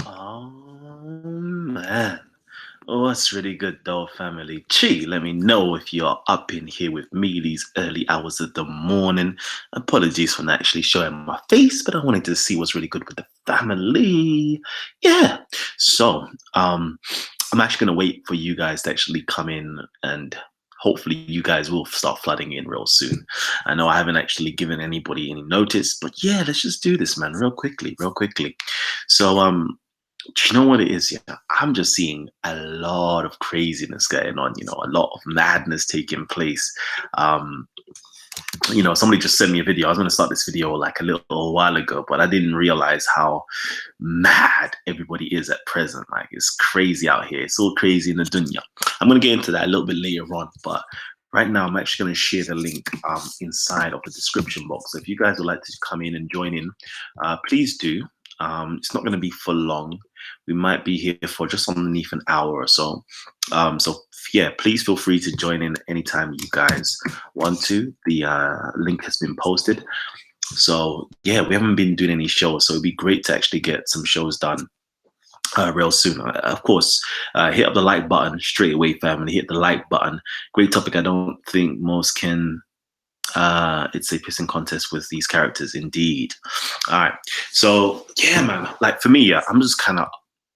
Oh man. Oh, that's really good though, family. Chi, let me know if you're up in here with me these early hours of the morning. Apologies for not actually showing my face, but I wanted to see what's really good with the family. Yeah. So, I'm actually gonna wait for you guys to actually come in and hopefully you guys will start flooding in real soon. I know I haven't actually given anybody any notice, but yeah, let's just do this, man, real quickly, real quickly. So, do you know what it is? Yeah, I'm just seeing a lot of craziness going on. A lot of madness taking place. Um, Somebody just sent me a video. I was going to start this video like a little while ago, but I didn't realize how mad everybody is at present. Like it's crazy out here. It's all crazy in the dunya. I'm going to get into that a little bit later on, but right now I'm actually going to share the link inside of the description box. So if you guys would like to come in and join in, please do. It's not going to be for long. We might be here for just underneath an hour or so. So yeah, please feel free to join in anytime you guys want to. The link has been posted. So yeah, we haven't been doing any shows, so it'd be great to actually get some shows done real soon. Of course, hit up the like button straight away, family. Hit the like button. Great topic. I don't think most can. It's a pissing contest with these characters, indeed. All right. So yeah, man. Like for me, yeah, I'm just kind of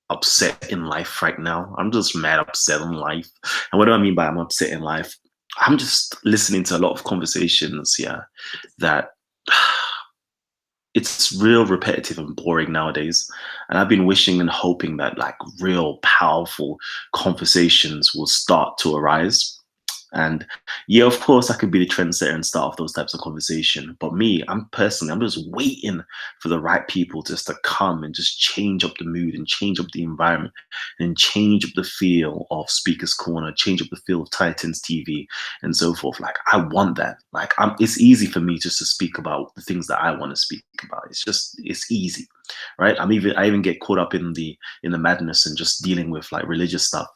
upset in life right now. I'm just mad upset in life. And what do I mean by I'm upset in life? I'm just listening to a lot of conversations, yeah, that it's real repetitive and boring nowadays. And I've been wishing and hoping that like real powerful conversations will start to arise. And yeah, of course, I could be the trendsetter and start off those types of conversation. But me, I'm just waiting for the right people just to come and just change up the mood and change up the environment and change up the feel of Speaker's Corner, change up the feel of Titans TV and so forth. Like I want that. Like it's easy for me just to speak about the things that I want to speak about. It's easy, right? I even get caught up in the madness and just dealing with like religious stuff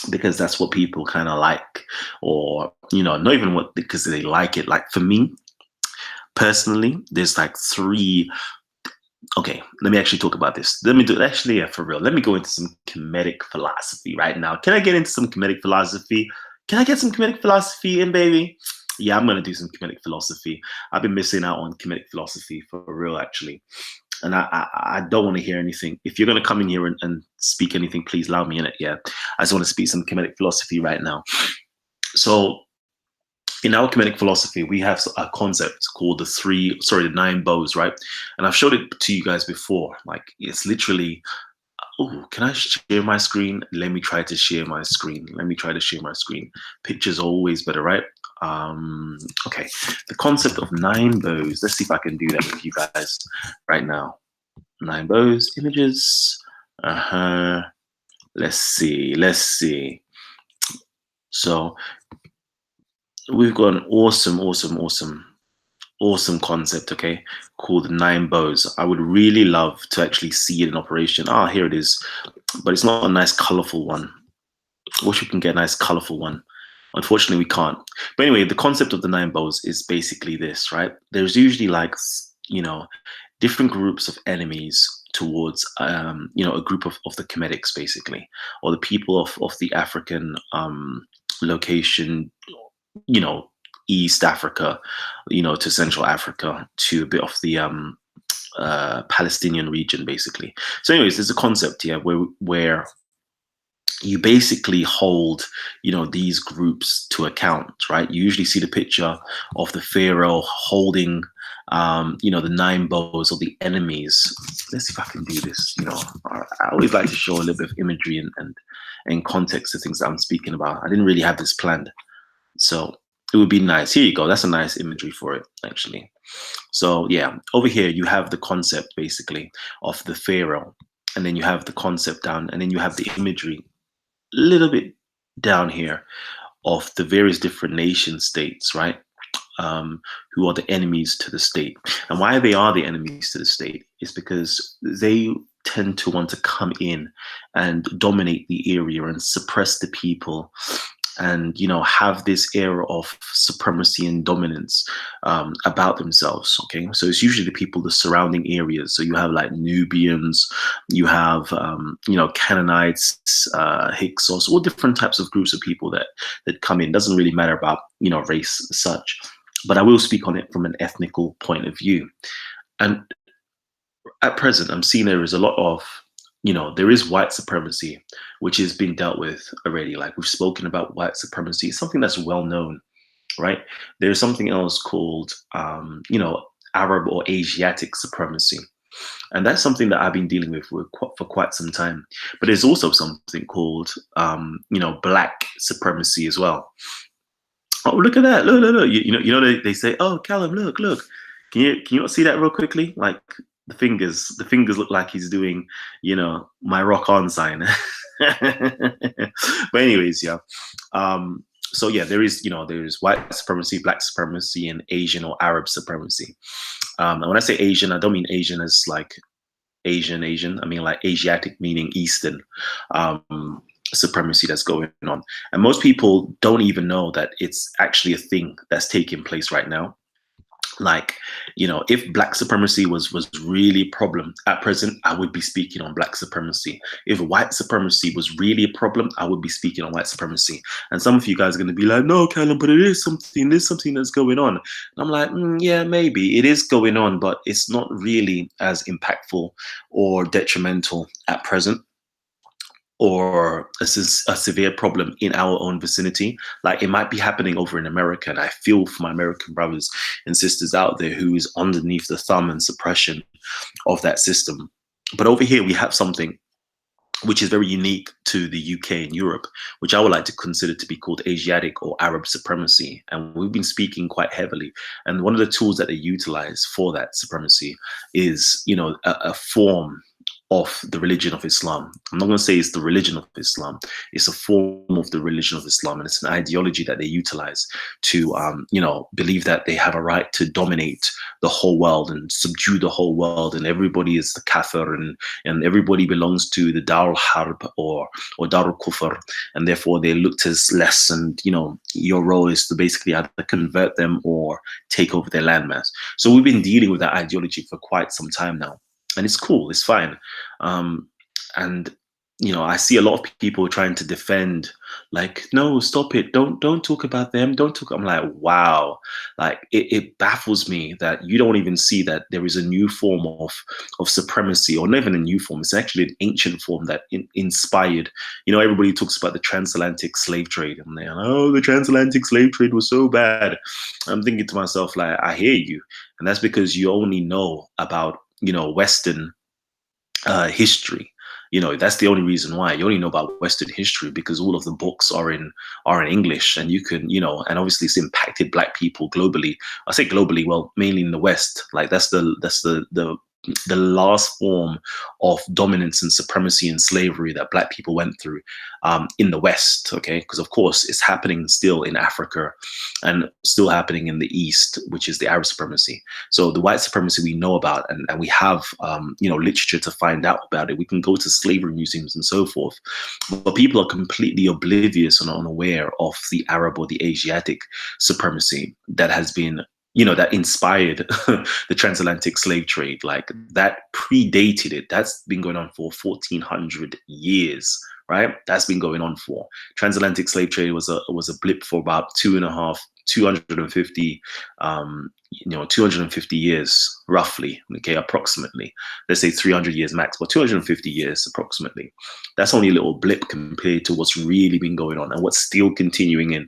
because that's what people kind of like, or not even what because they like it. Like for me personally, there's like three. Okay, let me actually talk about this. Let me do actually, yeah, for real. Let me go into some Kemetic philosophy right now. Can I get into some Kemetic philosophy? Can I get some Kemetic philosophy in, baby? Yeah, I'm gonna do some Kemetic philosophy. I've been missing out on Kemetic philosophy for real, actually. And I don't want to hear anything. If you're going to come in here and speak anything, please allow me in it. Yeah, I just want to speak some Kemetic philosophy right now. So in our Kemetic philosophy, we have a concept called the nine bows, right? And I've showed it to you guys before. Like it's literally, oh, can I share my screen? Let me try to share my screen. Let me try to share my screen. Pictures are always better, right? Okay, the concept of nine bows. Let's see if I can do that with you guys right now. Nine bows, images. Let's see. Let's see. So we've got an awesome concept, okay, called nine bows. I would really love to actually see it in operation. Ah, here it is. But it's not a nice colorful one. I wish we can get a nice colorful one. Unfortunately, we can't. But anyway, the concept of the nine bows is basically this, right? There's usually like, different groups of enemies towards, a group of the Kemetics, basically, or the people of the African location, you know, East Africa, to Central Africa, to a bit of the Palestinian region, basically. So, anyways, there's a concept here where you basically hold these groups to account, right? You usually see the picture of the pharaoh holding the nine bows or the enemies. Let's see if I can do this. I always like to show a little bit of imagery and context to things that I'm speaking about. I didn't really have this planned, so it would be nice. Here you go. That's a nice imagery for it, actually. So yeah, over here you have the concept basically of the pharaoh, and then you have the concept down, and then you have the imagery little bit down here of the various different nation states, right? Who are the enemies to the state. And why they are the enemies to the state is because they tend to want to come in and dominate the area and suppress the people and have this era of supremacy and dominance about themselves. Okay, so it's usually the people, the surrounding areas. So you have like Nubians, you have Canaanites, Hyksos, all different types of groups of people that come in. Doesn't really matter about race as such, but I will speak on it from an ethnical point of view. And at present, I'm seeing there is a lot of, there is white supremacy, which is being dealt with already. Like we've spoken about white supremacy, it's something that's well known, right? There's something else called, Arab or Asiatic supremacy. And that's something that I've been dealing with for quite some time. But there's also something called, Black supremacy as well. Oh, look at that! Look, look, look! They say, "Oh, Callum, look, look! Can you not see that real quickly? Like the fingers look like he's doing, my rock on sign." But anyways, yeah. So yeah, there is white supremacy, black supremacy, and Asian or Arab supremacy. And when I say Asian, I don't mean Asian as like Asian. I mean like Asiatic, meaning Eastern. Supremacy that's going on, and most people don't even know that it's actually a thing that's taking place right now. Like, if black supremacy was really a problem at present, I would be speaking on black supremacy. If white supremacy was really a problem, I would be speaking on white supremacy. And some of you guys are going to be like, no, Callum, but there's something that's going on. And I'm like, yeah, maybe it is going on, but it's not really as impactful or detrimental at present, or a severe problem in our own vicinity. Like it might be happening over in America, and I feel for my American brothers and sisters out there who is underneath the thumb and suppression of that system. But over here, we have something which is very unique to the UK and Europe, which I would like to consider to be called Asiatic or Arab supremacy. And we've been speaking quite heavily. And one of the tools that they utilize for that supremacy is, a form of the religion of Islam. I'm not going to say it's the religion of Islam. It's a form of the religion of Islam, and it's an ideology that they utilize to, believe that they have a right to dominate the whole world and subdue the whole world, and everybody is the kafir, and everybody belongs to the Dar al-Harb or Dar al-Kufr, and therefore they're looked as less. And your role is to basically either convert them or take over their landmass. So we've been dealing with that ideology for quite some time now. And it's cool, it's fine. And I see a lot of people trying to defend, like, no, stop it, don't talk about them, don't talk. I'm like, wow, like it baffles me that you don't even see that there is a new form of supremacy, or not even a new form. It's actually an ancient form that inspired. Everybody talks about the transatlantic slave trade, and they're like, oh, the transatlantic slave trade was so bad. I'm thinking to myself, like, I hear you, and that's because you only know about Western history. That's the only reason why you only know about Western history, because all of the books are in English, and you can, and obviously it's impacted Black people globally. I say globally, well, mainly in the West. Like that's the last form of dominance and supremacy and slavery that Black people went through in the West. Okay, because of course it's happening still in Africa and still happening in the East, which is the Arab supremacy. So the white supremacy we know about, and we have literature to find out about it. We can go to slavery museums and so forth, but people are completely oblivious and unaware of the Arab or the Asiatic supremacy that has been, that inspired the transatlantic slave trade. Like that predated it. That's been going on for 1400 years, right? That's been going on for. Transatlantic slave trade was a blip for about 250 years roughly. Okay, approximately. Let's say 300 years max, but 250 years approximately. That's only a little blip compared to what's really been going on and what's still continuing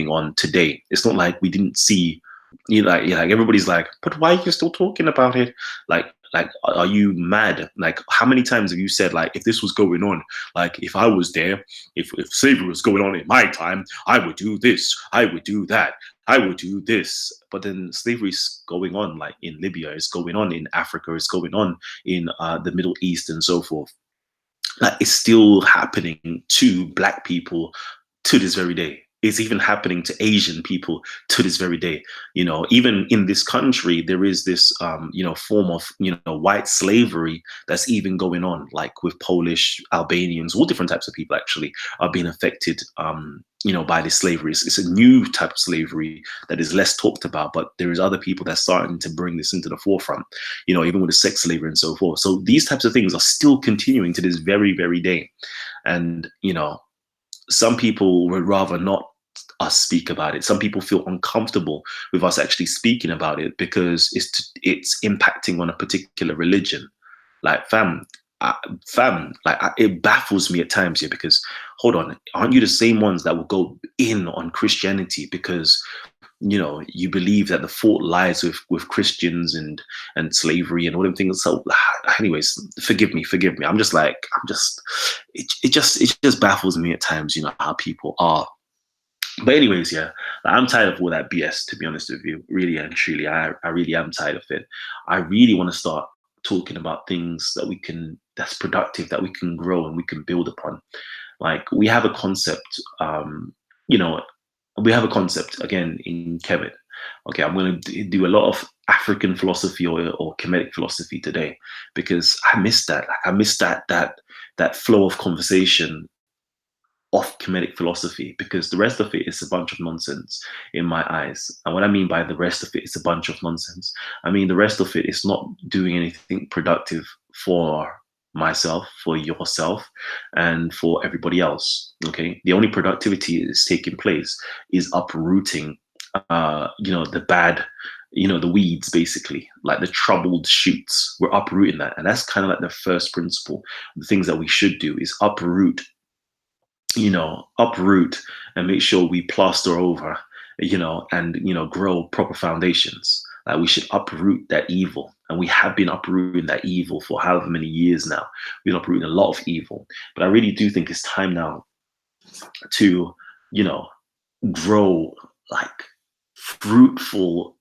on today. It's not like we didn't see, like everybody's like, but why are you still talking about it? Like, are you mad? Like, how many times have you said, like, if this was going on, like, if I was there, if slavery was going on in my time, I would do this, I would do that, I would do this. But then slavery's going on, like in Libya, it's going on in Africa, it's going on in the Middle East and so forth. Like, it's still happening to Black people to this very day. it's even happening to Asian people to this very day. Even in this country, there is this, form of, white slavery that's even going on, like with Polish, Albanians, all different types of people actually are being affected, by this slavery. It's a new type of slavery that is less talked about, but there is other people that's starting to bring this into the forefront, even with the sex slavery and so forth. So these types of things are still continuing to this very, very day. And, some people would rather not us speak about it. Some people feel uncomfortable with us actually speaking about it because it's impacting on a particular religion. Like, it baffles me at times here, because hold on, aren't you the same ones that will go in on Christianity because you believe that the fault lies with Christians and slavery and all them things? So anyways, forgive me. It just baffles me at times, how people are. But anyways, yeah, I'm tired of all that BS, to be honest with you. Really and truly, I really am tired of it. I really want to start talking about things that's productive, that we can grow and we can build upon. Like, we have a concept, you know, we have a concept again in Kemet. Okay, I'm going to do a lot of African philosophy or Kemetic philosophy today, because I miss that. Like, I miss that flow of conversation of Kinetic philosophy, because the rest of it is a bunch of nonsense in my eyes. And what I mean by the rest of it is a bunch of nonsense, I mean the rest of it is not doing anything productive for myself, for yourself, and for everybody else. Okay, the only productivity that is taking place is uprooting, the bad, the weeds, basically, like the troubled shoots. We're uprooting that, and that's kind of like the first principle. The things that we should do is uproot and make sure we plaster over, and grow proper foundations. Like, we should uproot that evil, and we have been uprooting that evil for however many years now. We've been uprooting a lot of evil, but I really do think it's time now to, grow like fruitful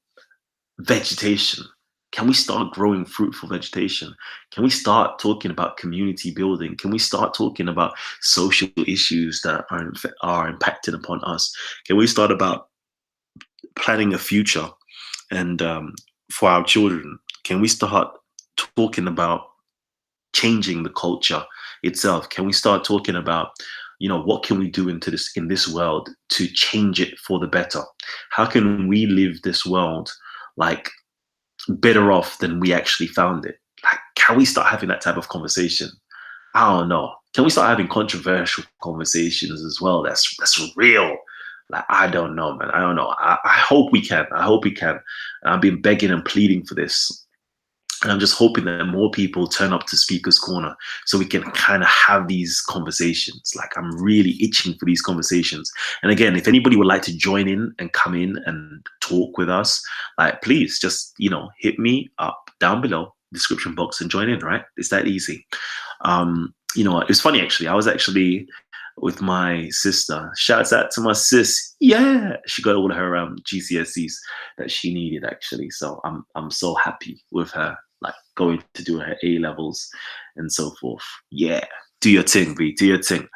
vegetation. Can we start growing fruitful vegetation? Can we start talking about community building? Can we start talking about social issues that are impacting upon us? Can we start about planning a future and for our children? Can we start talking about changing the culture itself? Can we start talking about, what can we do in this world to change it for the better? How can we live this world like better off than we actually found it? Like, can we start having that type of conversation? I don't know. Can we start having controversial conversations as well? That's real. Like, I don't know, man. I don't know. I hope we can. I hope we can. And I've been begging and pleading for this. And I'm just hoping that more people turn up to Speaker's Corner so we can kind of have these conversations. Like, I'm really itching for these conversations. And again, if anybody would like to join in and come in and talk with us, like, please just, hit me up down below, description box, and join in, right? It's that easy. It's funny, actually. I was actually with my sister. Shouts out to my sis. Yeah, she got all her GCSEs that she needed, actually. So I'm so happy with her, like, going to do her A levels and so forth. Yeah, do your thing, B. Do your thing.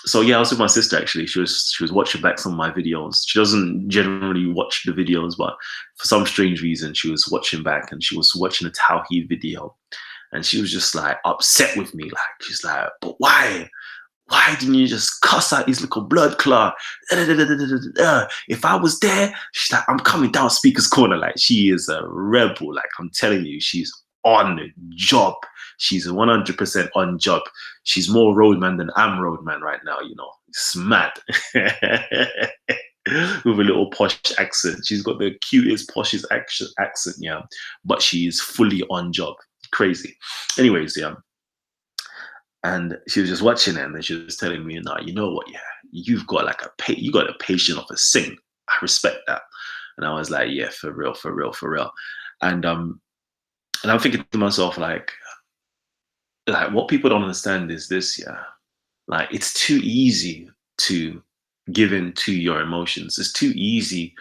So yeah, I was with my sister, actually. She was watching back some of my videos. She doesn't generally watch the videos, but for some strange reason, she was watching back, and she was watching a Tawheed video, and she was just like upset with me. Like, she's like, but why? Why didn't you just cuss out his little blood clot? If I was there, she's like, I'm coming down Speaker's Corner. Like, she is a rebel. Like, I'm telling you, she's on the job. She's 100% on job. She's more roadman than I'm roadman right now, It's mad. With a little posh accent. She's got the cutest, poshest accent, yeah. But she is fully on job. Crazy. Anyways, yeah. And she was just watching it, and then she was telling me, "No, you know what? Yeah, you've got like you got a patience of a saint. I respect that." And I was like, "Yeah, for real, for real, for real." And I'm thinking to myself, like what people don't understand is this, yeah. Like, it's too easy to give in to your emotions. It's too easy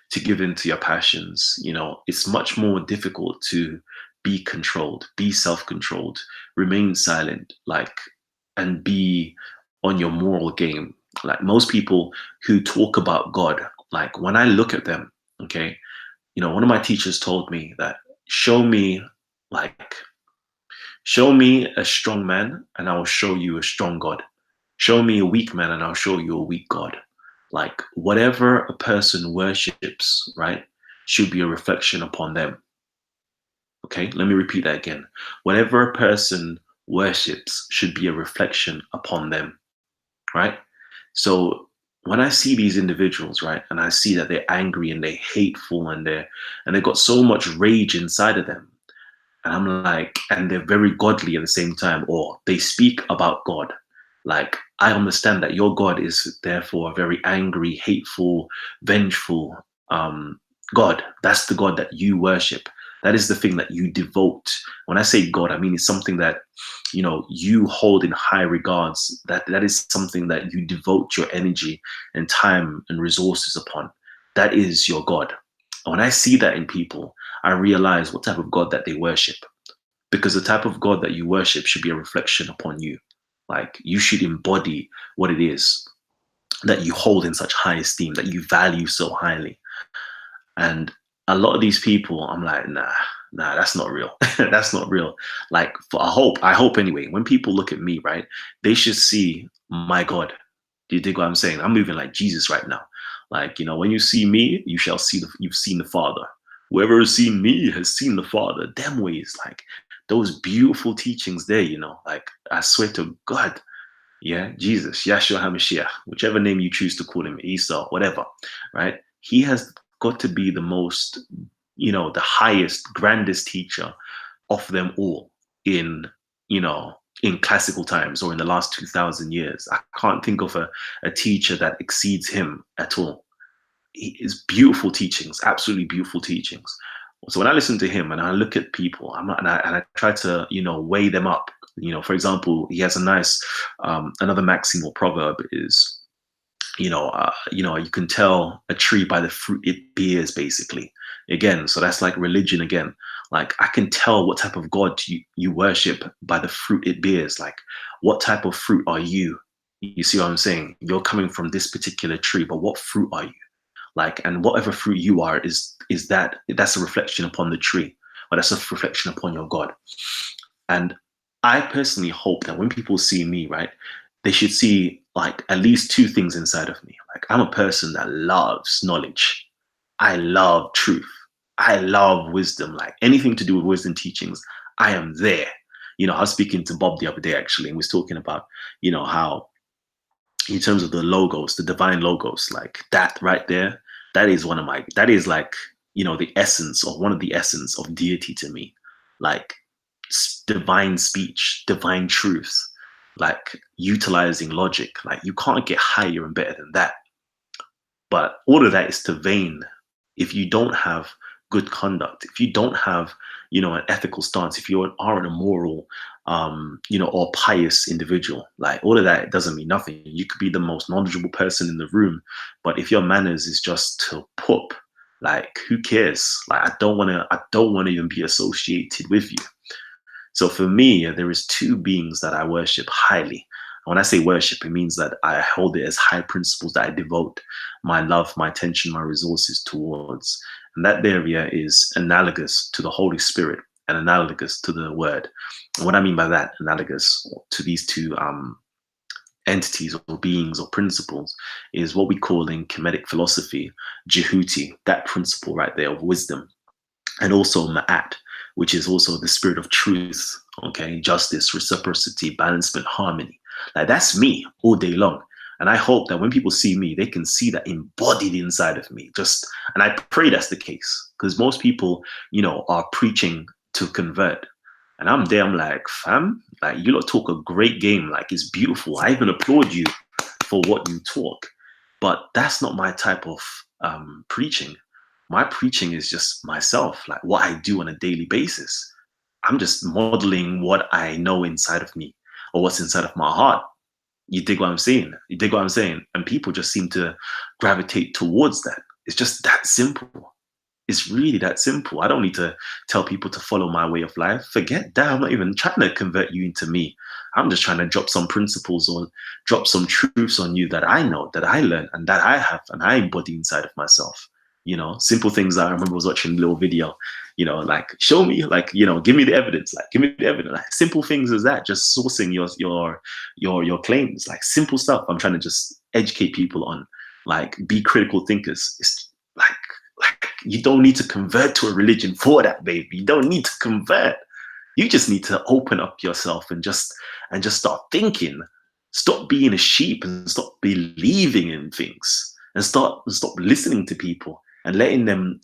to give in to your passions. It's much more difficult to be controlled, be self-controlled, remain silent, like, and be on your moral game. Like most people who talk about God, like when I look at them, okay, one of my teachers told me that show me like show me a strong man and I will show you a strong God. Show me a weak man and I'll show you a weak God. Like whatever a person worships, right, should be a reflection upon them. Okay, let me repeat that again. Whatever a person worships should be a reflection upon them, right? So when I see these individuals, right, and I see that they're angry and they're hateful and they've got so much rage inside of them, and I'm like, and they're very godly at the same time, or they speak about God. Like, I understand that your God is therefore a very angry, hateful, vengeful God. That's the God that you worship. That is the thing that you devote. When I say God, I mean it's something that you hold in high regards. That is something that you devote your energy and time and resources upon. That is your God. And when I see that in people, I realize what type of God that they worship. Because the type of God that you worship should be a reflection upon you. Like you should embody what it is that you hold in such high esteem, that you value so highly. And a lot of these people, I'm like, nah, that's not real. That's not real. Like, I hope anyway, when people look at me, right, they should see my God. Do you dig what I'm saying? I'm moving like Jesus right now. Like, when you see me, you've seen the Father. Whoever has seen me has seen the Father. Them ways, like those beautiful teachings there, like I swear to God, yeah, Jesus, Yahshua HaMashiach, whichever name you choose to call him, Esau, whatever, right? He has got to be the most, the highest, grandest teacher of them all in, in classical times or in the last 2,000 years. I can't think of a teacher that exceeds him at all. His beautiful teachings, absolutely beautiful teachings. So when I listen to him and I look at people, and I try to weigh them up. For example, he has a nice another maxim or proverb is you can tell a tree by the fruit it bears, basically. Again, so that's like religion again. Like I can tell what type of God you worship by the fruit it bears. Like what type of fruit are you? You see what I'm saying? You're coming from this particular tree, but what fruit are you? Like, and whatever fruit you are is that's a reflection upon the tree, or that's a reflection upon your God. And I personally hope that when people see me, right, they should see like at least two things inside of me. Like I'm a person that loves knowledge. I love truth. I love wisdom. Like anything to do with wisdom teachings, I am there. I was speaking to Bob the other day actually, and we was talking about, how in terms of the logos, the divine logos, like that right there, that is like, the essence or one of the essence of deity to me. Like divine speech, divine truth, like utilizing logic. Like you can't get higher and better than that. But all of that is to vain if you don't have good conduct, if you don't have, an ethical stance, if you aren't a moral, or pious individual. Like all of that, it doesn't mean nothing. You could be the most knowledgeable person in the room, but if your manners is just to poop, like who cares? Like I don't want to even be associated with you. So for me, there is two beings that I worship highly. When I say worship, it means that I hold it as high principles that I devote my love, my attention, my resources towards. And that area is analogous to the Holy Spirit and analogous to the Word. And what I mean by that, analogous to these two entities or beings or principles, is what we call in Kemetic philosophy, Jehuti, that principle right there of wisdom, and also Ma'at, which is also the spirit of truth, okay, justice, reciprocity, balancement, harmony. Like that's me all day long. And I hope that when people see me, they can see that embodied inside of me. And I pray that's the case, because most people, are preaching to convert. And I'm there, I'm like, fam, like you lot talk a great game, like it's beautiful. I even applaud you for what you talk. But that's not my type of preaching. My preaching is just myself, like what I do on a daily basis. I'm just modeling what I know inside of me or what's inside of my heart. You dig what I'm saying? You dig what I'm saying? And people just seem to gravitate towards that. It's just that simple. It's really that simple. I don't need to tell people to follow my way of life. Forget that. I'm not even trying to convert you into me. I'm just trying to drop some principles or drop some truths on you that I know, that I learned, and that I have, and I embody inside of myself. Simple things that I remember I was watching a little video, like show me, like, give me the evidence, like give me the evidence, like simple things as that, just sourcing your claims, like simple stuff. I'm trying to just educate people on, like, be critical thinkers. It's like you don't need to convert to a religion for that, baby. You don't need to convert. You just need to open up yourself and just start thinking. Stop being a sheep and stop believing in things, and stop listening to people and letting them,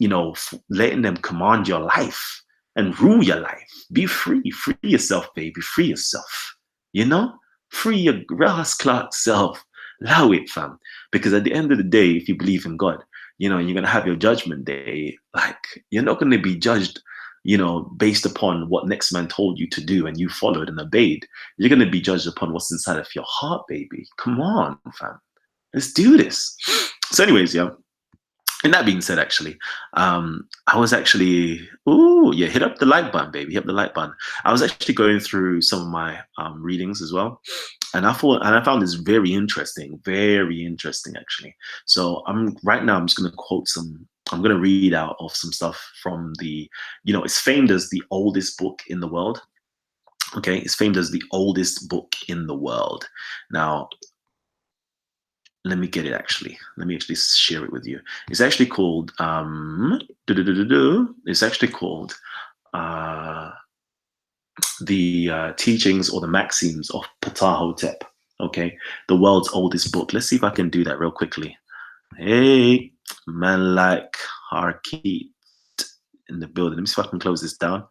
letting them command your life and rule your life. Be free. Free yourself, baby. Free yourself. Free your grass clock self. Allow it, fam. Because at the end of the day, if you believe in God, you're going to have your judgment day. Like, you're not going to be judged, based upon what next man told you to do and you followed and obeyed. You're going to be judged upon what's inside of your heart, baby. Come on, fam. Let's do this. So anyways, yeah. And that being said, actually, I was actually, hit up the like button, baby. Hit up the like button. I was actually going through some of my readings as well. And I found this very interesting actually. So right now I'm just going to I'm going to read out of some stuff from the, it's famed as the oldest book in the world. Okay, it's famed as the oldest book in the world. Now, let me get it actually. Let me actually share it with you. It's actually called, it's actually called the Teachings or the Maxims of Ptahhotep. Okay, the world's oldest book. Let's see if I can do that real quickly. Hey, man, like Harkeet in the building. Let me see if I can close this down.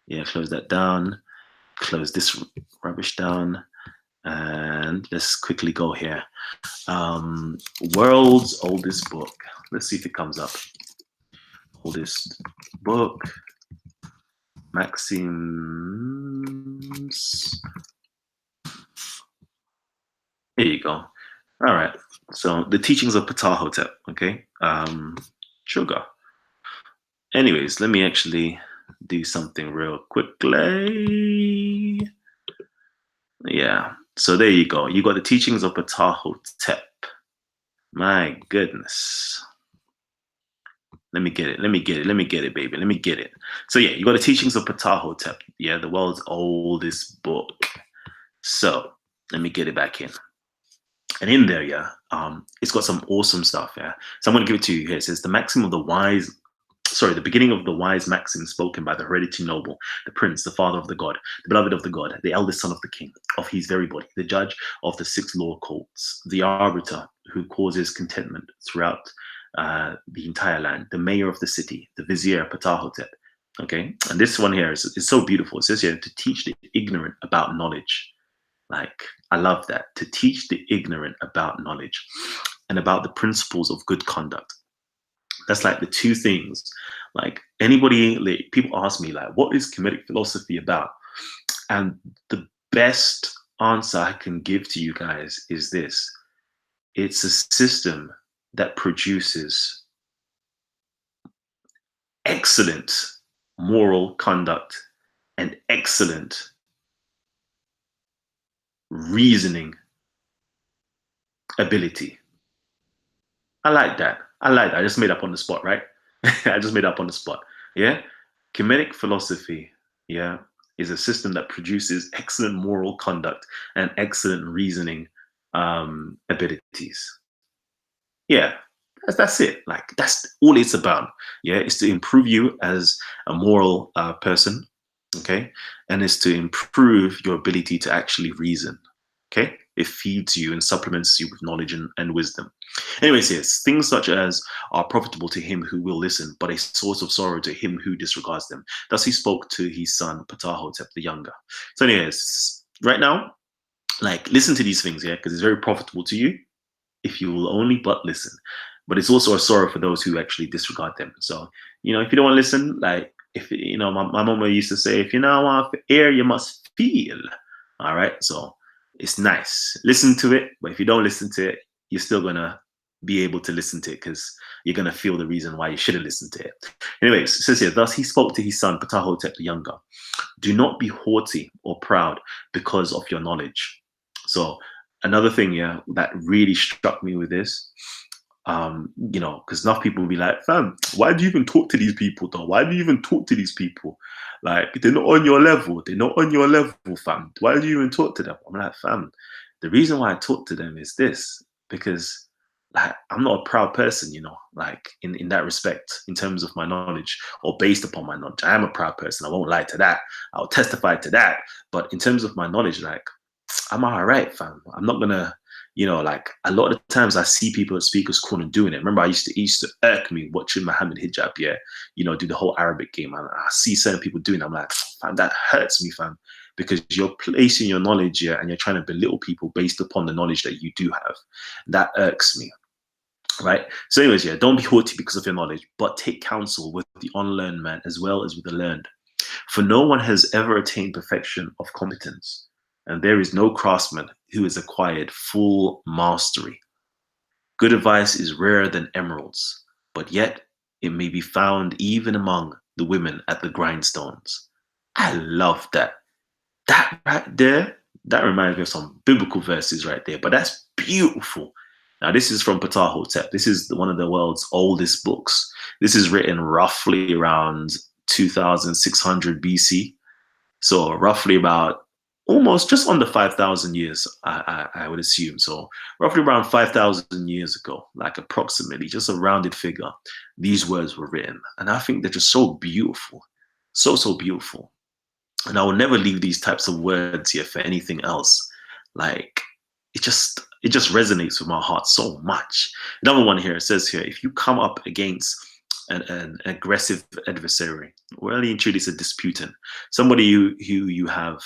Yeah, close that down. Close this rubbish down. And let's quickly go here. World's oldest book. Let's see if it comes up. Oldest book. Maxims. Here you go. All right. So the Teachings of Ptahhotep. Okay. Sugar. Anyways, let me actually do something real quickly. Yeah. So there you go. You got the Teachings of Ptahhotep. My goodness. Let me get it, baby. Let me get it. So yeah, you got the Teachings of Ptahhotep. Yeah, the world's oldest book. So let me get it back in. And in there, yeah, it's got some awesome stuff, yeah. So I'm going to give it to you here. It says, the beginning of the wise maxim spoken by the hereditary noble, the prince, the father of the god, the beloved of the god, the eldest son of the king, of his very body, the judge of the 6 law courts, the arbiter who causes contentment throughout the entire land, the mayor of the city, the vizier Ptahhotep. Okay, and this one here is so beautiful. It says here, to teach the ignorant about knowledge. Like, I love that. To teach the ignorant about knowledge and about the principles of good conduct. That's like the two things. Like, people ask me, like, what is Kemetic philosophy about? And the best answer I can give to you guys is this. It's a system that produces excellent moral conduct and excellent reasoning ability. I like that. I just made up on the spot, right? I just made up on the spot. Yeah. Kinetic philosophy, yeah, is a system that produces excellent moral conduct and excellent reasoning abilities. Yeah, that's it. Like, that's all it's about. Yeah, it's to improve you as a moral person. Okay, and it's to improve your ability to actually reason. Okay, it feeds you and supplements you with knowledge and wisdom. Anyways, yes, things such as are profitable to him who will listen, but a source of sorrow to him who disregards them. Thus he spoke to his son Ptahhotep the younger. So anyways, right now, like, listen to these things, yeah, because it's very profitable to you if you will only but listen. But it's also a sorrow for those who actually disregard them. So, if you don't want to listen, like, if my mama used to say, if you don't want to hear, you must feel. All right. So it's nice. Listen to it, but if you don't listen to it, you're still gonna be able to listen to it because you're going to feel the reason why you shouldn't listen to it. Anyways, it says here, thus he spoke to his son, Ptahhotep the younger. Do not be haughty or proud because of your knowledge. So another thing, yeah, that really struck me with this, because enough people will be like, fam, why do you even talk to these people though? Why do you even talk to these people? Like, they're not on your level. They're not on your level, fam. Why do you even talk to them? I'm like, fam, the reason why I talk to them is this, because like I'm not a proud person, like in that respect, in terms of my knowledge or based upon my knowledge. I am a proud person. I won't lie to that. I'll testify to that. But in terms of my knowledge, like I'm all right, fam. I'm not gonna, like a lot of the times I see people at speakers corner doing it. Remember, it used to irk me watching Muhammad Hijab, yeah, do the whole Arabic game. And I see certain people doing it. I'm like, fam, that hurts me, fam, because you're placing your knowledge, yeah, and you're trying to belittle people based upon the knowledge that you do have. That irks me. Right. So, anyways, yeah, don't be haughty because of your knowledge, but take counsel with the unlearned man as well as with the learned. For no one has ever attained perfection of competence, and there is no craftsman who has acquired full mastery. Good advice is rarer than emeralds, but yet it may be found even among the women at the grindstones. I love that. That right there, that reminds me of some biblical verses right there, but that's beautiful. Now, this is from Ptahhotep. This is one of the world's oldest books. This is written roughly around 2600 BC. So roughly about almost just under 5,000 years, I would assume. So roughly around 5,000 years ago, like approximately, just a rounded figure, these words were written. And I think they're just so beautiful, so, so beautiful. And I will never leave these types of words here for anything else. Like, it just resonates with my heart so much. Another one here, it says here, if you come up against an aggressive adversary, really and truly it's a disputant, somebody who you have,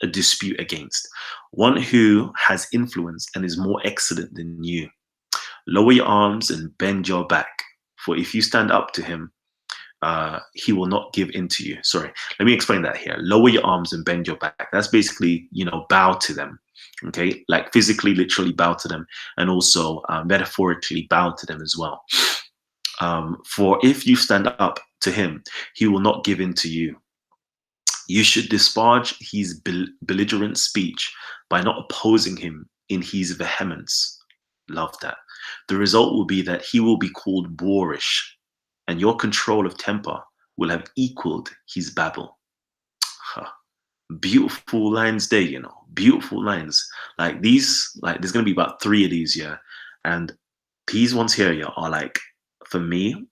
a dispute against, one who has influence and is more excellent than you, lower your arms and bend your back, for if you stand up to him, he will not give in to you. Sorry, let me explain that here. Lower your arms and bend your back. That's basically, bow to them. Okay, like physically, literally bow to them, and also metaphorically bow to them as well. For if you stand up to him, he will not give in to you. You should disparage his belligerent speech by not opposing him in his vehemence. Love that. The result will be that he will be called boorish, and your control of temper will have equaled his babble. Huh. Beautiful lines there, beautiful lines. Like these, like there's gonna be about 3 of these, yeah. And these ones here, yeah, are like, for me,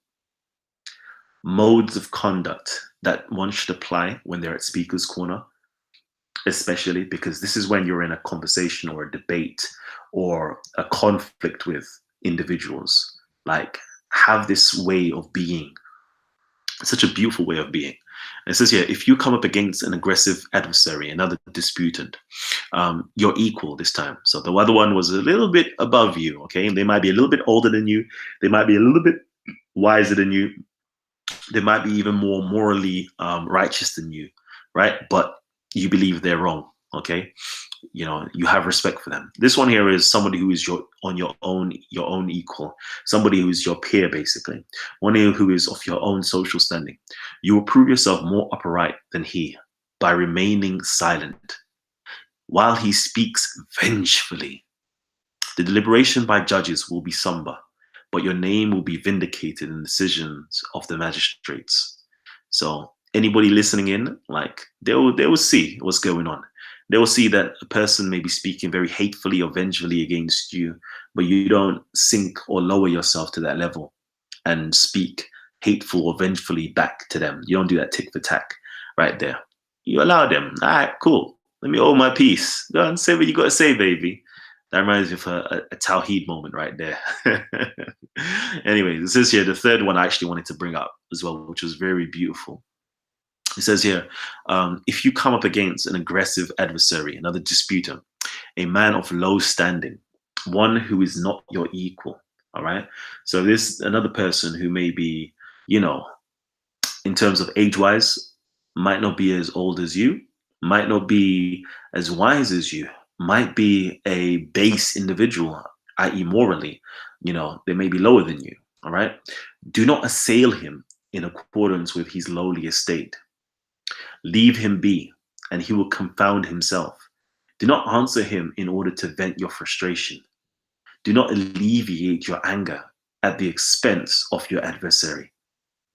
modes of conduct that one should apply when they're at speaker's corner, especially because this is when you're in a conversation or a debate or a conflict with individuals. Like, have this way of being, such a beautiful way of being. And it says here, if you come up against an aggressive adversary, another disputant, you're equal this time. So the other one was a little bit above you, okay? And they might be a little bit older than you. They might be a little bit wiser than you. They might be even more morally righteous than you, right? But you believe they're wrong, okay? You have respect for them. This one here is somebody who is your own equal, somebody who is your peer, basically, one who is of your own social standing. You will prove yourself more upright than he by remaining silent while he speaks vengefully. The deliberation by judges will be somber, but your name will be vindicated in the decisions of the magistrates. So anybody listening in, like they will see what's going on. They will see that a person may be speaking very hatefully or vengefully against you, but you don't sink or lower yourself to that level and speak hateful or vengefully back to them. You don't do that tick for tack right there. You allow them. All right, cool. Let me hold my peace. Go and say what you got to say, baby. That reminds me of a Tawheed moment right there. Anyway, this is here the third one I actually wanted to bring up as well, which was very beautiful. It says here, if you come up against an aggressive adversary, another disputant, a man of low standing, one who is not your equal, all right? So this another person who may be, in terms of age-wise, might not be as old as you, might not be as wise as you, might be a base individual, i.e. morally, They may be lower than you. All right. Do not assail him in accordance with his lowly estate. Leave him be, and he will confound himself. Do not answer him in order to vent your frustration. Do not alleviate your anger at the expense of your adversary.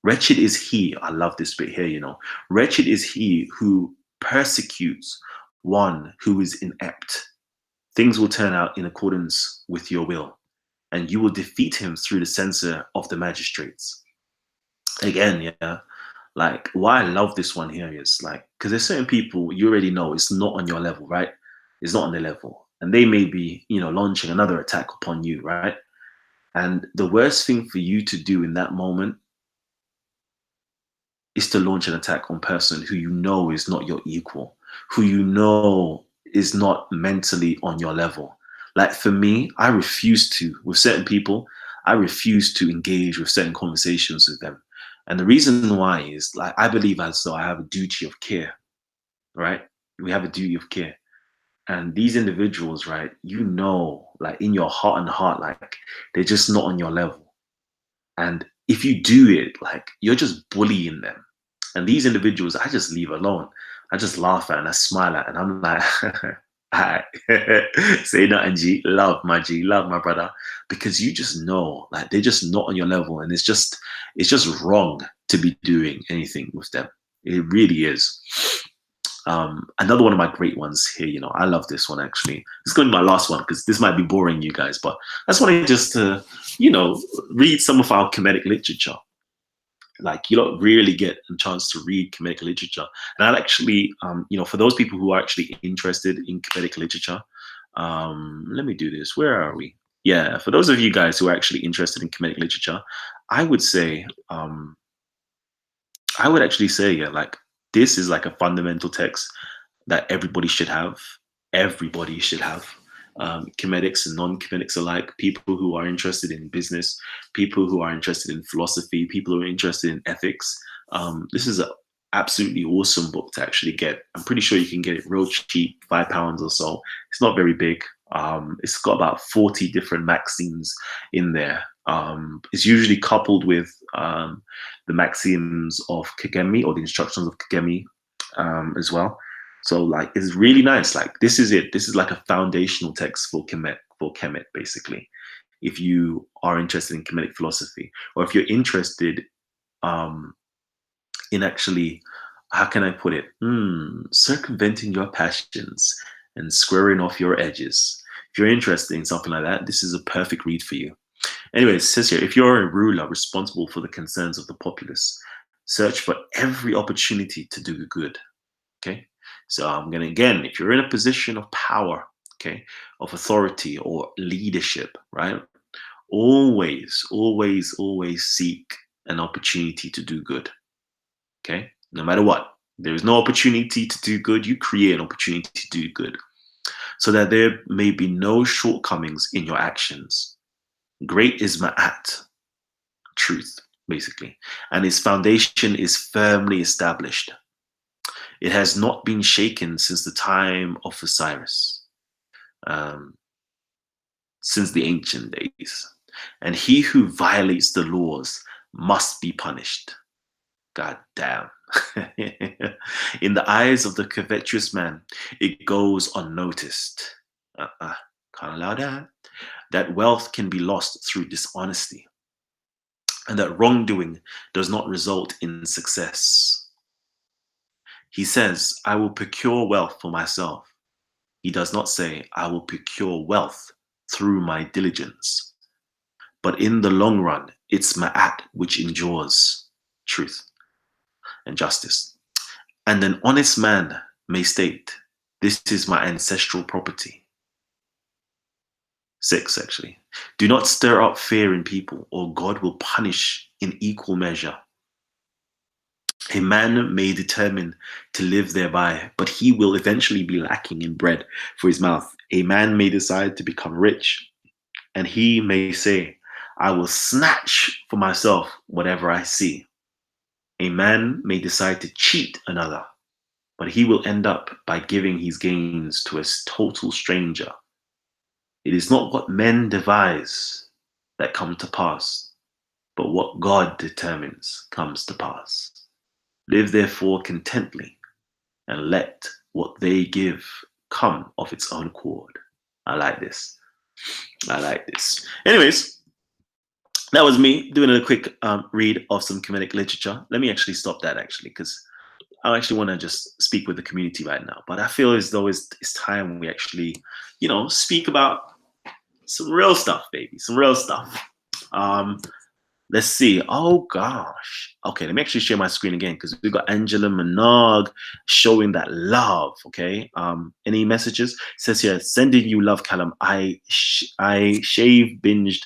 Wretched is he, I love this bit here. Wretched is he who persecutes one who is inept. Things will turn out in accordance with your will, and you will defeat him through the censor of the magistrates. Again, yeah, like why I love this one here is like, because there's certain people you already know it's not on your level, right? It's not on their level. And they may be, launching another attack upon you, right? And the worst thing for you to do in that moment is to launch an attack on a person who you know is not your equal, who you know is not mentally on your level. Like for me, I refuse to, with certain people, I refuse to engage with certain conversations with them. And the reason why is like I believe as though I have a duty of care, right? We have a duty of care. And these individuals, right, like in your heart and heart, like they're just not on your level. And if you do it, like you're just bullying them. And these individuals, I just leave alone. I just laugh at and I smile at, and I'm like, "Alright, say nothing, G, love my brother," because you just know, like they're just not on your level, and it's just wrong to be doing anything with them. It really is. Another one of my great ones here, I love this one actually. It's going to be my last one because this might be boring you guys, but I just wanted just to, read some of our Kemetic literature. Like you don't really get a chance to read Kemetic literature. And I'll actually, for those people who are actually interested in Kemetic literature, let me do this. Where are we? Yeah, for those of you guys who are actually interested in Kemetic literature, I would say, I would actually say, yeah, like this is like a fundamental text that everybody should have. Everybody should have. Chemetics and non-chemetics alike, people who are interested in business, people who are interested in philosophy, people who are interested in ethics. This is an absolutely awesome book to actually get. I'm pretty sure you can get it real cheap, £5 or so. It's not very big. It's got about 40 different maxims in there. It's usually coupled with the maxims of Kagemi or the instructions of Kagemi as well. So like it's really nice. Like this is it. This is like a foundational text for Kemet, basically. If you are interested in Kemetic philosophy, or if you're interested in actually, how can I put it? Circumventing your passions and squaring off your edges. If you're interested in something like that, this is a perfect read for you. Anyway, it says here, if you're a ruler responsible for the concerns of the populace, search for every opportunity to do good. Okay. So I'm going to, again, if you're in a position of power, okay, of authority or leadership, right? Always, always, always seek an opportunity to do good. Okay. No matter what, there is no opportunity to do good. You create an opportunity to do good so that there may be no shortcomings in your actions. Great is Ma'at, truth, basically, and its foundation is firmly established. It has not been shaken since the time of Osiris, um, since the ancient days. And he who violates the laws must be punished. God damn. In the eyes of the covetous man, it goes unnoticed. Can't allow that. That wealth can be lost through dishonesty, and that wrongdoing does not result in success. He says, I will procure wealth for myself. He does not say, I will procure wealth through my diligence. But in the long run, it's Ma'at which endures truth and justice. And an honest man may state, this is my ancestral property. 6, actually. Do not stir up fear in people, or God will punish in equal measure. A man may determine to live thereby, but he will eventually be lacking in bread for his mouth. A man may decide to become rich, and he may say, I will snatch for myself whatever I see. A man may decide to cheat another, but he will end up by giving his gains to a total stranger. It is not what men devise that come to pass, but what God determines comes to pass. Live therefore contently, and let what they give come of its own accord. I like this. I like this. Anyways, that was me doing a quick read of some Kemetic literature. Let me actually stop that actually, because I actually want to just speak with the community right now. But I feel as though it's time we actually, speak about some real stuff, baby, some real stuff. Um, Let's see. Oh gosh. Okay, let me actually share my screen again because we've got Angela Minogue showing that love. Okay. Any messages? It says here, sending you love, Callum. I binged.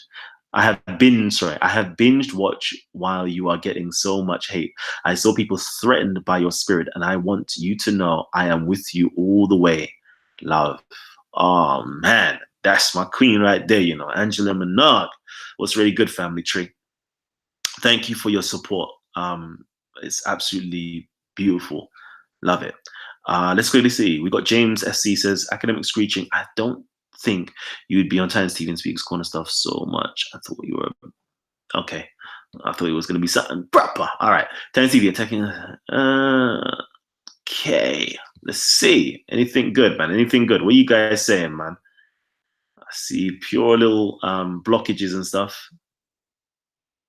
I have binged watch while you are getting so much hate. I saw people threatened by your spirit, and I want you to know I am with you all the way. Love. Oh man, that's my queen right there, Angela Minogue. What's really good, family tree. Thank you for your support. It's absolutely beautiful. Love it. Let's quickly see. We got James SC says, academic screeching. I don't think you would be on time, Stephen Speaks Corner stuff so much. I thought you were okay. I thought it was going to be something proper. All right. Time TV attacking. Okay. Let's see. Anything good, man? Anything good? What are you guys saying, man? I see pure little blockages and stuff.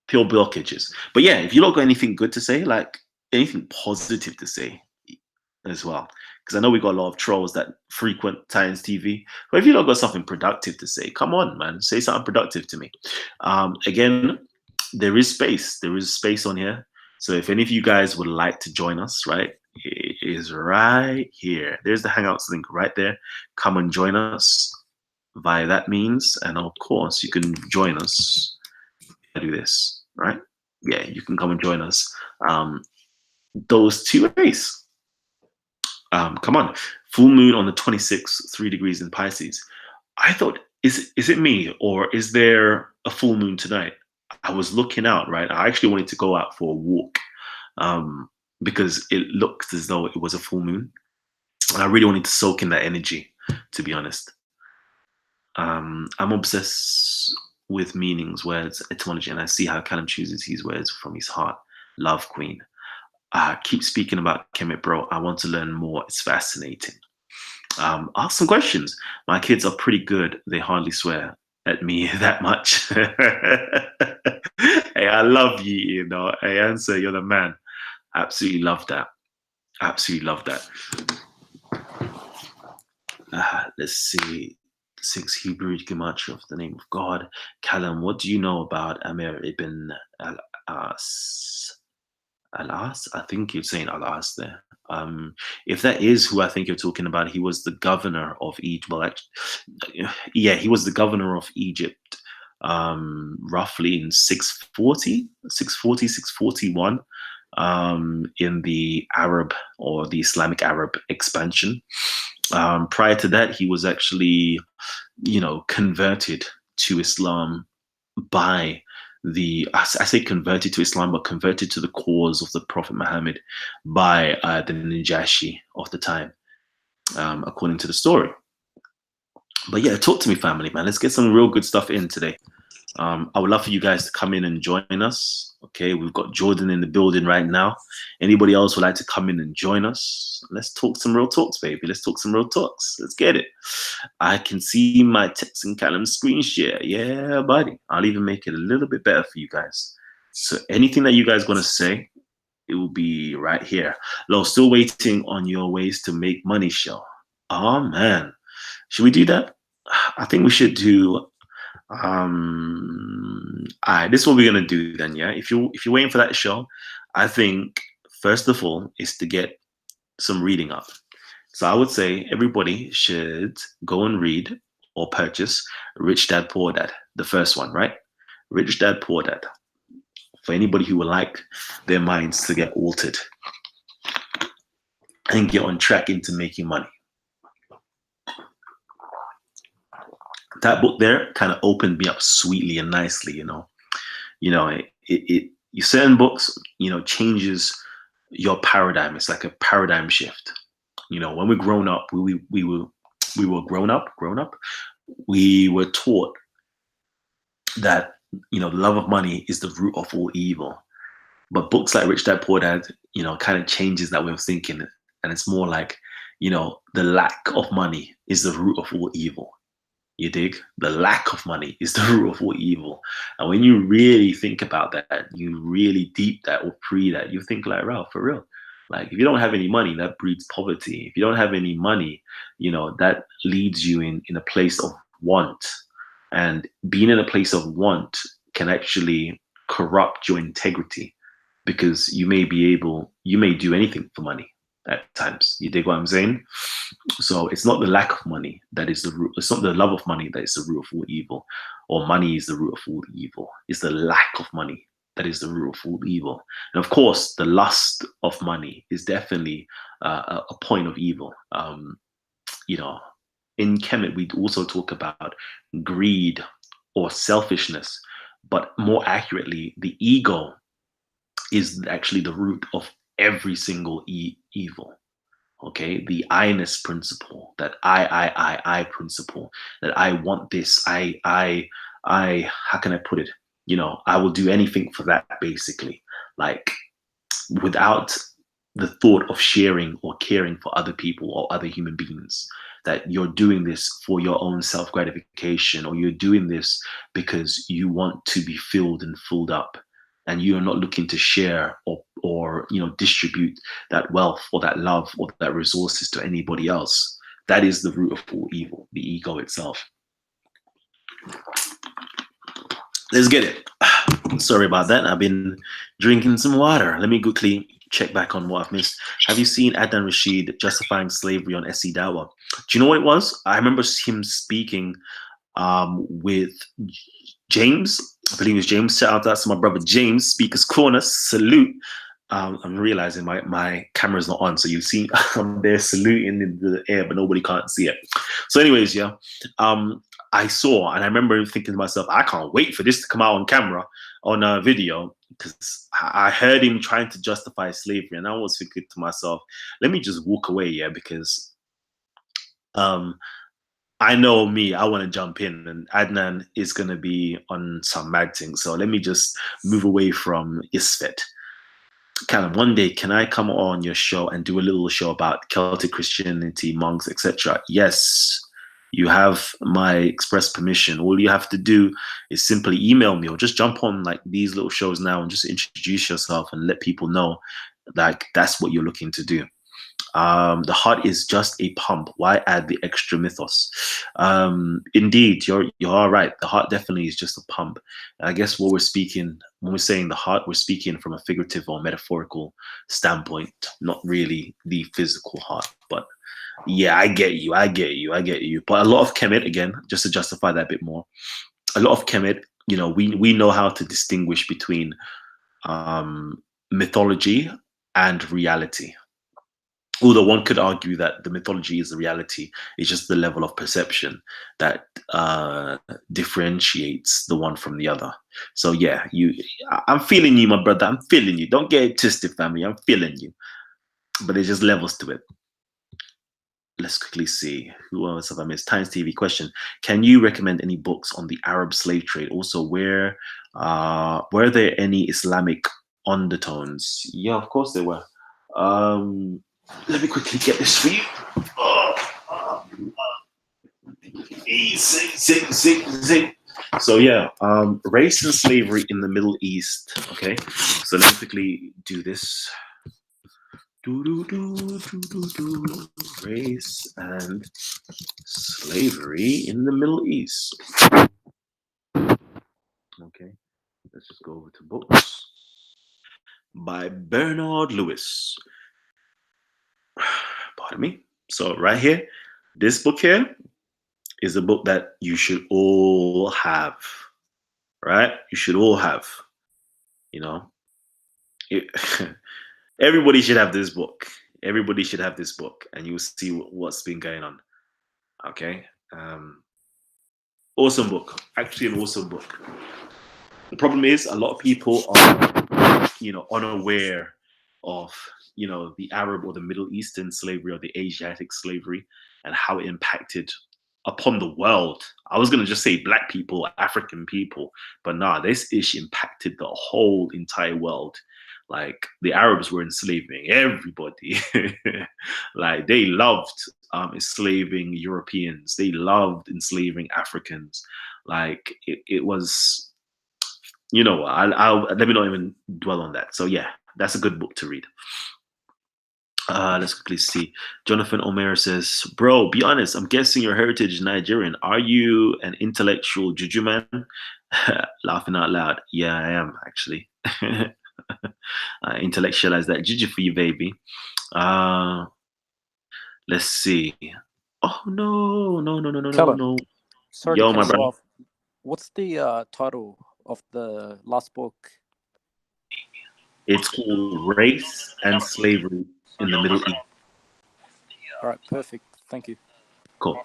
Pure blockages. But yeah, if you don't got anything good to say, like anything positive to say as well, because I know we got a lot of trolls that frequent Titans TV. But if you don't got something productive to say, come on, man, say something productive to me. Again, there is space. There is space on here. So if any of you guys would like to join us, right, it is right here. There's the Hangouts link right there. Come and join us via that means, and of course, you can join us. Do this, right? Yeah, you can come and join us. Those 2 ways. Come on. Full moon on the 26th, 3 degrees in Pisces. I thought, is it me or is there a full moon tonight? I was looking out, right? I actually wanted to go out for a walk because it looked as though it was a full moon. And I really wanted to soak in that energy, to be honest. I'm obsessed with meanings, words, etymology, and I see how Callum chooses his words from his heart. Love, Queen. Keep speaking about Kemet, bro. I want to learn more. It's fascinating. Ask some questions. My kids are pretty good. They hardly swear at me that much. Hey, I love you, Hey, Answer, you're the man. Absolutely love that. Absolutely love that. Let's see. 6 Hebrew gematria of the name of God. Kalam, what do you know about Amir ibn al-As? Al-As? I think you're saying Al-As there. If that is who I think you're talking about, he was the governor of Egypt. Well, actually, yeah, he was the governor of Egypt roughly in 640, 641 in the Arab or the Islamic Arab expansion. Prior to that, he was actually, converted to Islam by I say converted to Islam, but converted to the cause of the Prophet Muhammad by the Najashi of the time, according to the story. But yeah, talk to me, family, man. Let's get some real good stuff in today. I would love for you guys to come in and join us. Okay, we've got Jordan in the building right now. Anybody else would like to come in and join us? Let's talk some real talks, baby. Let's talk some real talks. Let's get it. I can see my text and Callum screen share. Yeah, buddy. I'll even make it a little bit better for you guys. So anything that you guys want to say, it will be right here. Lo, still waiting on your ways to make money show. Oh, man. Should we do that? I think we should do all right, this is what we're gonna do then. Yeah, if you're waiting for that show, I think first of all is to get some reading up. So I would say everybody should go and read or purchase Rich Dad Poor Dad, the first one, right? Rich Dad Poor Dad, for anybody who would like their minds to get altered and get on track into making money. That book there kind of opened me up sweetly and nicely, certain books, changes your paradigm. It's like a paradigm shift. When we're grown up, we were grown up. We were taught that the love of money is the root of all evil. But books like Rich Dad Poor Dad, kind of changes that way of thinking. And it's more like, the lack of money is the root of all evil. You dig? The lack of money is the root of all evil. And when you really think about that, you really deep that or pre that, you think like, wow, for real. Like if you don't have any money, that breeds poverty. If you don't have any money, that leads you in a place of want. And being in a place of want can actually corrupt your integrity because you may do anything for money at times. You dig what I'm saying? So it's not the lack of money that is the root. It's not the love of money that is the root of all evil, or money is the root of all evil. It's the lack of money that is the root of all evil. And of course, the lust of money is definitely a point of evil. You know, in Kemet, we also talk about greed or selfishness, but more accurately, the ego is actually the root of every single evil. Okay, the I-ness principle, that I principle, that I want this, how can I put it? I will do anything for that, basically, like without the thought of sharing or caring for other people or other human beings, that you're doing this for your own self gratification, or you're doing this because you want to be filled and filled up, and you're not looking to share or distribute that wealth or that love or that resources to anybody else. That is the root of all evil, the ego itself. Let's get it. Sorry about that. I've been drinking some water. Let me quickly check back on what I've missed. Have you seen Adnan Rashid justifying slavery on SC Dawa? Do you know what it was? I remember him speaking with James. I believe it was James. Shout out to my brother James, Speaker's Corner. Salute. I'm realizing my camera's not on, so you see I'm there saluting in the air, but nobody can't see it. So, anyways, yeah. I saw, and I remember thinking to myself, I can't wait for this to come out on camera, on a video, because I heard him trying to justify slavery, and I was thinking to myself, let me just walk away, yeah, because I know me, I want to jump in, and Adnan is going to be on some mad thing, so let me just move away from Isfet. Kalam, one day, can I come on your show and do a little show about Celtic Christianity, monks, etc.? Yes, you have my express permission. All you have to do is simply email me or just jump on like these little shows now and just introduce yourself and let people know like that's what you're looking to do. The heart is just a pump. Why add the extra mythos? Indeed, you are right. The heart definitely is just a pump. I guess what we're speaking when we're saying the heart, we're speaking from a figurative or metaphorical standpoint, not really the physical heart. But yeah, I get you. But a lot of Kemet, again, just to justify that a bit more, a lot of Kemet, we know how to distinguish between mythology and reality. Although one could argue that the mythology is the reality, it's just the level of perception that differentiates the one from the other. So yeah, I'm feeling you, my brother. I'm feeling you. Don't get it twisted, family. I'm feeling you. But there's just levels to it. Let's quickly see. Who else have I missed? Times TV question. Can you recommend any books on the Arab slave trade? Also, were there any Islamic undertones? Yeah, of course there were. Let me quickly get this for you. Zing. So yeah, race and slavery in the Middle East. Okay, so let me quickly do this. Race and slavery in the Middle East. Okay, let's just go over to books by Bernard Lewis. Pardon me. So right here, this book here is a book that you should all have, right? You should all have, everybody should have this book. Everybody should have this book, and you'll see what's been going on. Okay. Awesome book. Actually, an awesome book. The problem is a lot of people are, unaware of, the Arab or the Middle Eastern slavery or the Asiatic slavery and how it impacted upon the world. I was gonna just say black people, African people, but nah, this issue impacted the whole entire world. Like the Arabs were enslaving everybody. Like they loved enslaving Europeans. They loved enslaving Africans. Like it was, I'll let me not even dwell on that. So yeah, that's a good book to read. Let's quickly see. Jonathan Omer says, "Bro, be honest. I'm guessing your heritage is Nigerian. Are you an intellectual juju man?" Laughing out loud. Yeah, I am actually. Intellectualize that juju for you, baby. Let's see. Oh no, no, no, no, no, no, Kalam, no. sorry Yo, to my cut you brother. off. What's the title of the last book? It's called Race and Slavery in the Middle East. All right, perfect. Thank you. Cool.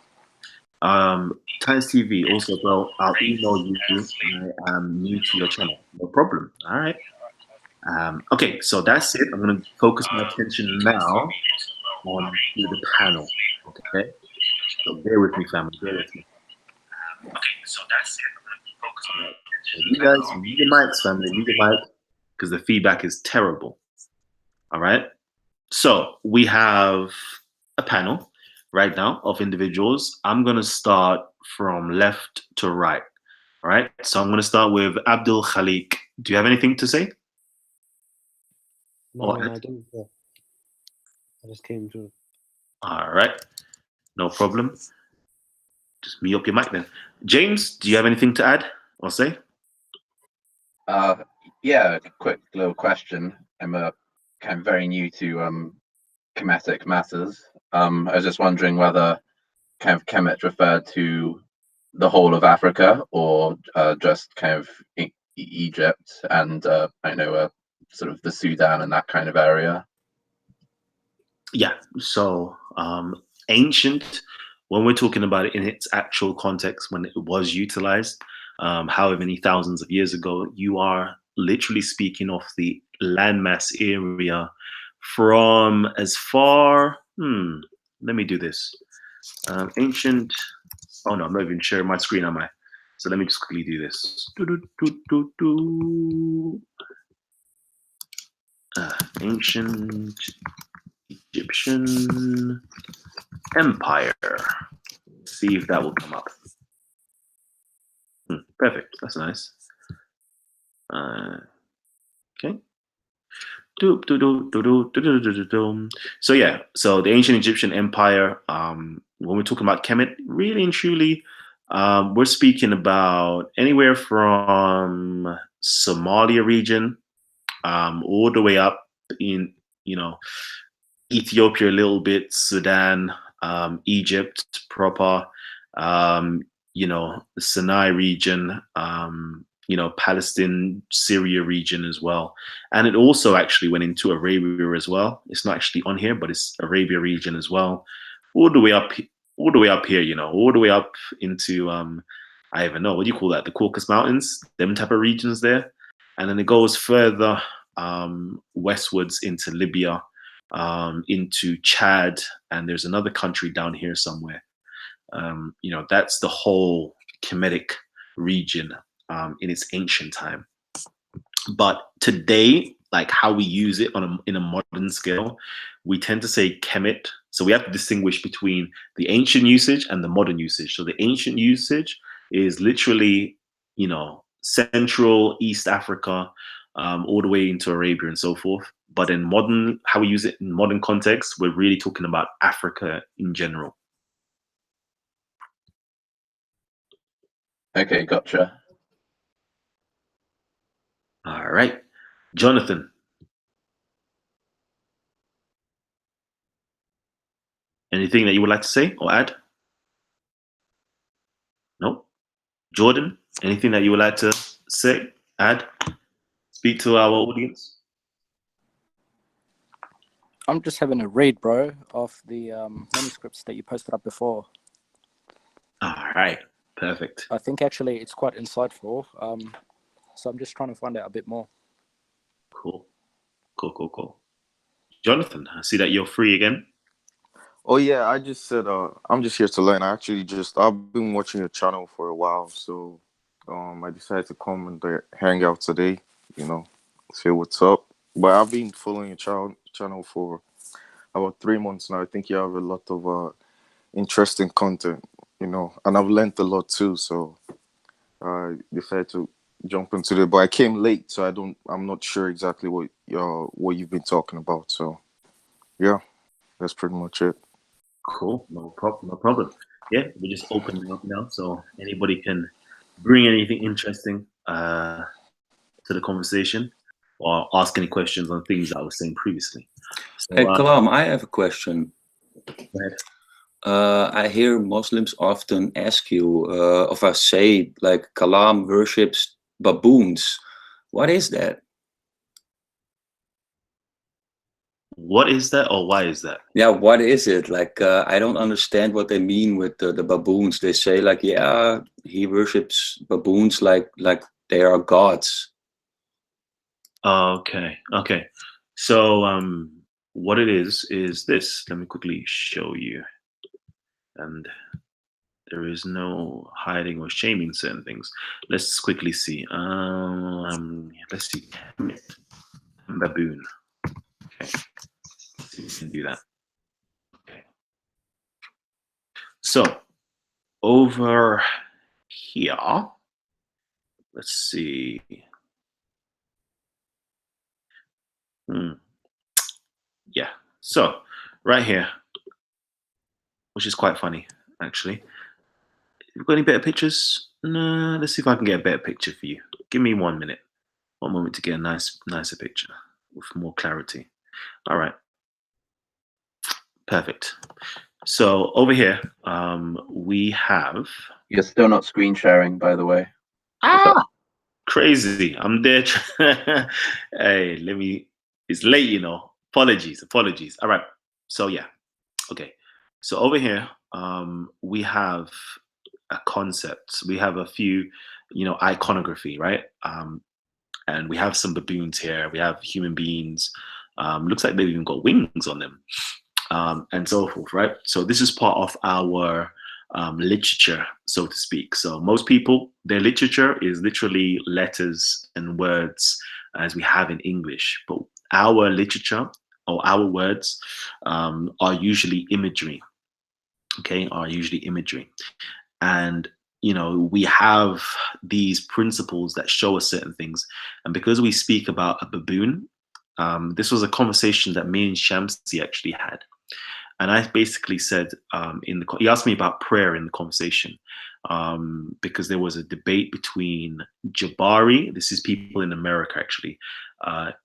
Times TV also, bro. I'll email you. I am new to your channel. No problem. All right. Okay, so that's it. I'm gonna focus my attention now on to the panel. Okay. So bear with me, family. Bear with me. Okay, so that's it. I'm gonna focus my attention. So you guys, mute your mics, family. Mute your mic, because the feedback is terrible. All right. So we have a panel right now of individuals. I'm gonna start from left to right. All right. So I'm gonna start with Abdul Khalik. Do you have anything to say? No, man, I didn't. I just came through. All right. No problem. Just mute up your mic then. James, do you have anything to add or say? Yeah, quick little question. I'm kind of very new to Kemetic matters. I was just wondering whether kind of Kemet referred to the whole of Africa or just kind of Egypt and I know sort of the Sudan and that kind of area. Yeah. So ancient, when we're talking about it in its actual context, when it was utilized, however many thousands of years ago, you are literally speaking of the landmass area from as far. Let me do this. Ancient. Oh no, I'm not even sharing my screen, am I? So let me just quickly do this. Ancient Egyptian Empire. See if that will come up. Perfect. That's nice. Okay. So yeah, so the ancient Egyptian empire, when we're talking about Kemet, really and truly, we're speaking about anywhere from Somalia region, all the way up in, Ethiopia a little bit, Sudan, Egypt proper, the Sinai region, Palestine, Syria region as well. And it also actually went into Arabia as well. It's not actually on here, but it's Arabia region as well. All the way up, all the way up here, all the way up into I even know, what do you call that? The Caucasus Mountains, them type of regions there. And then it goes further westwards into Libya, into Chad, and there's another country down here somewhere. That's the whole Kemetic region in its ancient time. But today, like how we use it in a modern scale, we tend to say Kemet. So we have to distinguish between the ancient usage and the modern usage. So the ancient usage is literally, Central East Africa, all the way into Arabia and so forth. But in modern, how we use it in modern context, we're really talking about Africa in general. Okay, gotcha. All right. Jonathan. Anything that you would like to say or add? No? Jordan, anything that you would like to say, add, speak to our audience? I'm just having a read, bro, of the manuscripts that you posted up before. All right, perfect. I think actually it's quite insightful. So I'm just trying to find out a bit more. Cool. Jonathan, I see that you're free again. Oh yeah, I just said I'm just here to learn. I've been watching your channel for a while, so I decided to come and hang out today, you know, say what's up. But I've been following your channel for about 3 months now. I think you have a lot of interesting content, and I've learned a lot too. So I decided to jump into it. But I came late, so I'm not sure exactly what you've been talking about. So yeah, that's pretty much it. Cool, no problem, no problem. Yeah, we're just opening up now, so anybody can bring anything interesting to the conversation or ask any questions on things that I was saying previously. So, Hey, Kalam, I have a question. go ahead. I hear Muslims often ask you, if I say like Kalam worships baboons. What is that? What is that, or why is that? Yeah, what is it? Like, I don't understand what they mean with the baboons. They say like, yeah, he worships baboons like they are gods. Okay, okay. So, what it is this. Let me quickly show you. And there is no hiding or shaming certain things. Let's quickly see. Let's see. Baboon. Okay, let's see if we can do that. Okay. So over here, let's see. Yeah. So right here, which is quite funny, actually. You've got any better pictures? No. Let's see if I can get a better picture for you. Give me 1 minute. 1 moment to get a nicer picture with more clarity. All right. Perfect. So over here, we have. You're still not screen sharing, by the way. Crazy. I'm there. Hey, it's late, Apologies. All right. So yeah. Okay. So over here, we have a concept. We have a few, iconography, right? And we have some baboons here. We have human beings. Looks like they've even got wings on them, and so forth, right? So this is part of our literature, so to speak. So most people, their literature is literally letters and words as we have in English, but our literature or our words are usually imagery. Okay, are usually imagery, and we have these principles that show us certain things, and because we speak about a baboon, this was a conversation that me and Shamsi actually had. And I basically said, he asked me about prayer in the conversation, because there was a debate between Jabari, this is people in America actually,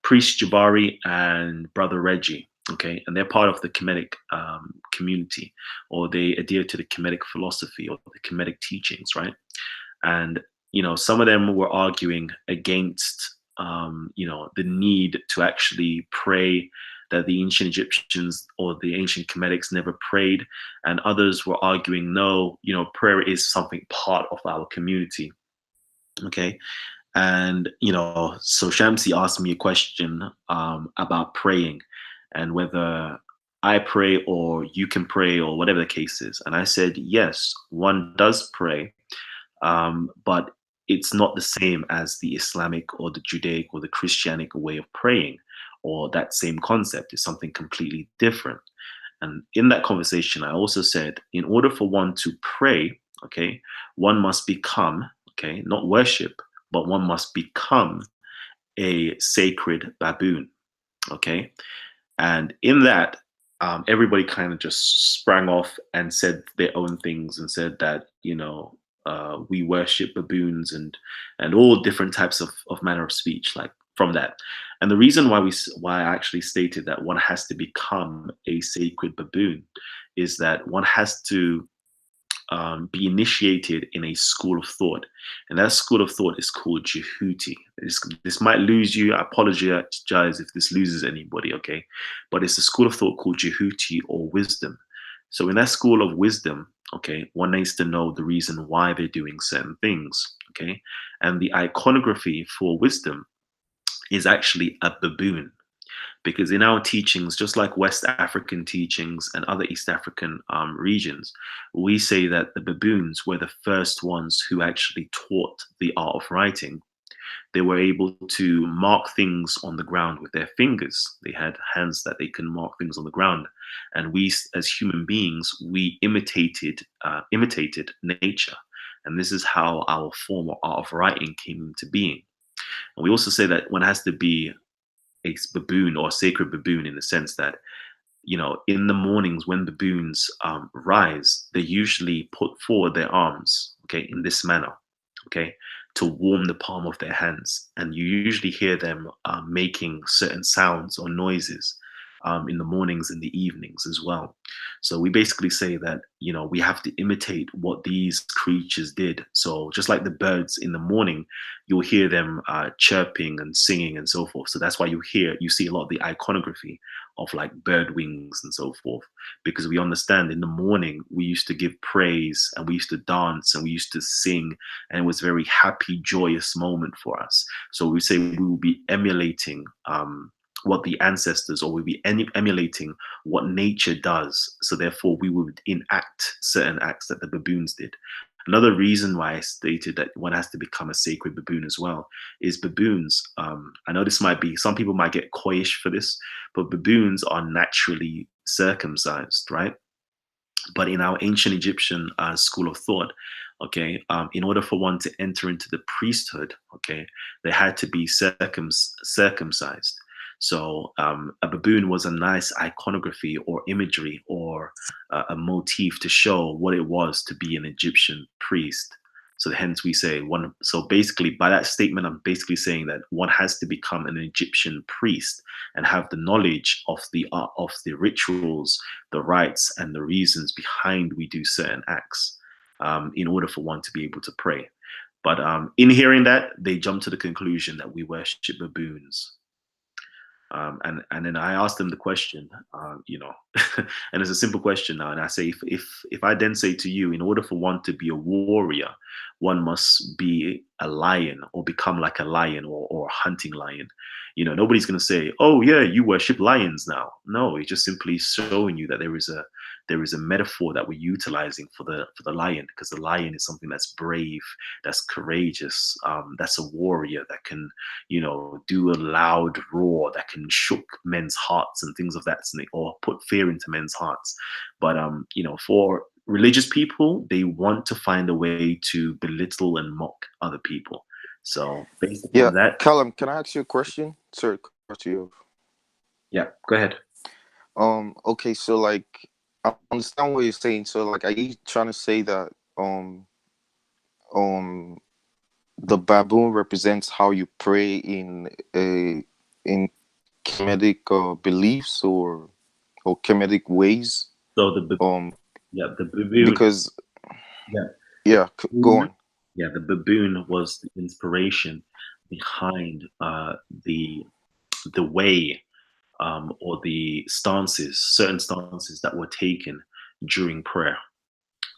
priest Jabari and brother Reggie, okay, and they're part of the Kinetic community, or they adhere to the Kinetic philosophy or the Kinetic teachings, right? And some of them were arguing against the need to actually pray, that the ancient Egyptians or the ancient Kemetics never prayed, and others were arguing, no, prayer is something part of our community. Okay. And so Shamsi asked me a question about praying and whether I pray or you can pray or whatever the case is. And I said, yes, one does pray, but it's not the same as the Islamic or the Judaic or the Christianic way of praying, or that same concept is something completely different. And in that conversation, I also said, in order for one to pray, okay, one must become, okay, not worship, but one must become a sacred baboon, okay? And in that, everybody kind of just sprang off and said their own things and said that, we worship baboons and all different types of manner of speech, like from that. And the reason why I actually stated that one has to become a sacred baboon is that one has to be initiated in a school of thought, and that school of thought is called Jehuti. This might lose you. I apologize if this loses anybody, okay? But it's a school of thought called Jehuti, or wisdom. So in that school of wisdom, okay, one needs to know the reason why they're doing certain things, okay? And the iconography for wisdom is actually a baboon. Because in our teachings, just like West African teachings and other East African regions, we say that the baboons were the first ones who actually taught the art of writing. They were able to mark things on the ground with their fingers. They had hands that they can mark things on the ground. And we, as human beings, we imitated nature. And this is how our form or art of writing came into being. And we also say that one has to be a baboon or a sacred baboon in the sense that, in the mornings when baboons rise, they usually put forward their arms, okay, in this manner, okay, to warm the palm of their hands. And you usually hear them making certain sounds or noises in the mornings and the evenings as well. So we basically say that, we have to imitate what these creatures did. So just like the birds in the morning, you'll hear them chirping and singing and so forth. So that's why you see a lot of the iconography of like bird wings and so forth, because we understand in the morning we used to give praise and we used to dance and we used to sing, and it was a very happy, joyous moment for us. So we say we will be emulating what the ancestors, or we'll be emulating what nature does. So therefore we would enact certain acts that the baboons did. Another reason why I stated that one has to become a sacred baboon as well is baboons. I know this might be, some people might get coyish for this, but baboons are naturally circumcised, right? But in our ancient Egyptian school of thought, okay, in order for one to enter into the priesthood, okay, they had to be circumcised. So a baboon was a nice iconography or imagery or a motif to show what it was to be an Egyptian priest. So hence we say one. So basically, by that statement, I'm basically saying that one has to become an Egyptian priest and have the knowledge of the art, of the rituals, the rites, and the reasons behind we do certain acts in order for one to be able to pray. But in hearing that, they jump to the conclusion that we worship baboons. And then I asked them the question, and it's a simple question now. And I say, if I then say to you, in order for one to be a warrior, one must be a lion or become like a lion or a hunting lion. Nobody's going to say, oh yeah, you worship lions now. No, it's just simply showing you that there is a metaphor that we're utilizing for the lion, because the lion is something that's brave, that's courageous, that's a warrior that can, do a loud roar that can shook men's hearts and things of that, or put fear into men's hearts. But for religious people, they want to find a way to belittle and mock other people. So based Yeah, on that, Callum, can I ask you a question? Sorry, to cut you off. yeah, go ahead. Okay, so like I understand what you're saying. So like, are you trying to say that the baboon represents how you pray in Kemetic beliefs or Kemetic ways? So the baboon, Because yeah, yeah, go on. yeah, the baboon was the inspiration behind the way or the certain stances that were taken during prayer.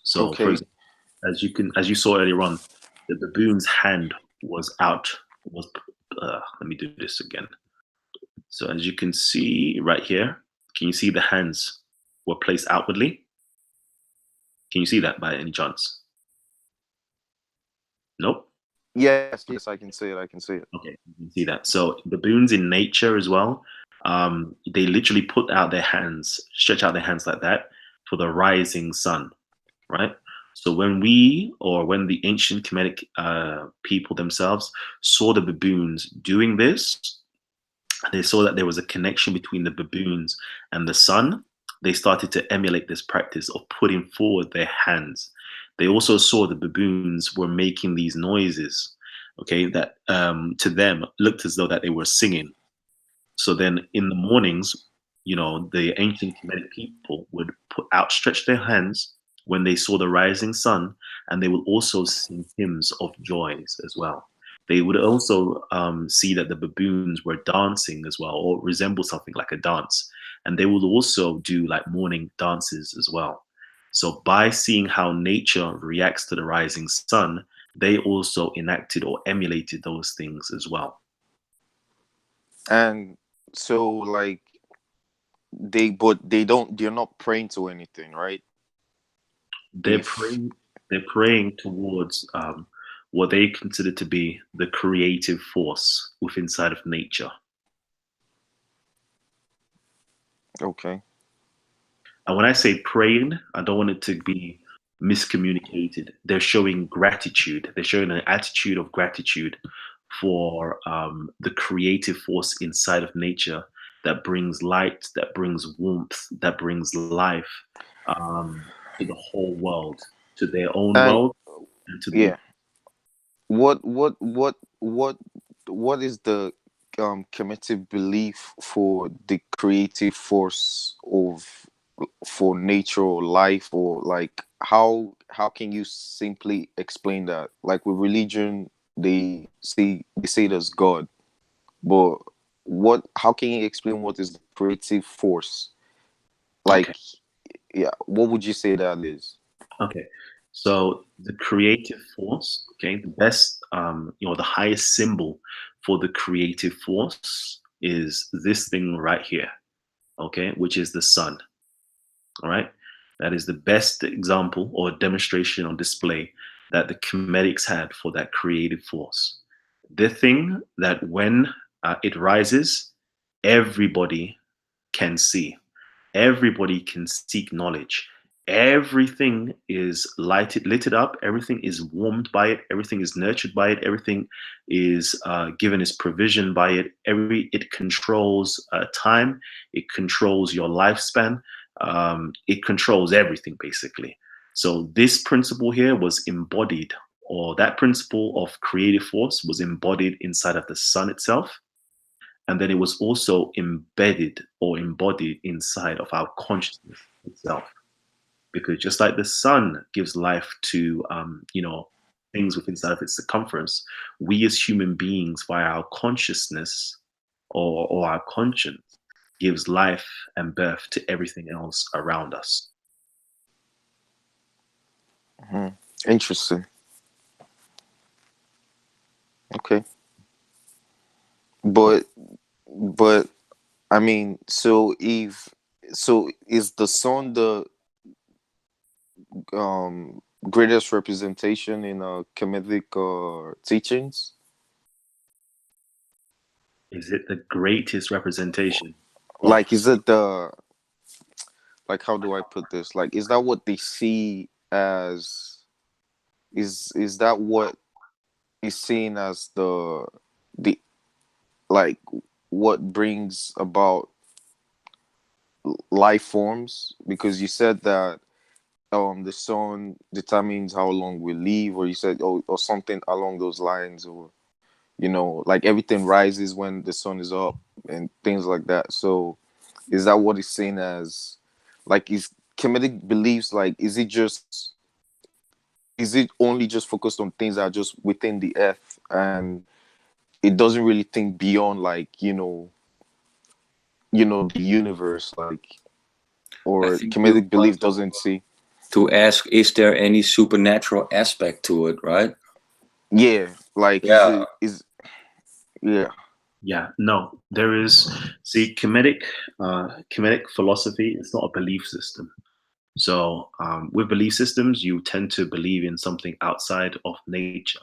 So, for Okay. example, as you saw earlier on, the baboon's hand was out. Let me do this again. So, as you can see right here, can you see the hands were placed outwardly? Can you see that by any chance? Nope. Yes, I can see it. Okay, you can see that. So baboons in nature as well, they literally put out their hands, stretch out their hands like that for the rising sun, right? So when the ancient Kemetic people themselves saw the baboons doing this, they saw that there was a connection between the baboons and the sun. They started to emulate this practice of putting forward their hands. They also saw the baboons were making these noises, okay, that to them looked as though that they were singing. So then in the mornings, the ancient Kemetic people would outstretch their hands when they saw the rising sun, and they would also sing hymns of joys as well. They would also see that the baboons were dancing as well, or resemble something like a dance. And they would also do like morning dances as well. So by seeing how nature reacts to the rising sun, they also enacted or emulated those things as well. And so like they're not praying to anything, right? They're If praying. They're praying towards what they consider to be the creative force within inside of nature. okay. And when I say praying, I don't want it to be miscommunicated. They're showing gratitude. They're showing an attitude of gratitude for the creative force inside of nature that brings light, that brings warmth, that brings life to the whole world, to their own And world, and to the. yeah, what what what what what is the committed belief for the creative force of for nature or life, or like how can you simply explain that? Like with religion, they say it as God, but what how can you explain what is the creative force? Okay. Like, yeah, what would you say that is? Okay. So the creative force, okay, the best, the highest symbol for the creative force is this thing right here, okay, which is the sun. All right. That is the best example or demonstration on display that the Kinetics had for that creative force. The thing that when it rises, everybody can see. Everybody can seek knowledge. Everything is lit up. Everything is warmed by it. Everything is nurtured by it. Everything is given its provision by it. It controls time. It controls your lifespan. It controls everything basically. So this principle here was embodied, or that principle of creative force was embodied inside of the sun itself, and then it was also embedded or embodied inside of our consciousness itself, because just like the sun gives life to things within inside of its circumference, we as human beings via our consciousness or our conscience gives life and birth to everything else around us. Mhm. Interesting. Okay. but but I mean, so is the sun the um greatest representation in Kemetic teachings? Is it the greatest representation of? Like, is it the, like, how do I put this? Like, is that what they see as, is that what is seen as the like what brings about life forms? Because you said that the sun determines how long we live, or you said, or something along those lines, or like everything rises when the sun is up and things like that. So is that what is seen as, like, is Kemetic beliefs, like, is it only just focused on things that are just within the earth, and it doesn't really think beyond, like, the universe, like, I or think you Kemetic want belief doesn't see? to ask, is there any supernatural aspect to it, right? Yeah, like, is Yeah. it is yeah. Yeah, no, there is. See, Kemetic philosophy is not a belief system. So, with belief systems, you tend to believe in something outside of nature.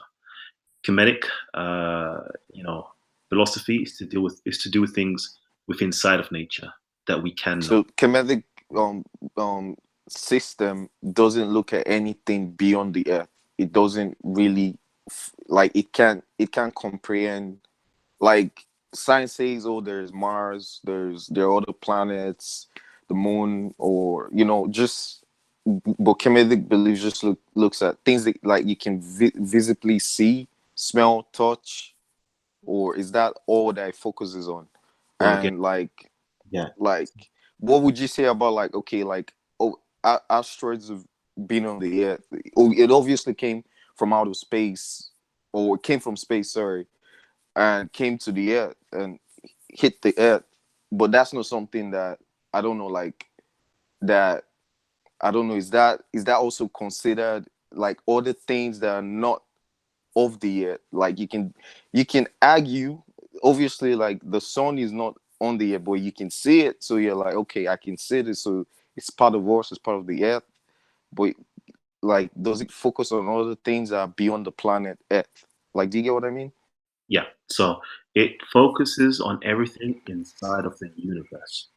Kemetic, uh, you know, philosophy is to do with things within inside of nature that we can know. So Kemetic um um system doesn't look at anything beyond the earth. It doesn't really like, it can't comprehend, like, science says, oh, there's Mars, there are other planets, the moon, or just, but Kemetic belief just looks at things that, like, you can visibly see, smell, touch, or is that all that it focuses on? So again, And yeah, like, what would you say about, like, okay, like, oh, asteroids have been on the earth? Oh, it obviously came from outer space, or it came from space, sorry, and came to the earth and hit the earth. But that's not something that, I don't know, like, that, I don't know, is that also considered, like, other things that are not of the earth? Like, you can argue, obviously, like, the sun is not on the earth, but you can see it. So you're like, okay, I can see this. So it's part of us, it's part of the earth. But like, does it focus on other things that are beyond the planet Earth? Like, do you get what I mean? Yeah. So it focuses on everything inside of the universe.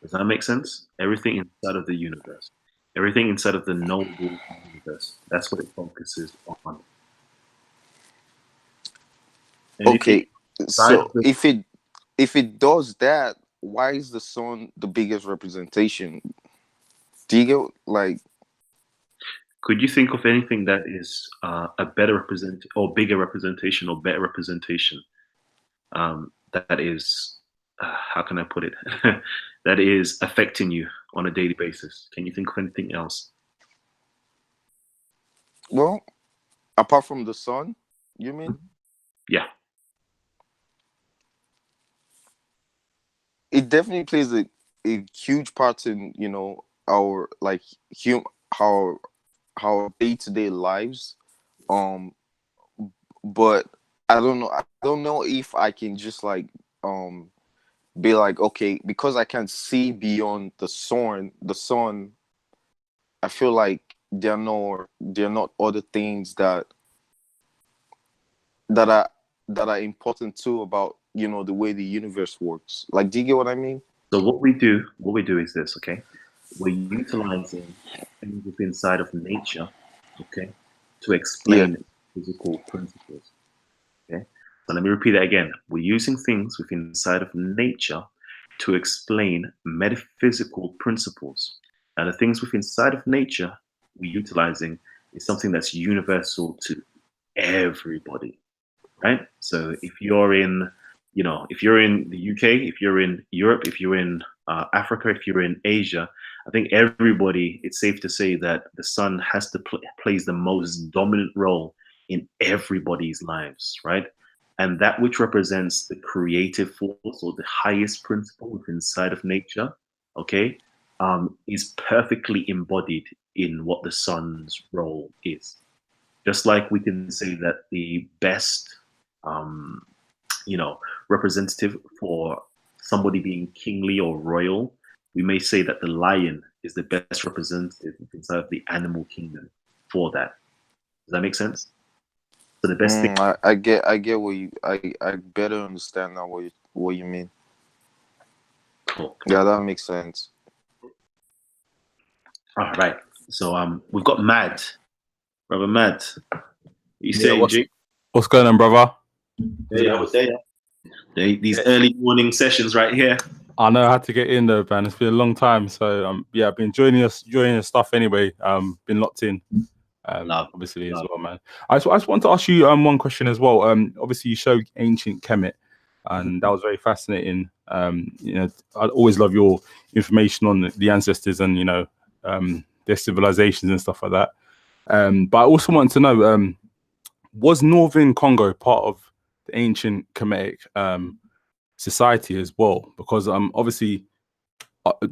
Does that make sense? Everything inside of the universe. Everything inside of the knowable universe. That's what it focuses on. Anything Okay, inside so of the if it does that, why is the sun the biggest representation? Do you get like? could you think of anything that is a better represent or bigger representation or better representation that is how can I put it that is affecting you on a daily basis? Can you think of anything else? Well, apart from the sun, you mean? Yeah. It definitely plays a huge part in, you know, our like how our day-to-day lives. Um but I don't know if I can just like be like, okay, because I can see beyond the sun, I feel like there are not other things that are that are important too about, you know, the way the universe works. Like, do you get what I mean? So what we do is this, okay? We're utilizing things within inside of nature, okay, to Yeah. explain physical principles. Okay. So let me repeat that again. We're using things within inside of nature to explain metaphysical principles. Now, the things within inside of nature we're utilizing is something that's universal to everybody, right? So if you're in, if you're in the UK, if you're in Europe, if you're in Africa, if you're in Asia, I think everybody, it's safe to say that the sun has to plays the most dominant role in everybody's lives, right? And that which represents the creative force or the highest principle within inside of nature, okay, is perfectly embodied in what the sun's role is. Just like we can say that the best, um, representative for somebody being kingly or royal, we may say that the lion is the best representative inside of the animal kingdom for that. Does that make sense? So the best thing. I get I better understand now what you mean. Cool. Yeah, that makes sense. All right. So we've got Mad, brother Mad. You Yeah, saying, G? what's going on, brother? Yeah, we're there. These early morning sessions right here. I know I had to get in though, man. It's been a long time, so yeah, I've been enjoying your stuff anyway. Been locked in, Love, obviously love. as well, man. I just want to ask you one question as well. Obviously you showed ancient Kemet, and that was very fascinating. I always love your information on the ancestors and their civilizations and stuff like that. But I also want to know, was Northern Congo part of the ancient Kemetic society as well? Because obviously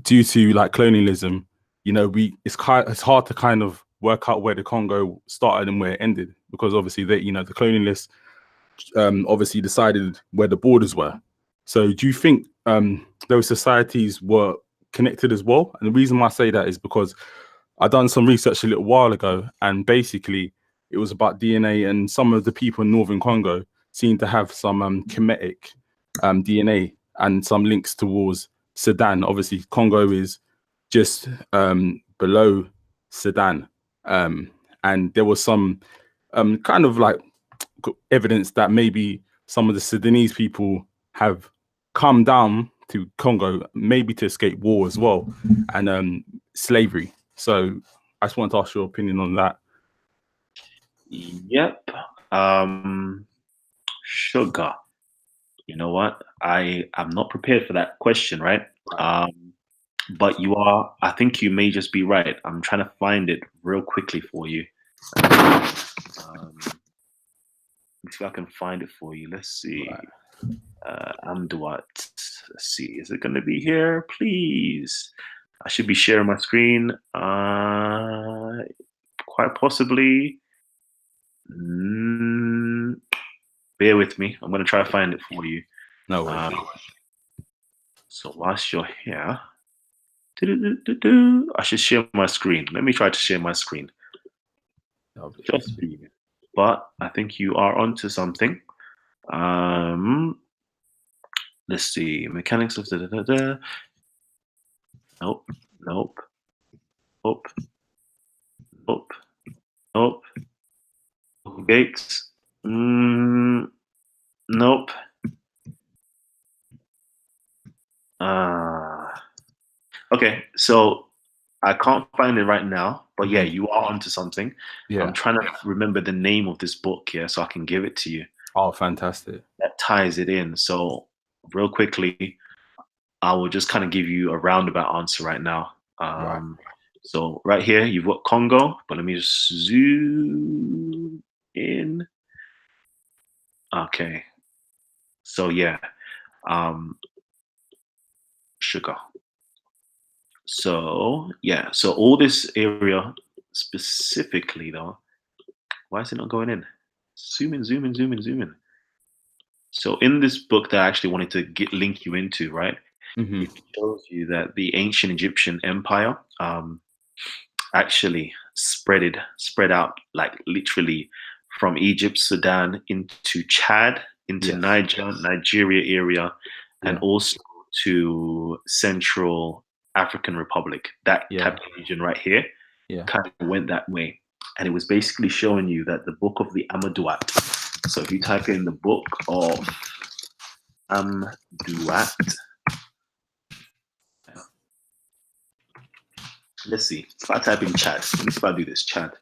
due to like colonialism, it's hard to kind of work out where the Congo started and where it ended, because obviously the colonialists obviously decided where the borders were. So do you think those societies were connected as well? And the reason why I say that is because I done some research a little while ago, and basically it was about DNA, and some of the people in Northern Congo seem to have some Kemetic DNA and some links towards Sudan. Obviously, Congo is just below Sudan, and there was some kind of like evidence that maybe some of the Sudanese people have come down to Congo, maybe to escape war as well, and slavery. So I just want to ask your opinion on that. Yep. Sugar. You know what? I'm not prepared for that question, right? But I think you may just be right. I'm trying to find it real quickly for you. Let's see if I can find it for you. Let's see. Amduat. Let's see. Is it going to be here? Please. I should be sharing my screen. Quite possibly. Bear with me. I'm going to try to find it for you. No worries. So whilst you're here, I should share my screen. Let me try to share my screen. Just for you. But I think you are onto something. Let's see. Mechanics of Nope. Nope. Nope. Nope. Nope. Gates. Nope. Okay, so I can't find it right now, but yeah, you are onto something. Yeah. I'm trying to remember the name of this book here so I can give it to you. Oh, fantastic. That ties it in. So real quickly, I will just kind of give you a roundabout answer right now. Right. So right here, you've got Congo, but let me just zoom in. Okay. So yeah, sugar. So yeah, so all this area specifically though, why is it not going in? Zoom in, zoom in, zoom in, zoom in. So in this book that I actually wanted to link you into, right? Mhm. It shows you that the ancient Egyptian empire actually spread out like literally from Egypt, Sudan into Chad, into Yes. Nigeria area, and Yeah. also to Central African Republic. That Yeah. type of region right here Yeah. kind of went that way. And it was basically showing you that the book of the Amaduat. So if you type in the book of Amduat, let's see. If I type in Chad, let me see if I do this. Chad.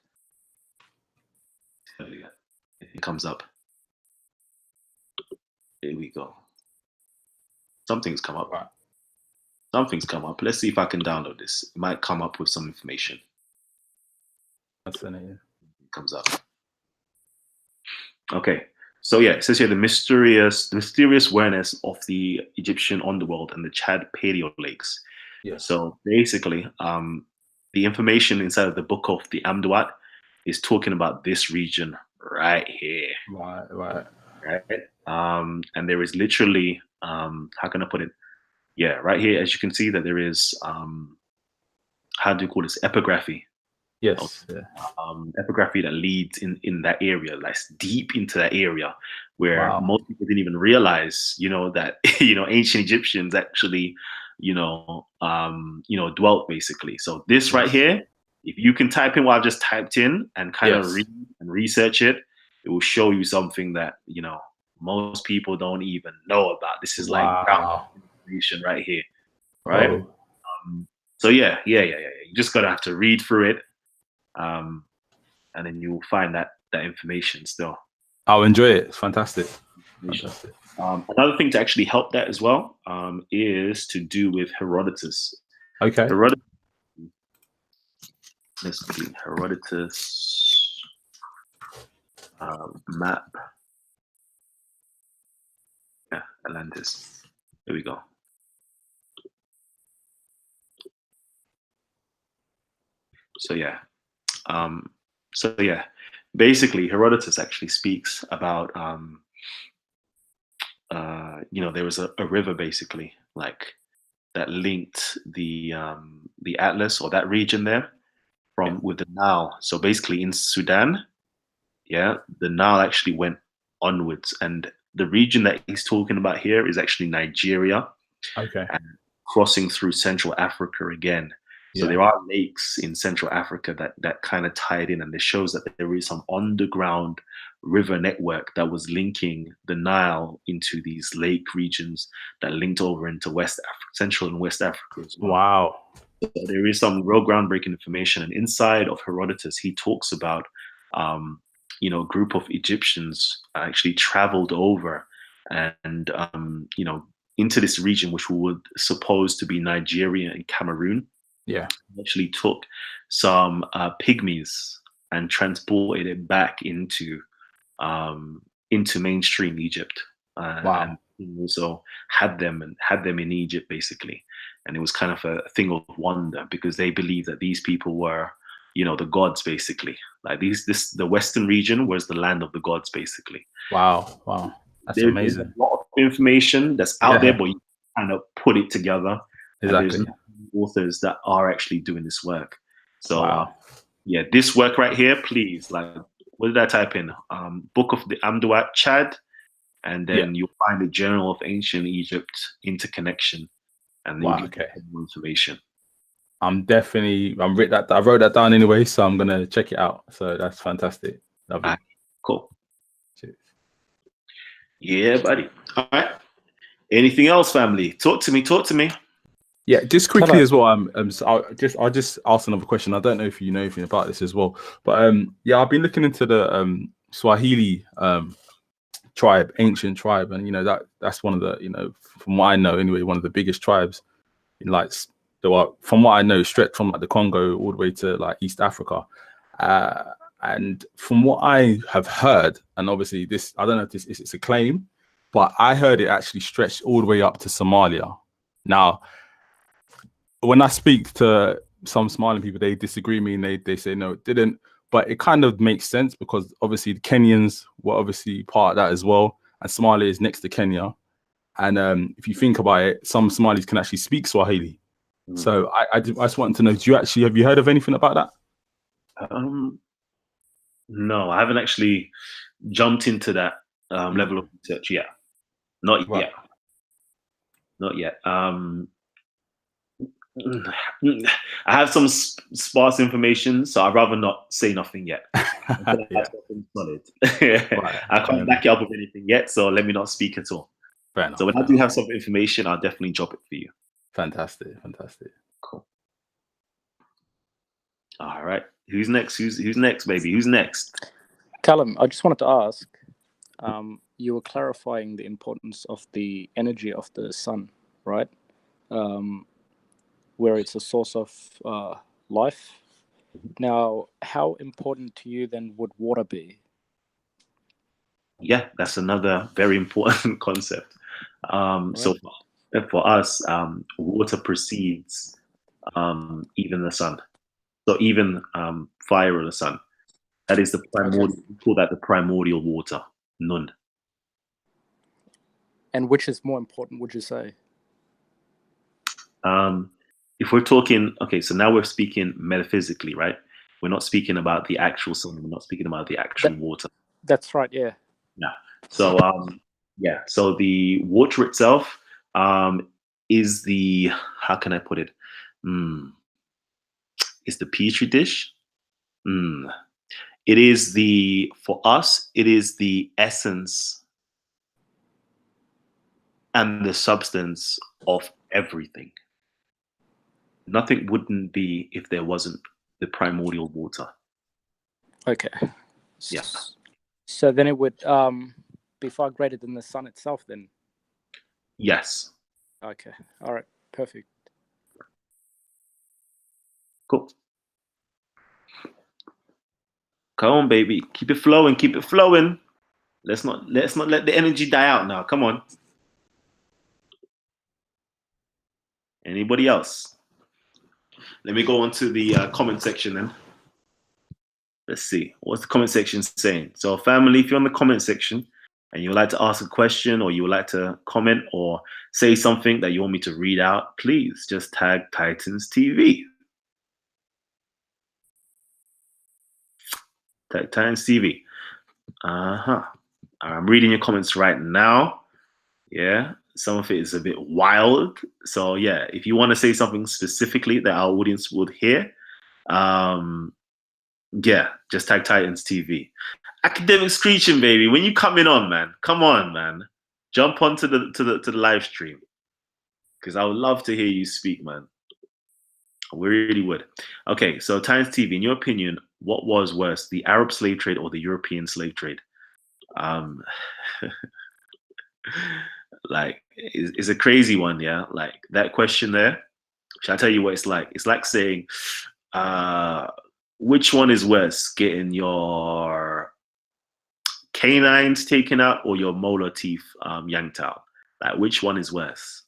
There we go. It comes up. Here we go. Something's come up. Right. Something's come up. Let's see if I can download this. It might come up with some information. That's in it. It comes up. Okay. So yeah, it says here the mysterious awareness of the Egyptian underworld and the Chad Paleo Lakes. Yeah. So basically, the information inside of the book of the Amduat is talking about this region right here. Right. And there is literally, how can I put it? Yeah, right here, as you can see that there is, how do you call this? Epigraphy. Yes. Yeah. Epigraphy that leads in that area, like deep into that area where Wow. most people didn't even realize, that, ancient Egyptians actually, dwelt basically. So this right here, if you can type in what I've just typed in and kind of Yes. read and research it, it will show you something that, most people don't even know about. This is like ground information right here, right? Oh. So yeah. You just gotta have to read through it, and then you will find that information still. I'll enjoy it. It's fantastic. Fantastic. Another thing to actually help that as well is to do with Herodotus. Okay. Let's see, Herodotus map. Yeah, Atlantis. There we go. So yeah. Basically Herodotus actually speaks about there was a river basically like that linked the Atlas or that region there with the Nile. So basically in Sudan, the Nile actually went onwards, and the region that he's talking about here is actually Nigeria. Okay. And crossing through Central Africa again. So there are lakes in Central Africa that kind of tied in, and it shows that there is some underground river network that was linking the Nile into these lake regions that linked over into West Africa, Central and West Africa as well. Wow. So there is some real groundbreaking information, and inside of Herodotus, he talks about, a group of Egyptians actually traveled over and into this region, which we would suppose to be Nigeria and Cameroon. Yeah. Actually took some pygmies and transported it back into mainstream Egypt. Wow. And also had them in Egypt basically. And it was kind of a thing of wonder because they believed that these people were, the gods basically. Like the Western region was the land of the gods basically. Wow. That's there's amazing. a lot of information that's out there, Yeah. but you kind of put it together. And there's Exactly. authors that are actually doing this work. So Wow. yeah, this work right here, please, like, what did I type in? Book of the Amduat Chad, and then you'll find the Journal of Ancient Egypt Interconnection, and you Wow. can Okay. get more information. I wrote that down anyway, so I'm gonna check it out. So that's fantastic. Lovely. Cool. Cheers. Yeah, buddy. All right. Anything else, family? Talk to me. Talk to me. Yeah, just quickly as well. So I'll just ask another question. I don't know if you know anything about this as well, but yeah, I've been looking into the Swahili tribe, ancient tribe, and that's one of the from what I know anyway, one of the biggest tribes in from what I know, stretched from like the Congo all the way to like East Africa. And from what I have heard, and obviously this, I don't know if it's a claim, but I heard it actually stretched all the way up to Somalia. Now, when I speak to some Somalian people, they disagree with me and they say no, it didn't. But it kind of makes sense because obviously the Kenyans were obviously part of that as well, and Somalia is next to Kenya. And if you think about it, some Somalis can actually speak Swahili. So I just wanted to know, have you heard of anything about that? No, I haven't actually jumped into that level of research yet. Not yet. Not yet. I have some sparse information, so I'd rather not say nothing yet. Yeah. Solid. Right. I can't back you up with anything yet, so let me not speak at all. Fair enough, So when I do have some information, I'll definitely drop it for you. Fantastic. Cool. All right. Who's next? Who's next, baby? Who's next? Callum, I just wanted to ask, you were clarifying the importance of the energy of the sun, right? Where it's a source of life. Now, how important to you then would water be? Yeah, that's another very important concept. So for us, water precedes even the sun. So even fire or the sun. That is the primordial. We call that the primordial water, Nun. And which is more important, would you say? If we're talking, okay, so now we're speaking metaphysically, right? We're not speaking about the actual sun. We're not speaking about the actual water. That's right, yeah. Yeah. So so the water itself is the, how can I put it? Is the petri dish. It is for us, it is the essence and the substance of everything. Nothing wouldn't be if there wasn't the primordial water. Okay. Yeah. So then it would be far greater than the sun itself then? Yes. Okay. All right. Perfect. Cool. Come on, baby. Keep it flowing. Keep it flowing. Let's not let the energy die out now. Come on. Anybody else? Let me go on to the comment section then. Let's see. What's the comment section saying? So family, if you're on the comment section and you would like to ask a question or you would like to comment or say something that you want me to read out, please just tag Titans TV. Tag Titans TV. I'm reading your comments right now. Yeah, some of it is a bit wild. So yeah, if you want to say something specifically that our audience would hear, yeah, just tag Titans TV. Academic Screeching, baby. When you coming on, man? Come on, man. Jump onto the live stream. Because I would love to hear you speak, man. We really would. Okay, so Titans TV, in your opinion, what was worse, the Arab slave trade or the European slave trade? Like, it's a crazy one, yeah? Like, that question there, shall I tell you what it's like? It's like saying, which one is worse, getting your canines taken out or your molar teeth yanked out? Like, which one is worse?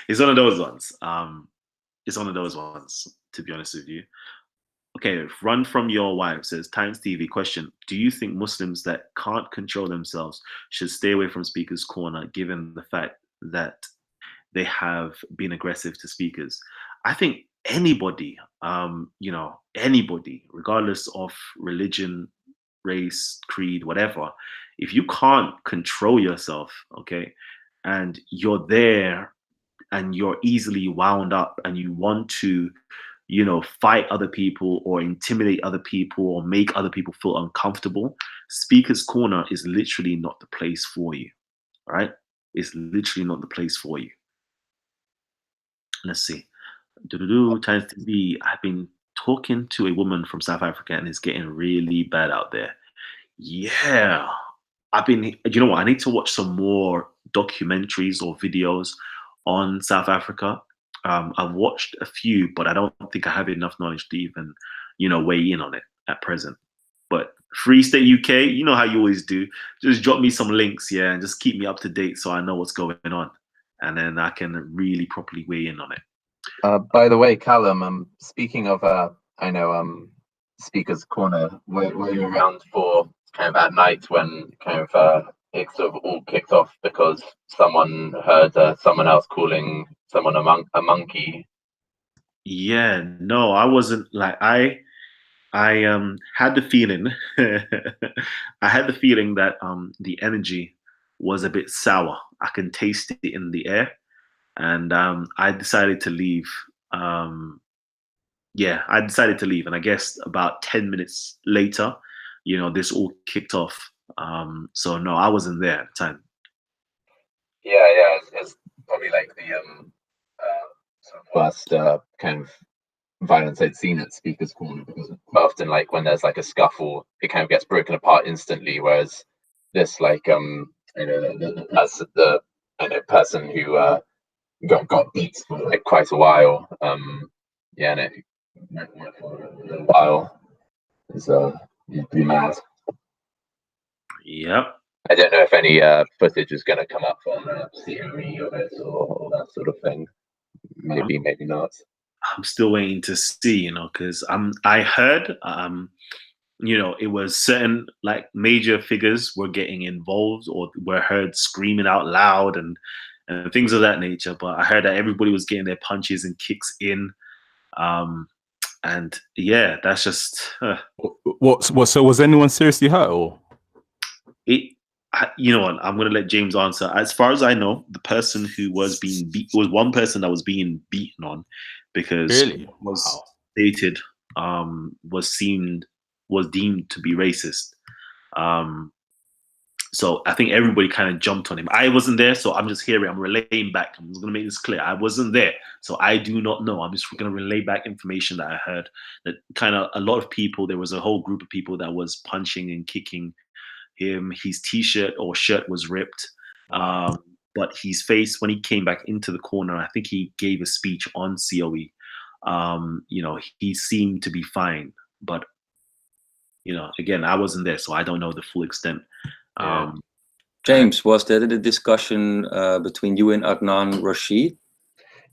It's one of those ones. It's one of those ones, to be honest with you. Okay, Run From Your Wife says, Times TV question: do you think Muslims that can't control themselves should stay away from Speaker's Corner, given the fact that they have been aggressive to speakers? I think anybody, anybody, regardless of religion, race, creed, whatever, if you can't control yourself, okay, and you're there and you're easily wound up and you want to, fight other people or intimidate other people or make other people feel uncomfortable, Speaker's Corner is literally not the place for you, right? It's literally not the place for you. Let's see. Times TV. I've been talking to a woman from South Africa and it's getting really bad out there. Yeah. You know what? I need to watch some more documentaries or videos on South Africa. I've watched a few, but I don't think I have enough knowledge to even, weigh in on it at present. But Free State UK, you know how you always do. Just drop me some links, yeah, and just keep me up to date so I know what's going on. And then I can really properly weigh in on it. By the way, Callum, speaking of, I know, Speaker's Corner, were you around for kind of at night when kind of it sort of all kicked off because someone heard someone else calling someone a monkey? Yeah, no, I wasn't like I had the feeling I had the feeling that the energy was a bit sour. I can taste it in the air, and I decided to leave. I decided to leave, and I guess about 10 minutes later, this all kicked off. So no, I wasn't there at the time. Yeah, it's probably like the sort of first kind of violence I'd seen at Speaker's Corner, because quite often, like when there's like a scuffle, it kind of gets broken apart instantly. Whereas this, like, the person who got beat for like quite a while. And it went for a little while. It's you'd be mad. Yep. I don't know if any footage is going to come up on CME of it or that sort of thing. Maybe not. I'm still waiting to see, because I heard, it was certain like major figures were getting involved or were heard screaming out loud and things of that nature. But I heard that everybody was getting their punches and kicks in, and yeah, that's just What? So was anyone seriously hurt or? You know what? I'm gonna let James answer. As far as I know, the person who was being beat was one person that was being beaten on, because Really? was stated was deemed to be racist. So I think everybody kind of jumped on him. I wasn't there, so I'm just hearing. I'm relaying back. I'm just gonna make this clear. I wasn't there, so I do not know. I'm just gonna relay back information that I heard. That kind of a lot of people. There was a whole group of people that was punching and kicking him. His t-shirt or shirt was ripped, but his face, when he came back into the corner, I think he gave a speech on COE. He seemed to be fine, but again, I wasn't there, so I don't know the full extent. James, was that a discussion between you and Adnan Rashid?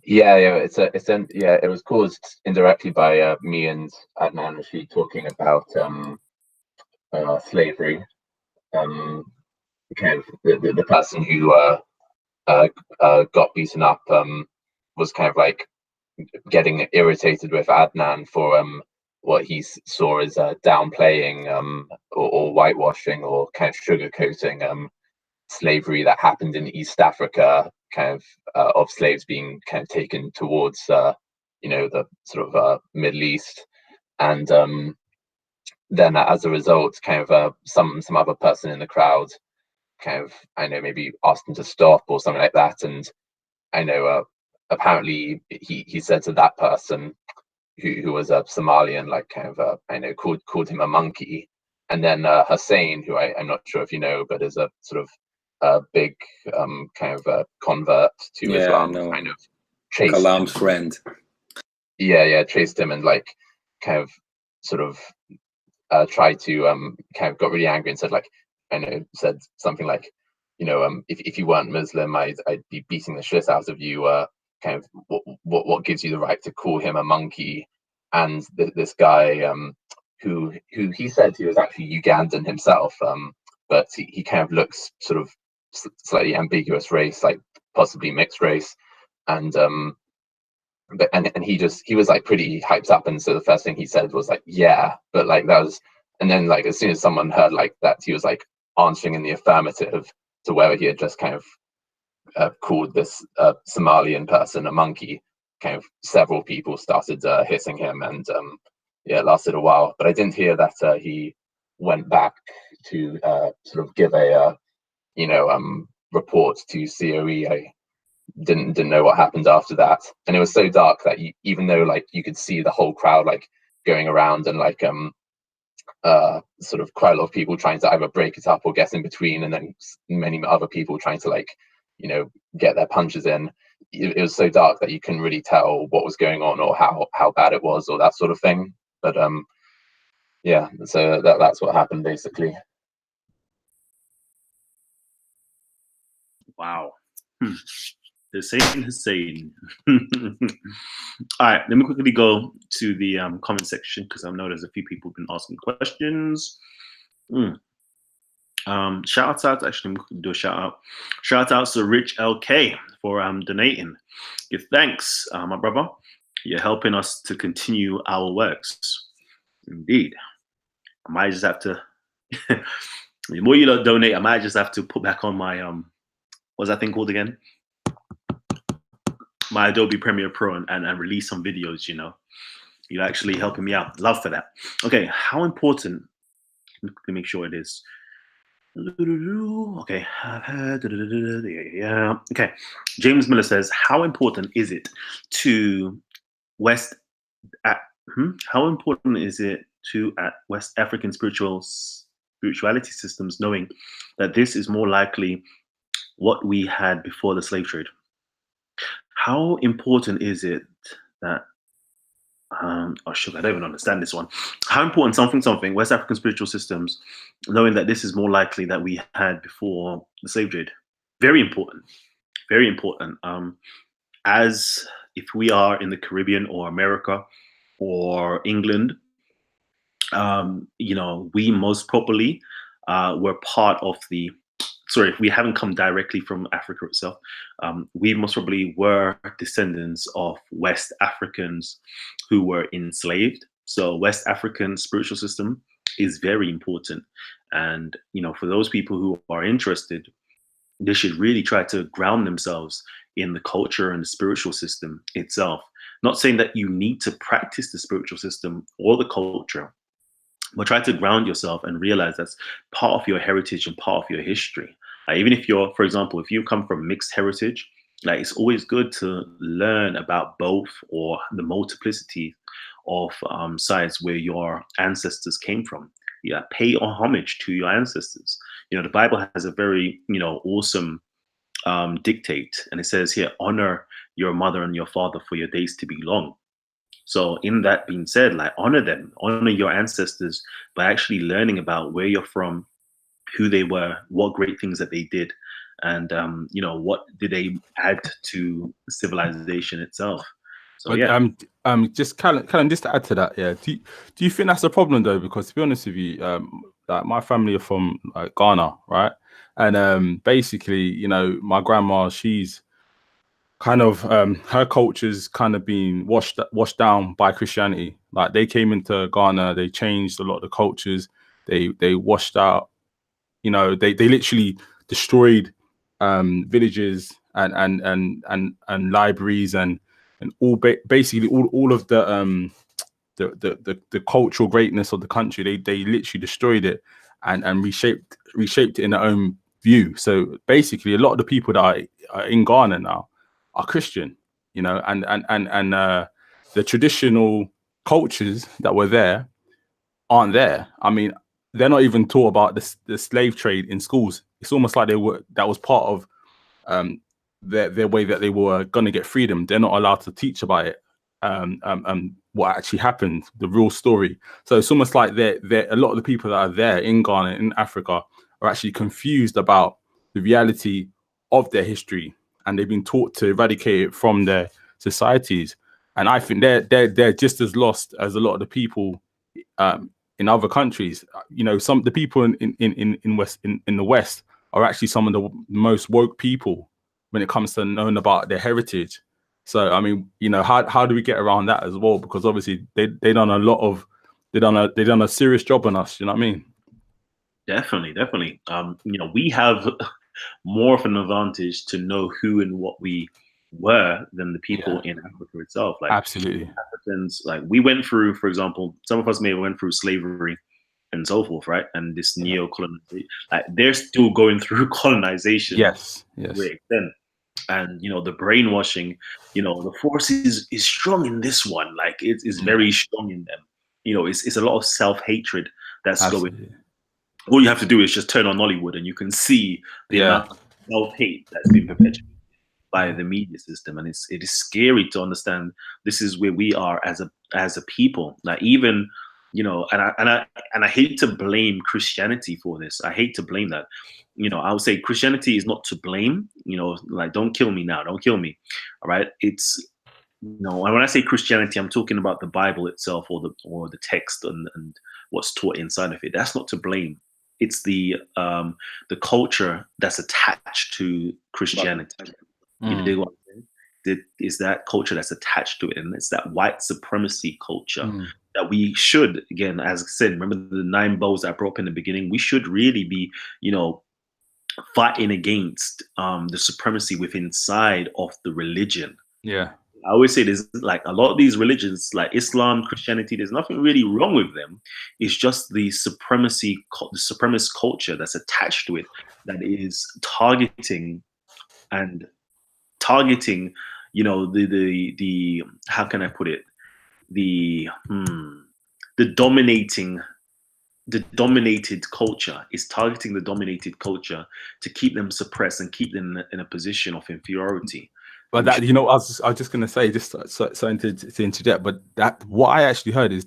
Yeah, it was caused indirectly by me and Adnan Rashid talking about slavery. Kind of the person who got beaten up was kind of like getting irritated with Adnan for what he saw as downplaying or whitewashing or kind of sugarcoating slavery that happened in East Africa, kind of slaves being kind of taken towards the sort of Middle East, and then as a result, kind of some other person in the crowd kind of, I know, maybe asked him to stop or something like that, and I know apparently he said to that person who was a Somalian, like kind of I know called him a monkey, and then Hussein, who I'm not sure if you know, but is a sort of a big kind of a convert to Islam, kind of chased Kalam's friend. Yeah, chased him and like kind of sort of tried to kind of got really angry and said, like, I know, said something like, if you weren't Muslim, I'd be beating the shit out of you. Kind of what gives you the right to call him a monkey? and this guy who he said he was actually Ugandan himself, but he kind of looks sort of slightly ambiguous race, like possibly mixed race, and he was like pretty hyped up, and so the first thing he said was like, yeah, but like that was, and then like as soon as someone heard like that, he was like answering in the affirmative to where he had just kind of called this Somalian person a monkey. Kind of several people started hitting him, and yeah, it lasted a while. But I didn't hear that he went back to sort of give a report to COE. I didn't know what happened after that, and it was so dark that even though like you could see the whole crowd like going around and like sort of quite a lot of people trying to either break it up or get in between, and then many other people trying to like get their punches in. It was so dark that you couldn't really tell what was going on or how bad it was or that sort of thing. But yeah, so that's what happened basically. Wow. Hussein. All right, let me quickly go to the comment section because I know there's a few people who've been asking questions. Shout out, actually, let me do a shout out. Shout out to Rich LK for donating. Give thanks, my brother. You're helping us to continue our works. Indeed. I might just have to, the more you donate, I might just have to put back on my, what's that thing called again? My Adobe Premiere Pro and release some videos, You're actually helping me out. Love for that. Okay, how important, let me make sure it is. Okay. Yeah. Okay. James Miller says, how important is it to how important is it to West African spirituality systems, knowing that this is more likely what we had before the slave trade? How important is it that oh shit, I don't even understand this one. How important something West African spiritual systems, knowing that this is more likely that we had before the slave trade? Very important. Very important. As if we are in the Caribbean or America or England, we most probably were part of the, sorry, if we haven't come directly from Africa itself, we most probably were descendants of West Africans who were enslaved. So West African spiritual system is very important. And, for those people who are interested, they should really try to ground themselves in the culture and the spiritual system itself. Not saying that you need to practice the spiritual system or the culture, but try to ground yourself and realize that's part of your heritage and part of your history. Even if you're, for example, if you come from mixed heritage, it's always good to learn about both or the multiplicity of sides where your ancestors came from. Yeah, pay homage to your ancestors. The Bible has a very, awesome dictate, and it says here, honor your mother and your father for your days to be long. So in that being said, honor them, honor your ancestors by actually learning about where you're from, who they were, what great things that they did, and what did they add to civilization itself. So yeah. Just Callum, just to add to that, yeah. Do you think that's a problem though? Because to be honest with you, like my family are from Ghana, right? And basically, my grandma, she's kind of her culture's kind of been washed down by Christianity. Like they came into Ghana, they changed a lot of the cultures. They washed out, they literally destroyed villages and libraries and all basically all of the cultural greatness of the country. They literally destroyed it and reshaped it in their own view. So basically, a lot of the people that are in Ghana now are Christian, and the traditional cultures that were there aren't there. I mean, they're not even taught about the slave trade in schools. It's almost like that was part of their way that they were going to get freedom. They're not allowed to teach about it, what actually happened, the real story. So it's almost like a lot of the people that are there in Ghana, in Africa, are actually confused about the reality of their history, and they've been taught to eradicate it from their societies. and I think they're just as lost as a lot of the people in other countries. You know, some the people in the West are actually some of the most woke people when it comes to knowing about their heritage. So I mean, you know, how do we get around that as well? Because obviously they done a lot of they done a serious job on us. You know what I mean? Definitely, definitely. You know, we have more of an advantage to know who and what we were than the people in Africa itself. Like Absolutely. Africans, like we went through, for example, some of us may have went through slavery and so forth, right? And this neo-colonization, like they're still going through colonization Yes. to a Yes. great extent. And you know, the brainwashing, you know, the force is strong in this one. Like it's very strong in them. You know, it's a lot of self-hatred that's going. Absolutely. All you have to do is just turn on Hollywood and you can see the amount of self-hate that's been perpetuated by the media system, and it is scary to understand this is where we are as a people. Like even, you know, and I hate to blame Christianity for this. I hate to blame that. You know, I would say Christianity is not to blame. You know, like don't kill me now, don't kill me. All right, it's, you know, and when I say Christianity, I'm talking about the Bible itself, or the text and what's taught inside of it. That's not to blame. It's the culture that's attached to Christianity. You dig what I'm saying? Is that culture that's attached to it, and it's that white supremacy culture that we should, again, as I said, remember the 9 bows I brought up in the beginning. We should really be, you know, fighting against the supremacy within inside of the religion. Yeah. I always say there's like a lot of these religions, like Islam, Christianity, there's nothing really wrong with them. It's just the supremacy, the supremacist culture that's attached to it that is targeting, you know, the how can I put it? The dominated culture is targeting the dominated culture to keep them suppressed and keep them in a position of inferiority. But that, you know, I was just gonna say, just something to interject. But that what I actually heard is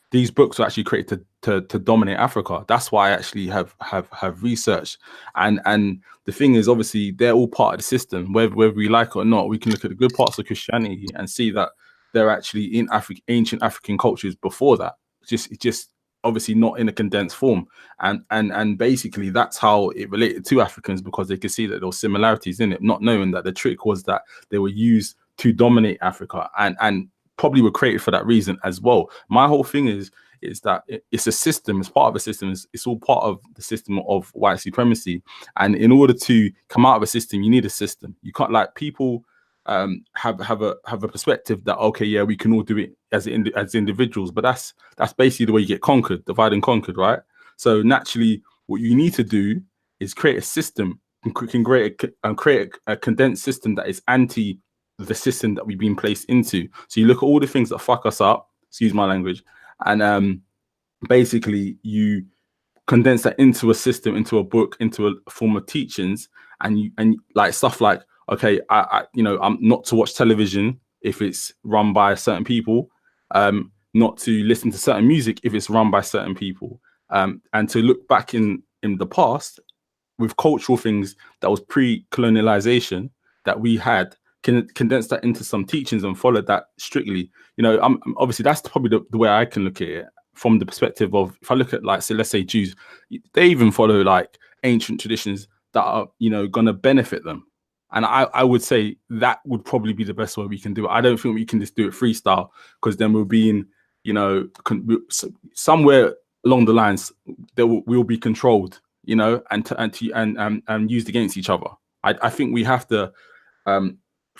these books are actually created to dominate Africa. That's why I actually have researched. And the thing is, obviously, they're all part of the system. Whether we like it or not, we can look at the good parts of Christianity and see that they're actually in ancient African cultures before that. Just obviously not in a condensed form. And basically that's how it related to Africans, because they could see that there were similarities in it, not knowing that the trick was that they were used to dominate Africa and probably were created for that reason as well. My whole thing is that it's a system, it's part of a system, it's all part of the system of white supremacy. And in order to come out of a system, you need a system. You can't, like, people have a perspective that, okay, yeah, we can all do it as individuals, but that's basically the way you get conquered, divide and conquered, right? So naturally, what you need to do is create a system, and create a condensed system that is anti the system that we've been placed into. So you look at all the things that fuck us up, excuse my language, and basically you condense that into a system, into a book, into a form of teachings, and like stuff like, okay, I you know, I'm not to watch television if it's run by certain people, not to listen to certain music if it's run by certain people, and to look back in the past with cultural things that was pre-colonialization that we had, can condense that into some teachings and follow that strictly. You know, obviously that's probably the way I can look at it, from the perspective of, if I look at, like, so let's say Jews, they even follow like ancient traditions that are, you know, gonna benefit them. And I would say that would probably be the best way we can do it. I don't think we can just do it freestyle, because then we'll be in, you know, somewhere along the lines we'll be controlled, you know, and used against each other. I think we have to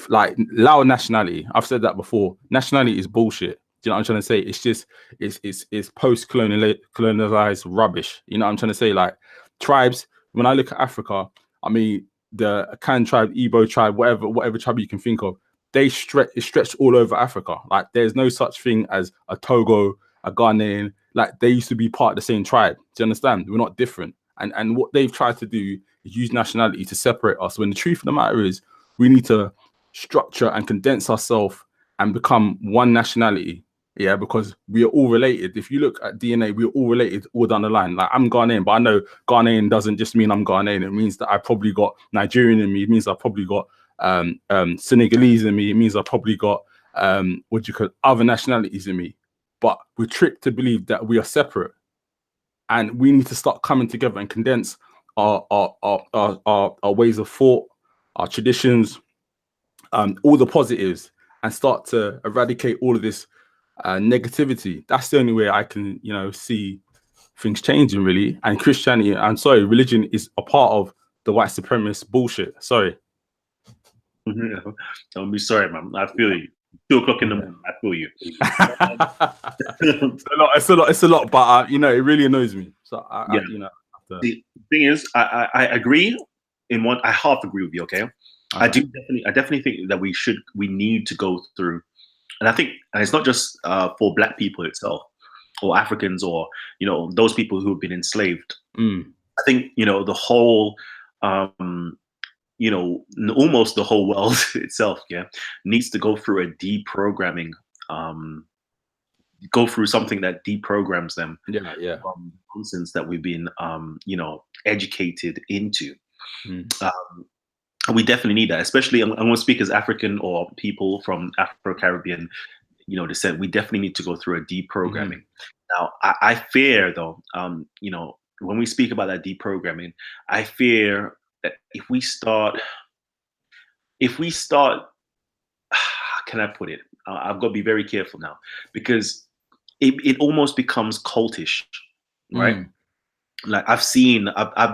like allow nationality. I've said that before. Nationality is bullshit. Do you know what I'm trying to say? It's just it's post-colonialized rubbish. You know what I'm trying to say? Like tribes. When I look at Africa, I mean, the Akan tribe, Igbo tribe, whatever tribe you can think of, they stretched all over Africa. Like there's no such thing as a Togo, a Ghanaian. Like they used to be part of the same tribe. Do you understand? We're not different. And what they've tried to do is use nationality to separate us. When the truth of the matter is, we need to structure and condense ourselves and become one nationality. Yeah, because we are all related. If you look at DNA, we're all related all down the line. Like I'm Ghanaian, but I know Ghanaian doesn't just mean I'm Ghanaian. It means that I probably got Nigerian in me. It means I probably got Senegalese in me, it means I've probably got what do you call other nationalities in me. But we're tricked to believe that we are separate, and we need to start coming together and condense our ways of thought, our traditions, all the positives, and start to eradicate all of this negativity. That's the only way I can, see things changing, really. And Christianity, I'm sorry, religion is a part of the white supremacist bullshit. Sorry. Don't be sorry, man. I feel you. 2 o'clock in the morning. I feel you. It's a lot, but it really annoys me. So the thing is, I agree in one. I half agree with you. Okay, I definitely think that we need to go through, and I think, and it's not just for Black people itself, or Africans, or those people who have been enslaved. I think the whole. Almost the whole world itself, needs to go through a deprogramming, go through something that deprograms them from nonsense that we've been, educated into. We definitely need that, especially I'm going to speak as African or people from Afro-Caribbean, descent. We definitely need to go through a deprogramming. Now, I fear though, when we speak about that deprogramming, I fear that if we start, how can I put it? I've got to be very careful now, because it almost becomes cultish, right? Like I've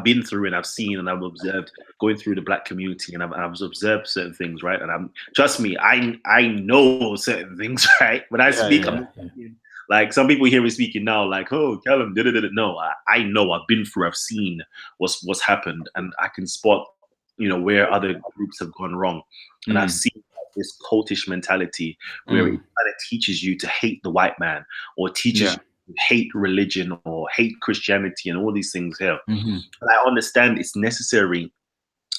been through and I've seen and I've observed going through the Black community, and I've observed certain things, right? And trust me, I know certain things, right? When I speak, I'm not speaking, like some people hear me speaking now, like, oh, Kalam, no, I know, I've been through, I've seen what's happened, and I can spot, where other groups have gone wrong. And I've seen this cultish mentality where it kind of teaches you to hate the white man, or teaches you to hate religion or hate Christianity and all these things here. And I understand it's necessary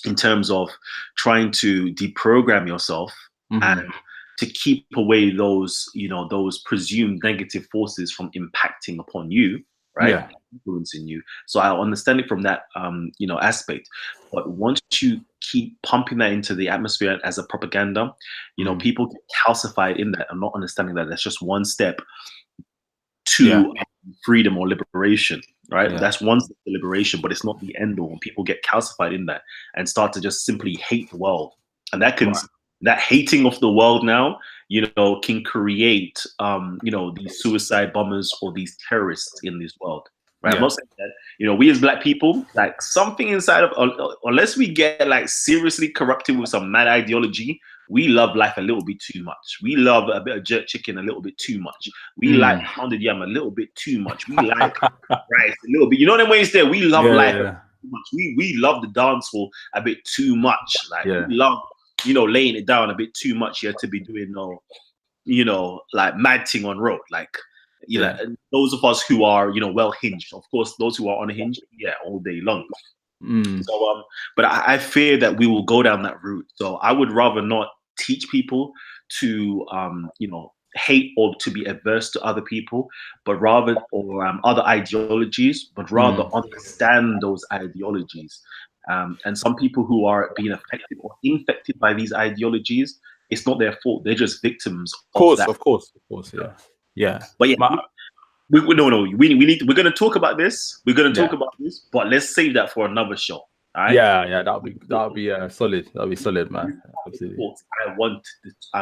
in terms of trying to deprogram yourself and to keep away those, those presumed negative forces from impacting upon you, right? Influencing you. So I understand it from that, aspect. But once you keep pumping that into the atmosphere as a propaganda, people get calcified in that and not understanding that that's just one step to freedom or liberation, right? That's one step to liberation, but it's not the end all. People get calcified in that and start to just simply hate the world. And that hating of the world now, can create, these suicide bombers or these terrorists in this world, right? I'm not saying that, we as Black people, like something inside of, unless we get like seriously corrupted with some mad ideology, we love life a little bit too much. We love a bit of jerk chicken a little bit too much. We like pounded yam a little bit too much. We like rice a little bit. You know them ways there? We love life too much. We love the dance hall a bit too much. Like we love, laying it down a bit too much here to be doing like mad thing on road. Like, those of us who are, well hinged. Of course, those who are unhinged, all day long. So, but I fear that we will go down that route. So I would rather not teach people to, hate or to be averse to other people, but rather, or other ideologies, but rather understand those ideologies. And some people who are being affected or infected by these ideologies, it's not their fault. They're just victims of that. Of course, yeah. But we need. We're going to talk about this. We're going to talk about this, but let's save that for another show. All right? Yeah. That'll be solid. That'll be solid, man. Absolutely. I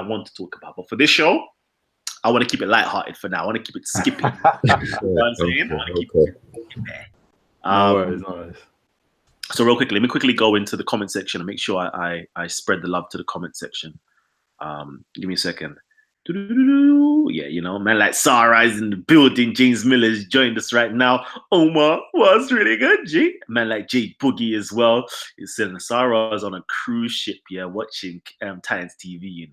want to talk about, but for this show, I want to keep it lighthearted for now. I want to keep it skipping. You know what I'm saying? I want to keep it there. No worries. So real quickly, let me quickly go into the comment section and make sure I spread the love to the comment section. Give me a second. Yeah, man like Sarah is in the building. James Miller's joined us right now. Omar was really good. G. Man like Jay Boogie as well. He's saying Sarah's on a cruise ship, watching Titans TV.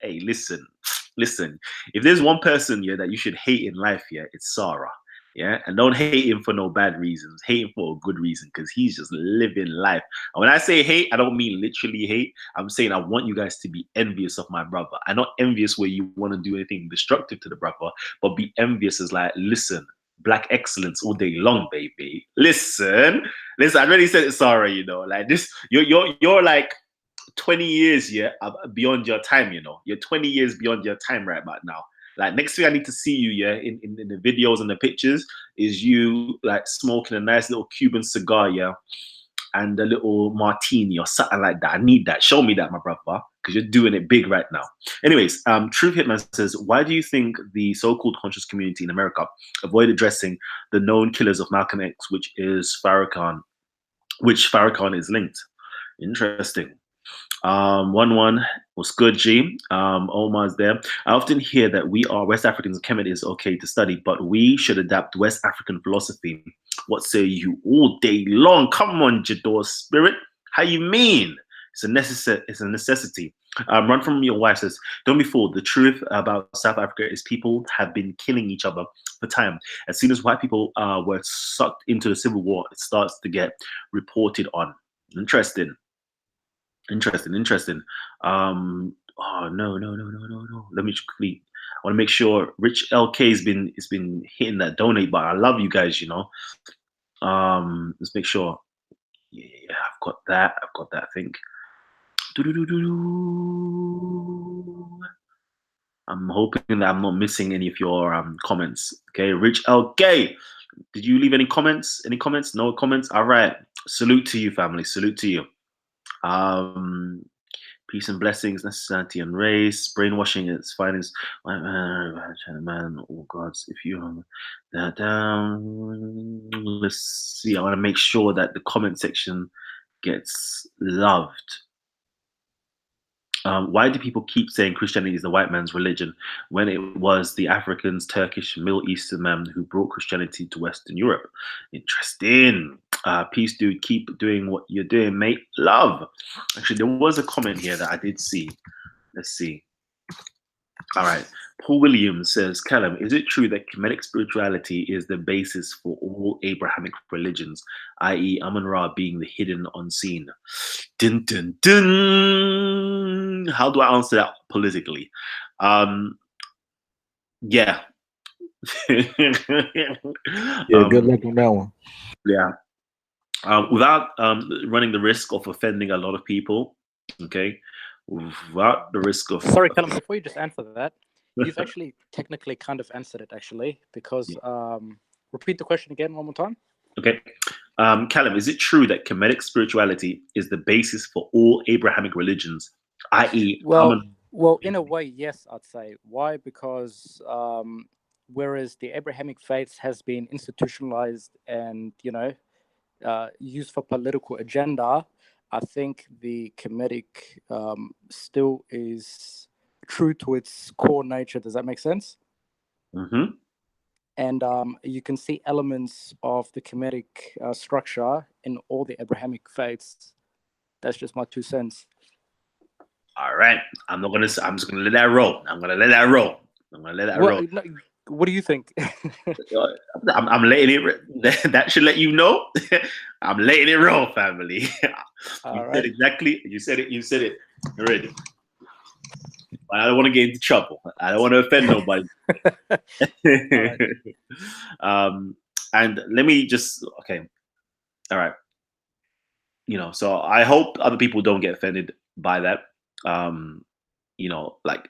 Hey, listen. If there's one person that you should hate in life, it's Sarah. Yeah, and don't hate him for no bad reasons. Hate him for a good reason, because he's just living life. And when I say hate, I don't mean literally hate. I'm saying I want you guys to be envious of my brother. I'm not envious where you want to do anything destructive to the brother, but be envious as like, listen, Black excellence all day long, baby. Listen. I already said it. Sorry, like this. You're like 20 years, yeah, beyond your time, you know. You're 20 years beyond your time right about now. Like, next thing I need to see you, yeah, in the videos and the pictures is you like smoking a nice little Cuban cigar, yeah, and a little martini or something like that. I need that. Show me that, my brother, because you're doing it big right now. Anyways, Truth Hitman says, why do you think the so-called conscious community in America avoid addressing the known killers of Malcolm X, which Farrakhan is linked? Interesting. 1-1 was good, G. Omar's there. I often hear that we are West Africans, Kemet is okay to study, but we should adapt West African philosophy. What say you all day long? Come on, Jador spirit. How you mean? It's a necessity. Run from your wife says, don't be fooled. The truth about South Africa is people have been killing each other for time. As soon as white people were sucked into the civil war, it starts to get reported on. Interesting. Oh no. Let me quickly. I want to make sure Rich LK has been hitting that donate button. I love you guys, you know. Let's make sure. Yeah, I've got that. I think. I'm hoping that I'm not missing any of your comments. Okay, Rich LK. Did you leave any comments? Any comments? No comments. All right. Salute to you, family. Salute to you. Peace and blessings, necessity and race, brainwashing its findings. Man, oh gods, if you that down, let's see. I want to make sure that the comment section gets loved. Why do people keep saying Christianity is the white man's religion when it was the Africans, Turkish, Middle Eastern men who brought Christianity to Western Europe? Interesting. Peace, dude. Keep doing what you're doing, mate. Love. Actually, there was a comment here that I did see. Let's see. All right. Paul Williams says, Kalam, is it true that Kemetic spirituality is the basis for all Abrahamic religions, i.e. Amun-Ra being the hidden unseen? Dun, dun, dun. How do I answer that politically? Yeah. Good luck on that one. Yeah. Without running the risk of offending a lot of people, okay? Without the risk of... Sorry, Kalam, before you just answer that, you've actually technically kind of answered it, actually, because... repeat the question again one more time. Okay. Kalam, is it true that Kemetic spirituality is the basis for all Abrahamic religions, i.e. Well, in a way, yes, I'd say. Why? Because whereas the Abrahamic faiths has been institutionalized and, you know, used for political agenda, I think the Kemetic still is true to its core nature. Does that make sense? Mm-hmm. And you can see elements of the Kemetic structure in all the Abrahamic faiths. That's just my 2 cents. All right. I'm just gonna let that roll. I'm gonna let that roll. No, what do you think? I'm letting it. That should let you know. I'm letting it roll, family. You said it. You said it. You're ready. I don't want to get into trouble. I don't want to offend nobody. And let me just okay. All right. You know, so I hope other people don't get offended by that. You know, like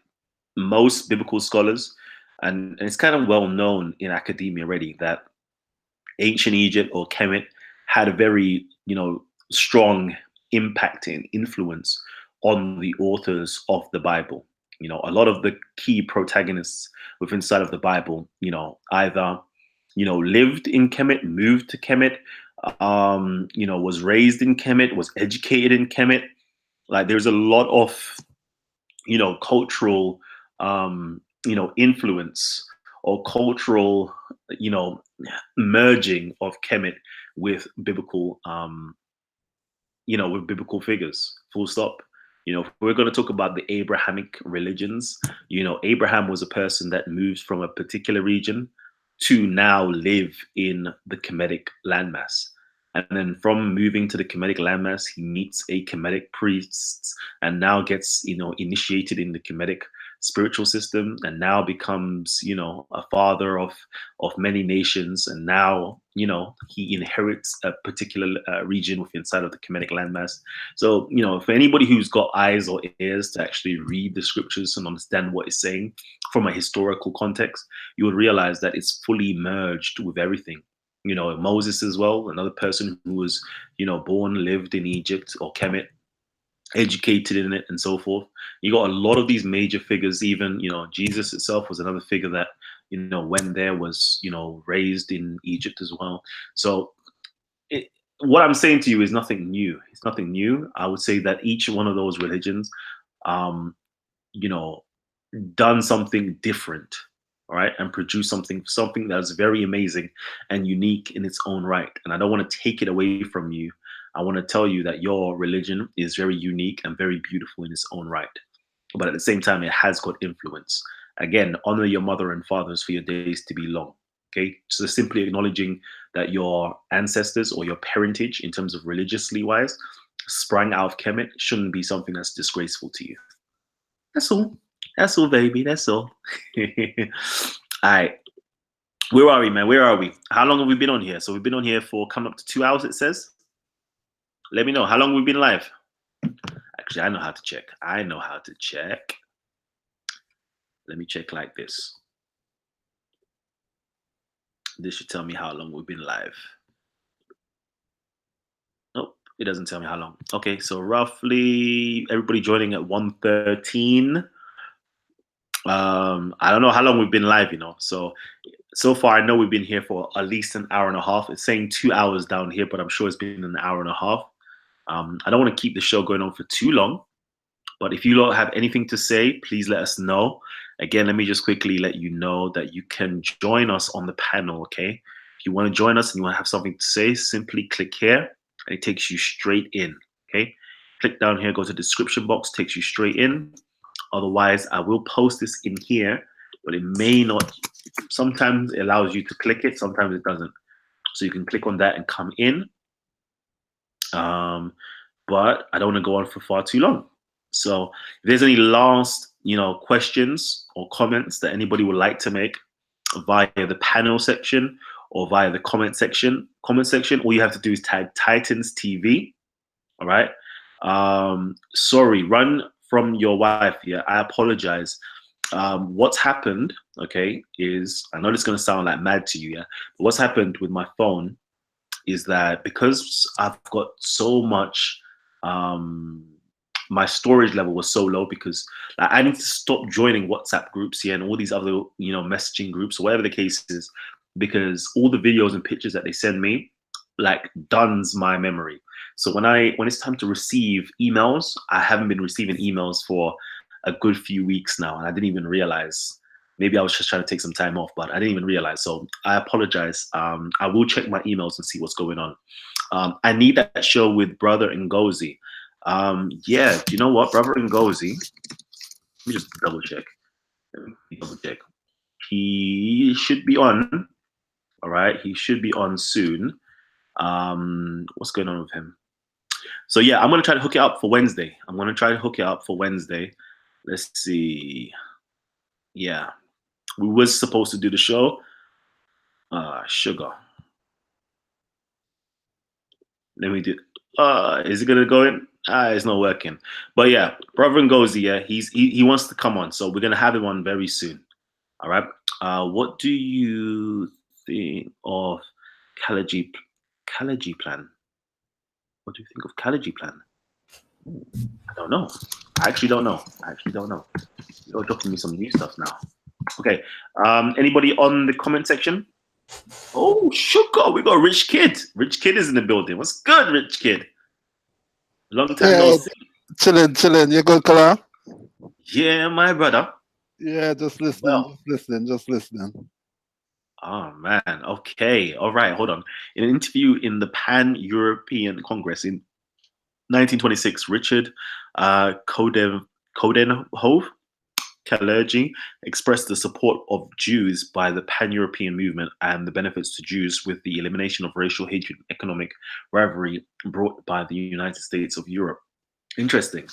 most biblical scholars, and it's kind of well known in academia already that ancient Egypt or Kemet had a very, you know, strong impact and influence on the authors of the Bible. You know, a lot of the key protagonists within inside of the Bible, you know, either, you know, lived in Kemet, moved to Kemet, you know, was raised in Kemet, was educated in Kemet. Like there's a lot of, you know, cultural, you know, influence or cultural, you know, merging of Kemet with biblical, you know, with biblical figures, full stop. You know, if we're going to talk about the Abrahamic religions, you know, Abraham was a person that moved from a particular region to now live in the Kemetic landmass. And then from moving to the Kemetic landmass, he meets a Kemetic priest and now gets, you know, initiated in the Kemetic spiritual system, and now becomes, you know, a father of many nations, and now, you know, he inherits a particular region within inside of the Kemetic landmass. So, you know, for anybody who's got eyes or ears to actually read the scriptures and understand what it's saying from a historical context, you would realize that it's fully merged with everything. You know, Moses as well, another person who was, you know, born, lived in Egypt or Kemet, educated in it, and so forth. You got a lot of these major figures. Even, you know, Jesus itself was another figure that, you know, when there was, you know, raised in Egypt as well. So what I'm saying to you is nothing new. It's nothing new. I would say that each one of those religions, you know, done something different, all right, and produced something that's very amazing and unique in its own right. And I don't want to take it away from you. I want to tell you that your religion is very unique and very beautiful in its own right. But at the same time, it has got influence. Again, honor your mother and fathers for your days to be long. Okay, so simply acknowledging that your ancestors or your parentage, in terms of religiously wise, sprang out of Kemet shouldn't be something that's disgraceful to you. That's all. That's all, baby. That's all. All right. Where are we, man? Where are we? How long have we been on here? So we've been on here for coming up to 2 hours, it says. Let me know. How long have we been live? Actually, I know how to check. I know how to check. Let me check like this. This should tell me how long we've been live. Nope, it doesn't tell me how long. Okay, so roughly everybody joining at 1:13. I don't know how long we've been live, you know. So far, I know we've been here for at least an hour and a half. It's saying 2 hours down here, but I'm sure it's been an hour and a half. I don't want to keep the show going on for too long, but if you don't have anything to say, please let us know. Again, let me just quickly let you know that you can join us on the panel, okay? If you want to join us and you want to have something to say, simply click here, and it takes you straight in, okay? Click down here, go to the description box, takes you straight in. Otherwise, I will post this in here, but it may not. Sometimes it allows you to click it, sometimes it doesn't. So you can click on that and come in. But I don't want to go on for far too long. So if there's any last, you know, questions or comments that anybody would like to make via the panel section or via the comment section, all you have to do is tag Titans TV. All right. Sorry, run from your wife. Yeah, I apologize. What's happened, okay, is, I know this is going to sound like mad to you, yeah, but what's happened with my phone is that because I've got so much, my storage level was so low, because like, I need to stop joining WhatsApp groups here and all these other, you know, messaging groups or whatever the case is, because all the videos and pictures that they send me like duns my memory. So when it's time to receive emails, I haven't been receiving emails for a good few weeks now, and I didn't even realize. Maybe I was just trying to take some time off, but I didn't even realize. So I apologize. I will check my emails and see what's going on. I need that show with Brother Ngozi. Yeah, do you know what, Brother Ngozi? Let me just double check. He should be on. All right, he should be on soon. What's going on with him? So yeah, I'm gonna try to hook it up for Wednesday. Let's see. Yeah, we was supposed to do the show. Sugar. Let me do. Is it gonna go in? It's not working. But yeah, Brother Ngozi, yeah, he wants to come on, so we're gonna have him on very soon. All right. What do you think of Kalaji plan? What do you think of Kalaji plan? I don't know. I actually don't know. You're dropping me some new stuff now. Okay. Anybody on the comment section? Oh, sugar. We got Rich Kid. Rich Kid is in the building. What's good, Rich Kid? Long time no see. Chilling. You good, Kalam? Yeah, my brother. Yeah, just listening. Oh man. Okay. All right. Hold on. In an interview in the Pan-European Congress in 1926, Richard Coudenhove Kalergi expressed the support of Jews by the Pan-European movement and the benefits to Jews with the elimination of racial hatred and economic rivalry brought by the United States of Europe. Interesting.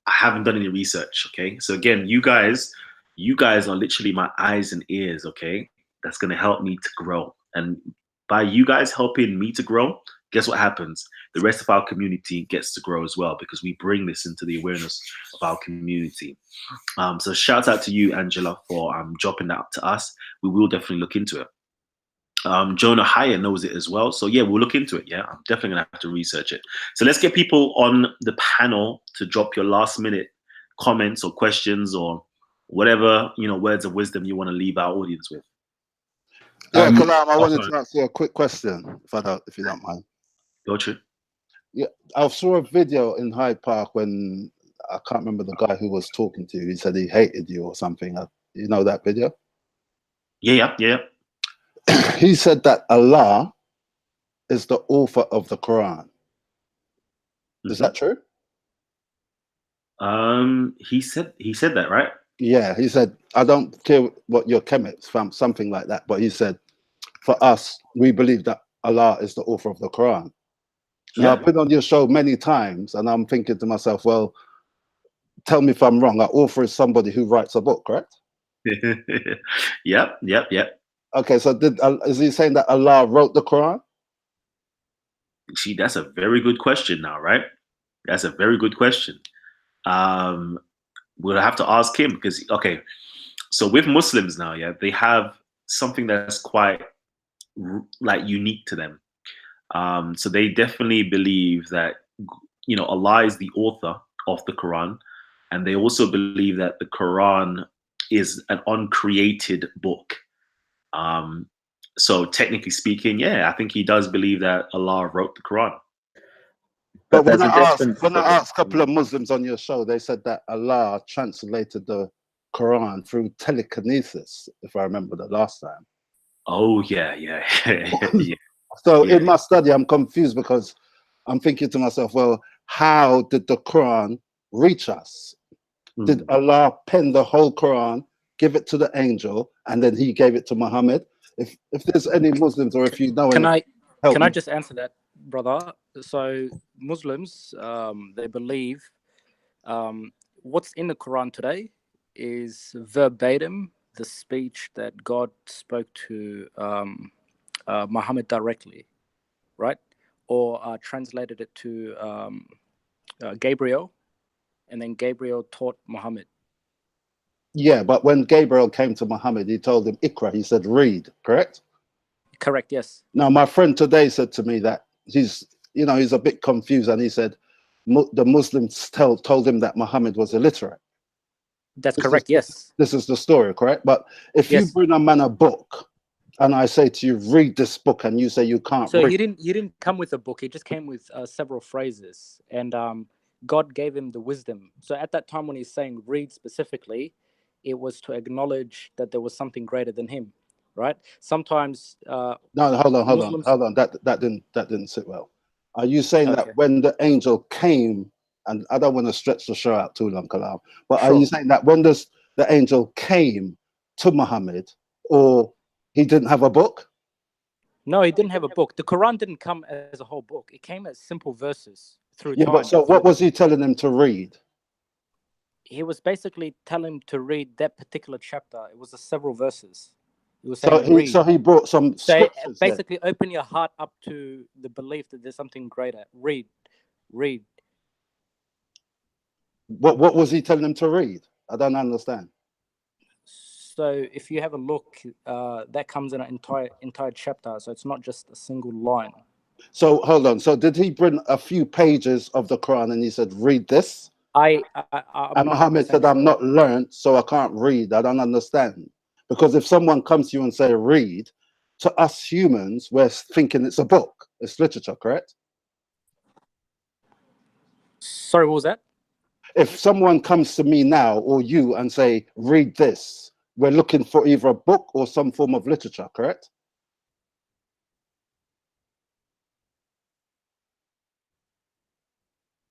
I haven't done any research. Okay, so again, you guys are literally my eyes and ears. Okay, that's gonna help me to grow, and by you guys helping me to grow, guess what happens? The rest of our community gets to grow as well because we bring this into the awareness of our community. So shout out to you, Angela, for dropping that to us. We will definitely look into it. Jonah Hyatt knows it as well. So yeah, we'll look into it. Yeah, I'm definitely gonna have to research it. So let's get people on the panel to drop your last minute comments or questions or whatever, words of wisdom you want to leave our audience with. Yeah, Kalam, I oh, wanted sorry. to ask you a quick question, if you don't mind. Go true. Yeah, I saw a video in Hyde Park when I can't remember the guy who was talking to you. He said he hated you or something. You know that video? Yeah. He said that Allah is the author of the Quran. Is that true? He said that, right? Yeah, he said, I don't care what your Kemet's from, something like that. But he said, for us, we believe that Allah is the author of the Quran. Now, I've been on your show many times, and I'm thinking to myself, well, tell me if I'm wrong. An author is somebody who writes a book, correct? Yep. Okay, so is he saying that Allah wrote the Quran? See, that's a very good question now, right? That's a very good question. We'll have to ask him because, okay, so with Muslims now, yeah, they have something that's quite like unique to them. So they definitely believe that, Allah is the author of the Quran. And they also believe that the Quran is an uncreated book. So technically speaking, yeah, I think he does believe that Allah wrote the Quran. But when I asked a couple of Muslims on your show, they said that Allah translated the Quran through telekinesis, if I remember the last time. Oh, yeah. So in my study, I'm confused because I'm thinking to myself, well, how did the Quran reach us? Did Allah pen the whole Quran, give it to the angel, and then he gave it to Muhammad? If there's any Muslims, or if you know any, can I just answer that, brother? So Muslims, they believe what's in the Quran today is verbatim the speech that God spoke to Muhammad directly, right? Or translated it to Gabriel, and then Gabriel taught Muhammad. Yeah, but when Gabriel came to Muhammad, he told him, Iqra, he said, read, correct? Correct, yes. Now, my friend today said to me that he's a bit confused, and he said the Muslims told him that Muhammad was illiterate. That's correct, yes. This is the story, correct? But if you bring a man a book, and I say to you, read this book, and you say you can't read. So he didn't come with a book. He just came with several phrases, and God gave him the wisdom. So at that time when he's saying read specifically, it was to acknowledge that there was something greater than him, right? Sometimes no, hold on. That didn't sit well. Are you saying that when the angel came, and I don't want to stretch the show out too long, Kalam, but are you saying that when the angel came to Muhammad, or he didn't have a book? No, he didn't have a book. The Quran didn't come as a whole book. It came as simple verses through time. But so what was he telling him to read? He was basically telling him to read that particular chapter. It was several verses. He was saying, so he brought some scriptures. Basically, open your heart up to the belief that there's something greater. Read. What was he telling him to read? I don't understand. So if you have a look, that comes in an entire chapter. So it's not just a single line. So hold on. So did he bring a few pages of the Quran and he said, read this? And Muhammad said, I'm not learned, so I can't read. I don't understand. Because if someone comes to you and say, read, to us humans, we're thinking it's a book. It's literature, correct? Sorry, what was that? If someone comes to me now or you and say, read this, we're looking for either a book or some form of literature, correct?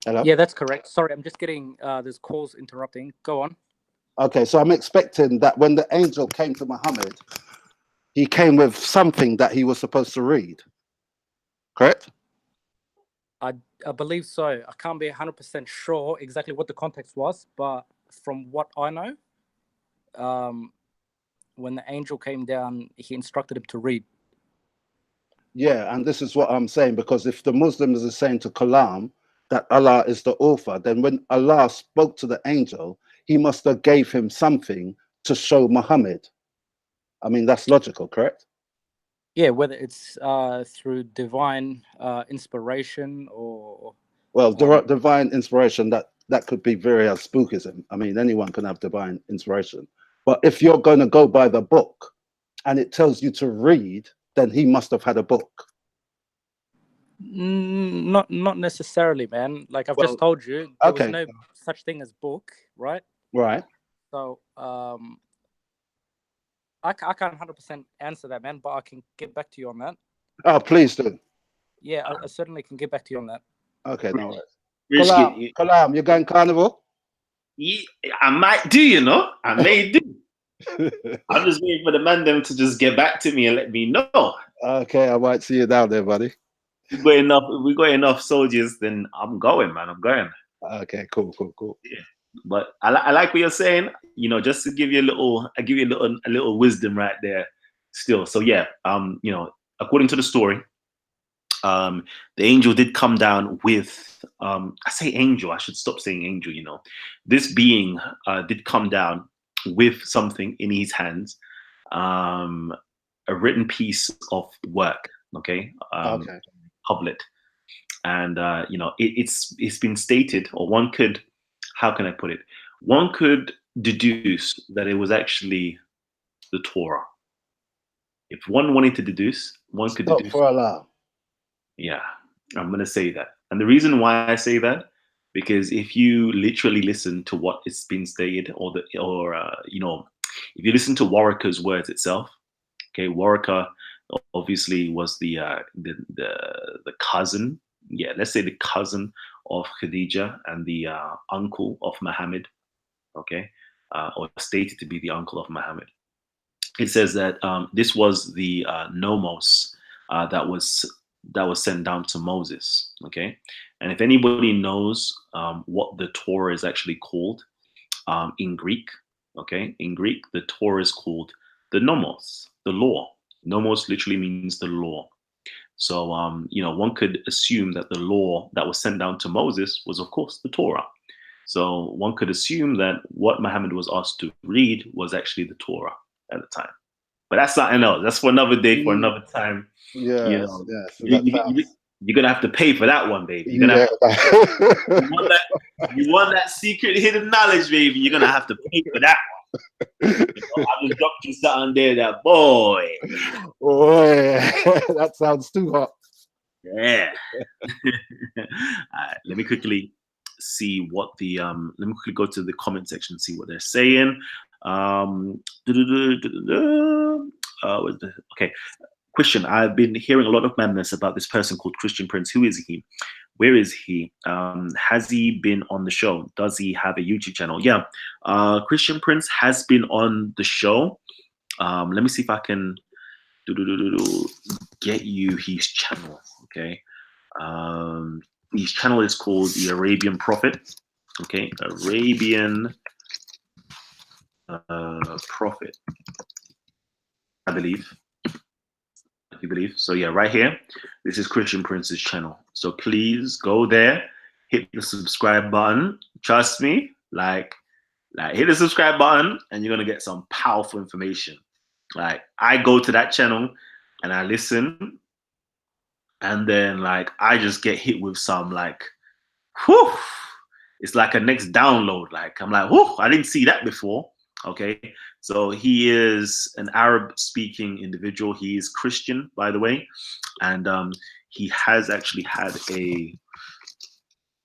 Hello? Yeah, that's correct. Sorry, I'm just getting, there's calls interrupting. Go on. Okay, so I'm expecting that when the angel came to Muhammad, he came with something that he was supposed to read, correct? I believe so. I can't be 100% sure exactly what the context was, but from what I know, when the angel came down, he instructed him to read. Yeah, and this is what I'm saying, because if the Muslims are saying to Kalam that Allah is the author, then when Allah spoke to the angel, he must have gave him something to show Muhammad. I mean, that's logical, correct? Yeah, whether it's through divine inspiration or Well, divine inspiration, that could be very as spookism. I mean, anyone can have divine inspiration. But if you're going to go by the book and it tells you to read, then he must have had a book. Not necessarily, man. Like I've just told you, there was no such thing as book, right? Right. So I can't 100% answer that, man, but I can get back to you on that. Oh, please do. Yeah, I certainly can get back to you on that. Okay, no worries. Kalam, you going carnival? Yeah, I might do, you know. I may do. I'm just waiting for the man them to just get back to me and let me know. Okay, I might see you down there, buddy. If we got enough soldiers, then I'm going, man. I'm going. Okay, cool. Yeah, but I like what you're saying. You know, just to give you a little wisdom right there. Still, so yeah, you know, according to the story, the angel did come down with I say angel, I should stop saying angel. You know, this being did come down with something in his hands, a written piece of work. Okay. Public. And you know, it's been stated, or one could, how can I put it? One could deduce that it was actually the Torah. If one wanted to deduce, one could deduce. For Allah. Yeah, I'm gonna say that, and the reason why I say that, because if you literally listen to what is being stated, or you know, if you listen to Waraka's words itself, okay, Waraka obviously was the cousin, yeah, let's say the cousin of Khadija and the uncle of Muhammad, okay, or stated to be the uncle of Muhammad. It says that this was the nomos that was sent down to Moses, okay, and if anybody knows what the Torah is actually called in Greek, okay, in Greek the Torah is called the nomos, the law. Nomos literally means the law. So, you know, one could assume that the law that was sent down to Moses was, of course, the Torah. So one could assume that what Muhammad was asked to read was actually the Torah at the time. But that's something else. That's for another day, for another time. Yes, you know, yes. you're gonna have to pay for that one, baby. You're gonna you want that secret hidden knowledge, baby. You're gonna have to pay for that one. You know, I just dropped you something there, that boy. Boy, that sounds too hot. Yeah. All right, let me quickly see what the let me quickly go to the comment section and see what they're saying. Okay. Question: I've been hearing a lot of madness about this person called Christian Prince. Who is he? Where is he? Has he been on the show? Does he have a YouTube channel? Yeah, Christian Prince has been on the show. Let me see if I can get you his channel. Okay, his channel is called the Arabian Prophet. Okay, Arabian Prophet, I believe. You believe so? Yeah, right here. This is Christian Prince's channel. So please go there, hit the subscribe button. Trust me, like hit the subscribe button, and you're gonna get some powerful information. Like I go to that channel and I listen, and then like I just get hit with some like, whew, it's like a next download. Like I'm like, whew, I didn't see that before. Okay, so he is an Arab-speaking individual. He is Christian, by the way, and he has actually had a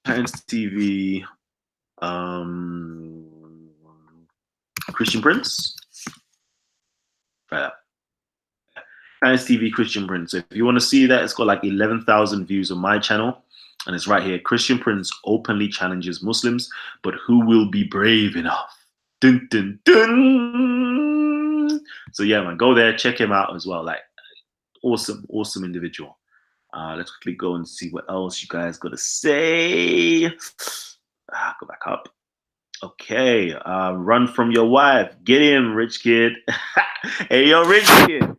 Science TV Christian Prince. Science TV Christian Prince. So if you want to see that, it's got like 11,000 views on my channel, and it's right here. Christian Prince openly challenges Muslims, but who will be brave enough? Dun, dun, dun. So yeah, man, go there, check him out as well. Like awesome individual. Let's quickly go and see what else you guys got to say. Go back up. Okay, run from your wife. Get him, rich kid. Hey, yo, rich kid.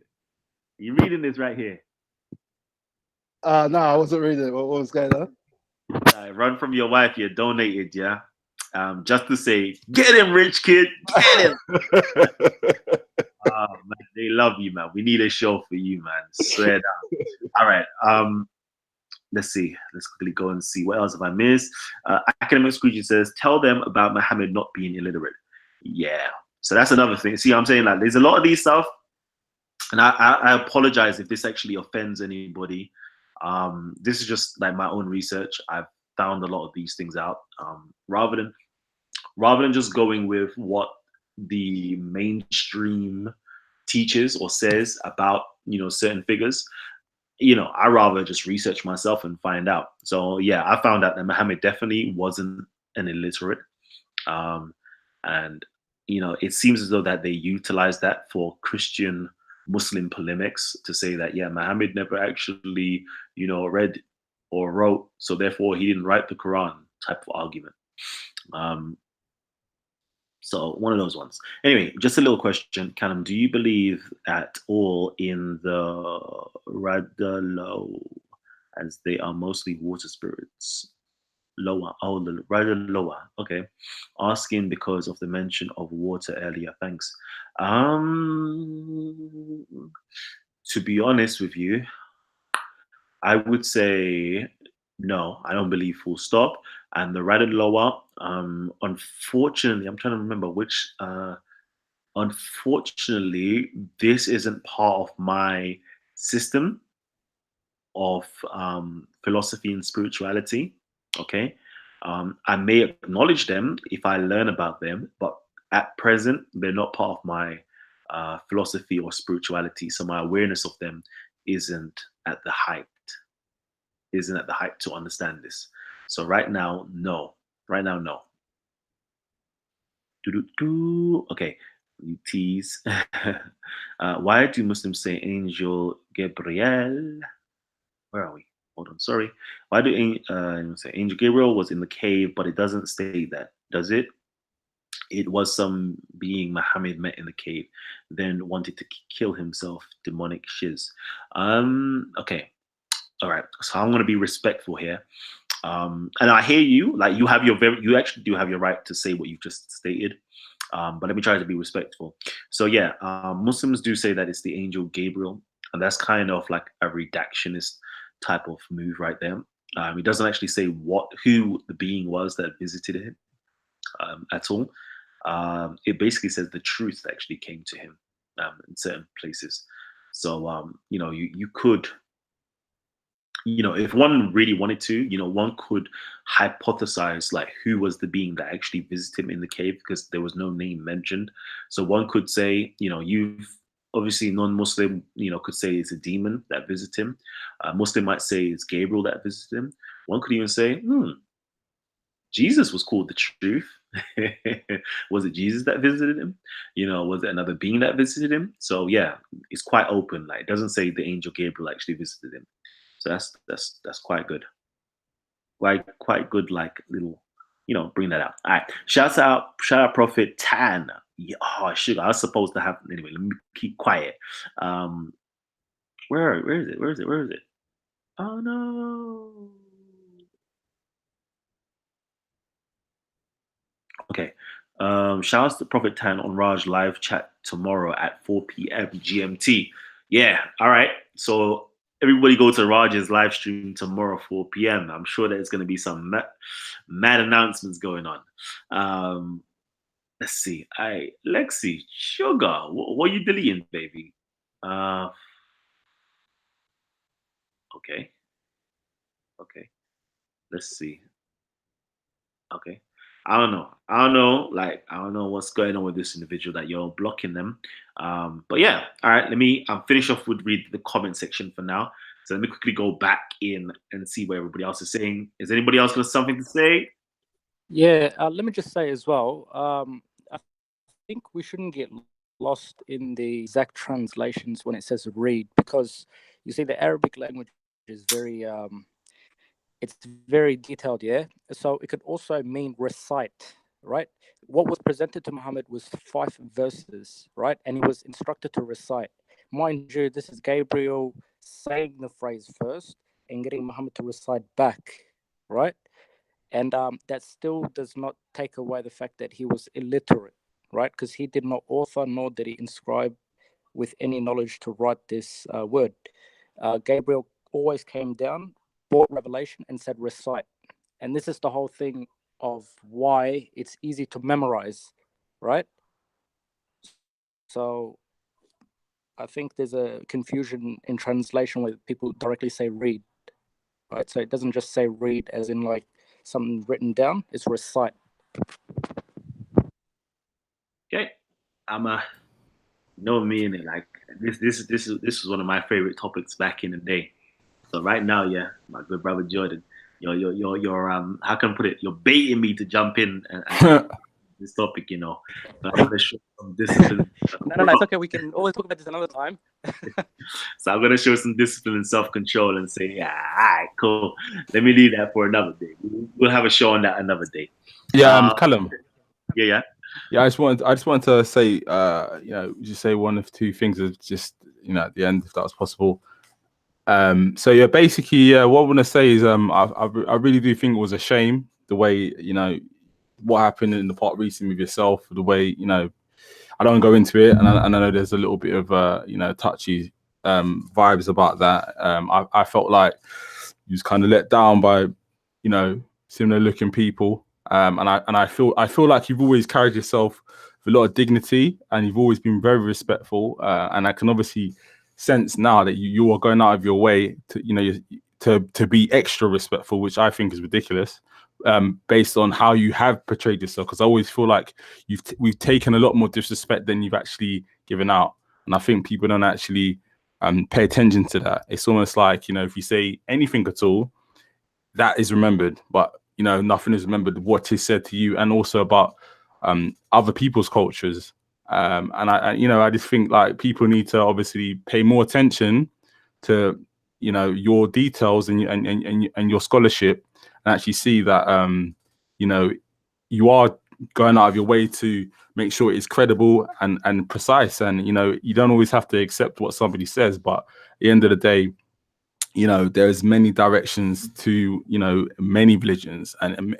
You reading this right here? No, I wasn't reading it. What was going on? Run from your wife. You donated, yeah. Just to say, get him, rich kid. Get him. Man, they love you, man. We need a show for you, man. Swear down. All right. Let's see. Let's quickly go and see what else have I missed. Academic Scrooge says, tell them about Muhammad not being illiterate. Yeah. So that's another thing. See, I'm saying like there's a lot of these stuff, and I apologize if this actually offends anybody. This is just like my own research. I've found a lot of these things out. Rather than just going with what the mainstream teaches or says about certain figures, I rather just research myself and find out. So yeah, I found out that Muhammad definitely wasn't an illiterate, and it seems as though that they utilize that for Christian Muslim polemics to say that Muhammad never actually read or wrote, so therefore he didn't write the Quran type of argument. So one of those ones. Anyway, just a little question, Kalam. Do you believe at all in the Radalo, as they are mostly water spirits? Lower. Oh, the Radaloa. Okay. Asking because of the mention of water earlier. Thanks. To be honest with you, I would say no, I don't believe full stop. And the Radaloa, unfortunately, I'm trying to remember which. Unfortunately, this isn't part of my system of philosophy and spirituality. Okay. I may acknowledge them if I learn about them, but at present, they're not part of my philosophy or spirituality. So my awareness of them isn't at the height to understand this. So right now, no. Right now, no. Okay, you tease. Why do Muslims say Angel Gabriel? Where are we? Hold on, sorry. Why do say Angel Gabriel was in the cave, but it doesn't state that, does it? It was some being Muhammad met in the cave, then wanted to kill himself. Demonic shiz. Okay, all right. So I'm gonna be respectful here. And I hear you. Like you actually do have your right to say what you've just stated. But let me try to be respectful. So yeah, Muslims do say that it's the angel Gabriel, and that's kind of like a reductionist type of move right there. It doesn't actually say who the being was that visited him at all. It basically says the truth that actually came to him in certain places. So you could, if one really wanted to, one could hypothesize like who was the being that actually visited him in the cave, because there was no name mentioned. So one could say, you've obviously non-Muslim, could say it's a demon that visited him. Muslim might say it's Gabriel that visited him. One could even say, Jesus was called the truth. Was it Jesus that visited him? Was it another being that visited him? So yeah, it's quite open. Like it doesn't say the angel Gabriel actually visited him. So that's quite good. Quite good, like little, bring that out. All right. Shout out Prophet Tan. Yeah, oh sugar. I was supposed to have anyway, let me keep quiet. Where is it? Where is it? Oh no. Okay. Shout out to Prophet Tan on Raj live chat tomorrow at 4 p.m. GMT. Yeah, all right. So everybody go to Raj's live stream tomorrow 4 p.m. I'm sure there's going to be some mad announcements going on. Let's see. Lexi, sugar, what are you deleting, baby? Okay. Let's see. Okay. I don't know. Like, I don't know what's going on with this individual that you're blocking them. But yeah, all right. Let me finish off with read the comment section for now. So let me quickly go back in and see what everybody else is saying. Is anybody else got something to say? Yeah, let me just say as well, I think we shouldn't get lost in the exact translations when it says read, because you see the Arabic language is very it's very detailed, yeah. So it could also mean recite, right? What was presented to Muhammad was 5 verses, right? And he was instructed to recite. Mind you, this is Gabriel saying the phrase first and getting Muhammad to recite back, right? And that still does not take away the fact that he was illiterate, right? Because he did not author nor did he inscribe with any knowledge to write this word. Gabriel always came down, brought revelation, and said recite. And this is the whole thing of why it's easy to memorize, right? So I think there's a confusion in translation where people directly say read, right? So it doesn't just say read as in like something written down, it's recite. Okay, I'm a know me in it. Like this is one of my favorite topics back in the day. So right now, yeah, my good brother Jordan, you're how can I put it? You're baiting me to jump in and this topic, you know. But I'm gonna show some discipline. No, it's okay. We can always talk about this another time. So I'm gonna show some discipline and self-control and say, yeah, all right, cool. Let me leave that for another day. We'll have a show on that another day. Yeah, Callum. Yeah. Yeah, I just wanted to say, just say one of two things, of just at the end, if that was possible. So yeah, basically, what I want to say is, I really do think it was a shame the way what happened in the part recently with yourself, the way I don't go into it, and I know there's a little bit of touchy vibes about that. I felt like you was kind of let down by similar looking people, and I feel like you've always carried yourself with a lot of dignity, and you've always been very respectful, and I can obviously sense now that you are going out of your way to be extra respectful, which I think is ridiculous. Based on how you have portrayed yourself, because I always feel like we've taken a lot more disrespect than you've actually given out, and I think people don't actually pay attention to that. It's almost like if you say anything at all, that is remembered, but nothing is remembered what is said to you, and also about other people's cultures. And I just think like people need to obviously pay more attention to your details and your scholarship, and actually see that you are going out of your way to make sure it's credible and precise, and you don't always have to accept what somebody says, but at the end of the day, there's many directions to many religions and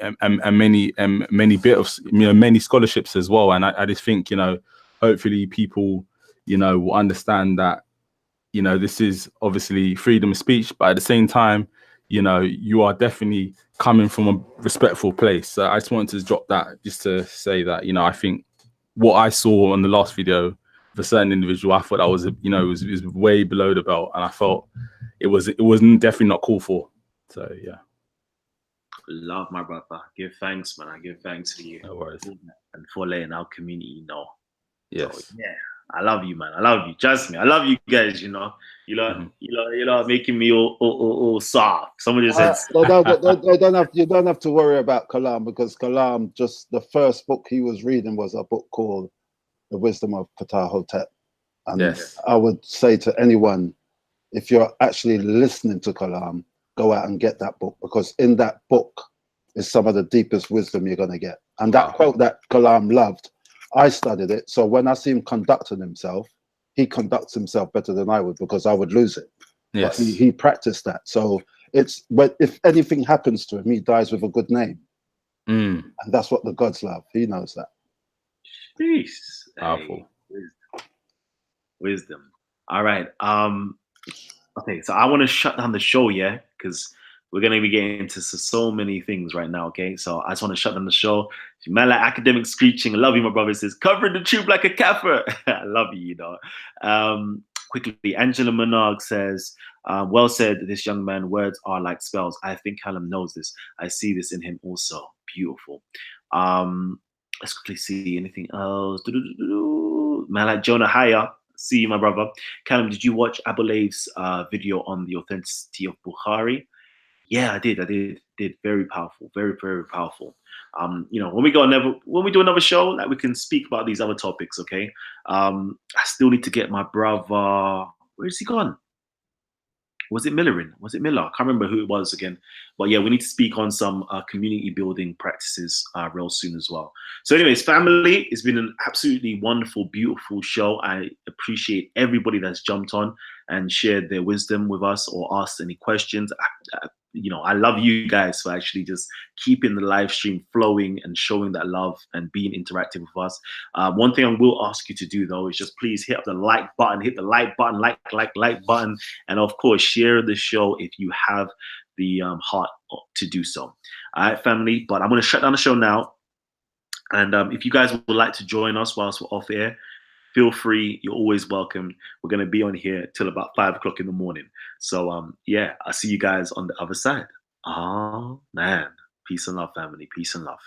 many bit of many scholarships as well. And I just think hopefully people will understand that this is obviously freedom of speech, but at the same time you are definitely coming from a respectful place. So I just wanted to drop that just to say that I think what I saw on the last video of a certain individual, I thought that was it was way below the belt, and I felt it wasn't definitely not called for. So yeah, love my brother. Give thanks, man. I give thanks to you. No worries. And for letting our community know. Yes. So, yeah, I love you, man. I love you. Trust me, I love you guys. You know, making me all soft. Somebody said you don't have to worry about Kalam, because Kalam, just the first book he was reading was a book called The Wisdom of Ptah-hotep. And yes, I would say to anyone, if you're actually listening to Kalam, go out and get that book, because in that book is some of the deepest wisdom you're going to get. And that quote that Kalam loved, I studied it. So when I see him conducting himself, he conducts himself better than I would, because I would lose it. yes. But he practiced that. So but if anything happens to him, he dies with a good name. And that's what the gods love. He knows that. peace. Powerful. Hey, wisdom. All right. Okay, so I want to shut down the show, yeah, because we're gonna be getting into so many things right now. Okay, so I just want to shut down the show. Man, like academic screeching. I love you, my brother. Says covering the truth like a kaffir. I love you, Quickly, Angela Minogue says, well said, this young man, words are like spells. I think Callum knows this. I see this in him also. Beautiful. Let's quickly see anything else. Man, like Jonah Haya. See you, my brother. Callum, did you watch Abulayev's video on the authenticity of Bukhari? Yeah, I did. Very powerful. Very, very powerful. When we do another show, like we can speak about these other topics, okay? I still need to get my brother. Where's he gone? was it Millerin? Was it Miller? I can't remember who it was again. But yeah, we need to speak on some community building practices real soon as well. So anyways, family, it's been an absolutely wonderful, beautiful show. I appreciate everybody that's jumped on and shared their wisdom with us or asked any questions. You know, I love you guys for actually just keeping the live stream flowing and showing that love and being interactive with us. One thing I will ask you to do though is just please hit the like button, like button, and of course share the show if you have the heart to do so. All right, family. But I'm going to shut down the show now. And if you guys would like to join us whilst we're off air, feel free. You're always welcome. We're going to be on here till about 5 o'clock in the morning. So yeah, I'll see you guys on the other side. Oh man, peace and love, family. Peace and love.